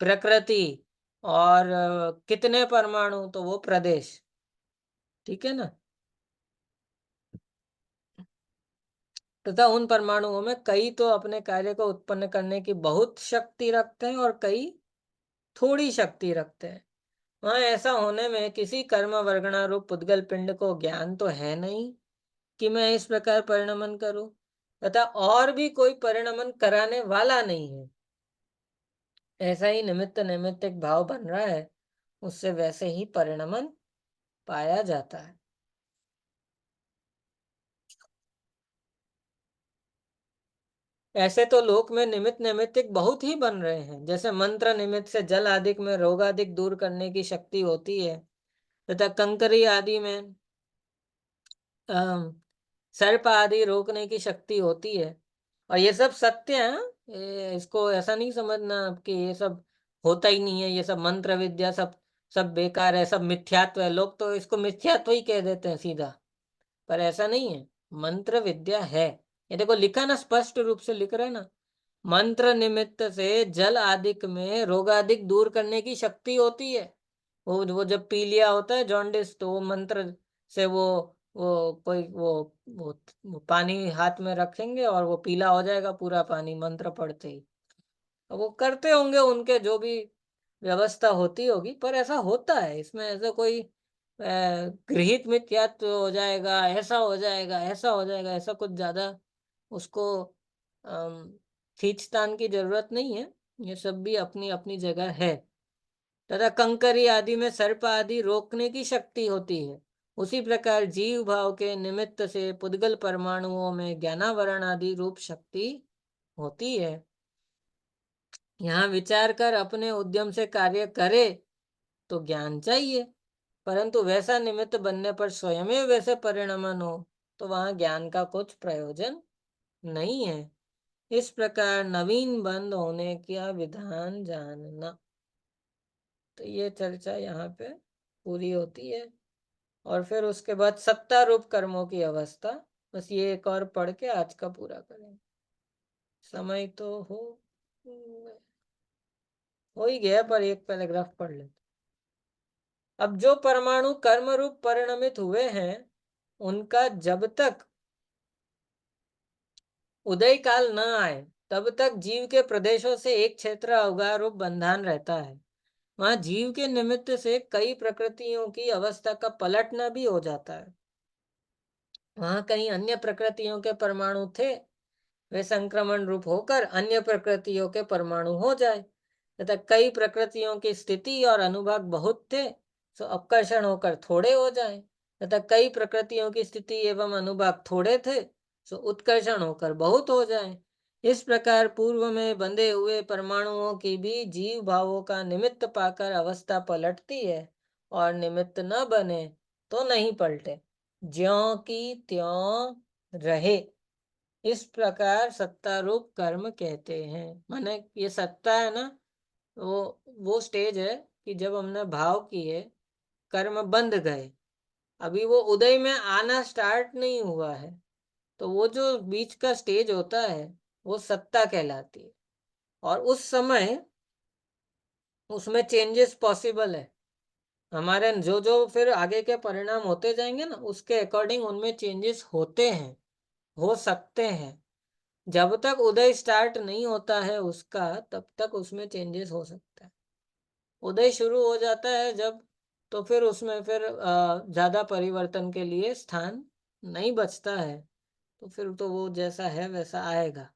प्रकृति, और कितने परमाणु तो वो प्रदेश, ठीक है ना। तथा उन परमाणुओं में कई तो अपने कार्य को उत्पन्न करने की बहुत शक्ति रखते हैं और कई थोड़ी शक्ति रखते हैं। वहां ऐसा होने में किसी कर्म वर्गणा रूप पुद्गल पिंड को ज्ञान तो है नहीं कि मैं इस प्रकार परिणमन करूं, तथा और भी कोई परिणमन कराने वाला नहीं है। ऐसा ही निमित्त नैमित्तिक भाव बन रहा है, उससे वैसे ही परिणमन पाया जाता है। ऐसे तो लोक में निमित्त नैमित्तिक बहुत ही बन रहे हैं। जैसे मंत्र निमित्त से जल आदि में रोगादिक दूर करने की शक्ति होती है, तथा कंकरी आदि में सर्प आदि रोकने की शक्ति होती है। और ये सब सत्य है, इसको ऐसा नहीं समझना कि ये सब होता ही नहीं है, ये सब मंत्र विद्या सब सब बेकार है, सब मिथ्यात्व है। लोग तो इसको मिथ्यात्व ही कह देते हैं सीधा, पर ऐसा नहीं है। मंत्र विद्या है। ये देखो लिखा ना, स्पष्ट रूप से लिख रहे ना, मंत्र निमित्त से जल आदिक में रोगादिक दूर करने की शक्ति होती है। वो जब पीलिया होता है जॉन्डिस, तो वो मंत्र से वो कोई वो पानी हाथ में रखेंगे और वो पीला हो जाएगा पूरा पानी, मंत्र पढ़ते ही। अब वो करते होंगे, उनके जो भी व्यवस्था होती होगी, पर ऐसा होता है। इसमें ऐसा कोई गृहित मिथ्यात्व हो जाएगा, ऐसा हो जाएगा, ऐसा हो जाएगा, ऐसा कुछ ज्यादा उसको खींचतान की जरूरत नहीं है। ये सब भी अपनी अपनी जगह है। तथा कंकरी आदि में सर्प आदि रोकने की शक्ति होती है। उसी प्रकार जीव भाव के निमित्त से पुद्गल परमाणुओं में ज्ञानावरण आदि रूप शक्ति होती है। यहाँ विचार कर अपने उद्यम से कार्य करे तो ज्ञान चाहिए, परंतु वैसा निमित्त बनने पर स्वयं वैसे परिणमन हो तो वहां ज्ञान का कुछ प्रयोजन नहीं है। इस प्रकार नवीन बंद होने का विधान जानना। तो ये चर्चा यहाँ पे पूरी होती है। और फिर उसके बाद सत्ता रूप कर्मों की अवस्था। बस ये एक और पढ़ के आज का पूरा करें। समय तो हो ही गया, पर एक पैराग्राफ पढ़ लेते। अब जो परमाणु कर्म रूप परिणमित हुए हैं, उनका जब तक उदय काल न आए तब तक जीव के प्रदेशों से एक क्षेत्र अवगाह रूप बंधन रहता है। वहां जीव के निमित्त से कई प्रकृतियों की अवस्था का पलटना भी हो जाता है। वहां कहीं अन्य प्रकृतियों के परमाणु थे, वे संक्रमण रूप होकर अन्य प्रकृतियों के परमाणु हो जाए, तथा कई प्रकृतियों की स्थिति और अनुभाग बहुत थे, तो अपकर्षण होकर थोड़े हो जाए, तथा कई प्रकृतियों की स्थिति एवं अनुभाग थोड़े थे, तो उत्कर्षण होकर बहुत हो जाए। इस प्रकार पूर्व में बंधे हुए परमाणुओं की भी जीव भावों का निमित्त पाकर अवस्था पलटती है, और निमित्त न बने तो नहीं पलटे, ज्यों की त्यों रहे। इस प्रकार सत्ता रूप कर्म कहते हैं। माने ये सत्ता है ना, वो स्टेज है कि जब हमने भाव किए, कर्म बंध गए, अभी वो उदय में आना स्टार्ट नहीं हुआ है, तो वो जो बीच का स्टेज होता है वो सत्ता कहलाती है। और उस समय उसमें चेंजेस पॉसिबल है। हमारे जो जो फिर आगे के परिणाम होते जाएंगे ना, उसके अकॉर्डिंग उनमें चेंजेस होते हैं, हो सकते हैं। जब तक उदय स्टार्ट नहीं होता है उसका, तब तक उसमें चेंजेस हो सकता है। उदय शुरू हो जाता है जब, तो फिर उसमें फिर ज्यादा परिवर्तन के लिए स्थान नहीं बचता है, तो फिर तो वो जैसा है वैसा आएगा।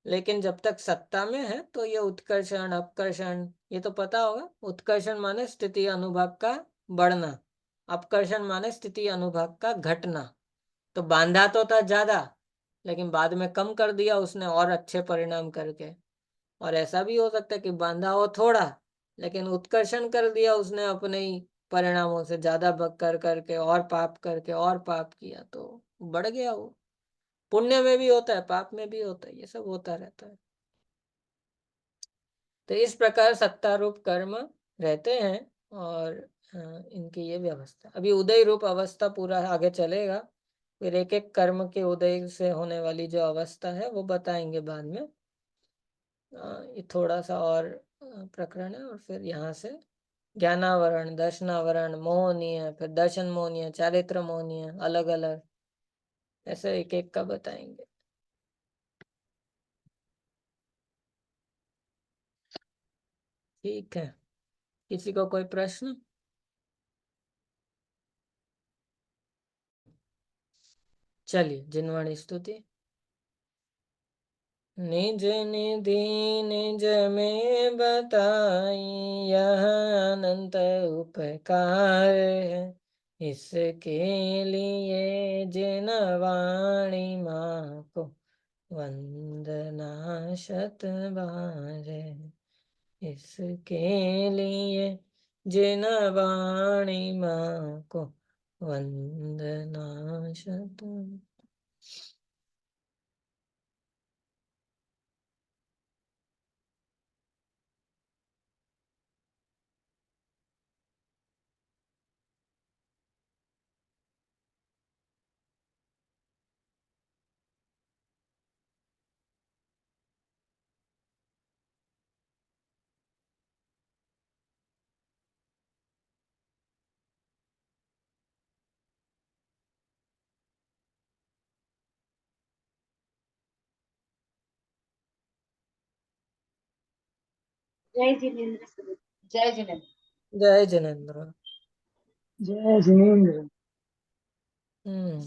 लेकिन जब तक सत्ता में है तो ये उत्कर्षण अपकर्षण, ये तो पता होगा। उत्कर्षण माने स्थिति अनुभाग का बढ़ना, अपकर्षण माने स्थिति अनुभाग का घटना। तो बांधा तो था ज्यादा, लेकिन बाद में कम कर दिया उसने और अच्छे परिणाम करके। और ऐसा भी हो सकता है कि बांधा हो थोड़ा, लेकिन उत्कर्षण कर दिया उसने अपने ही परिणामों से, ज्यादा कर करके और पाप करके और पाप किया तो बढ़ गया वो। पुण्य में भी होता है, पाप में भी होता है, ये सब होता रहता है। तो इस प्रकार सत्ता रूप कर्म रहते हैं, और इनकी ये व्यवस्था। अभी उदय रूप अवस्था पूरा आगे चलेगा, फिर एक एक कर्म के उदय से होने वाली जो अवस्था है वो बताएंगे बाद में। ये थोड़ा सा और प्रकरण है, और फिर यहाँ से ज्ञानावरण, दर्शनावरण, मोहनीय, फिर दर्शन मोहनीय, चारित्र मोहनीय, अलग अलग ऐसे एक एक का बताएंगे। ठीक है, किसी को कोई प्रश्न? चलिए जिनवाणी स्तुति। निज निधि निज में बताई, यह अनंत उपकार है, इसके लिए जिन वाणी माँ को वंदना शतबारे इसके लिए जिन वाणी माँ को वंदना शत। जय जिनेन्द्र सर। जय जिनेन्द्र। जय जिनेन्द्र। जय जिनेन्द्र। हम्म।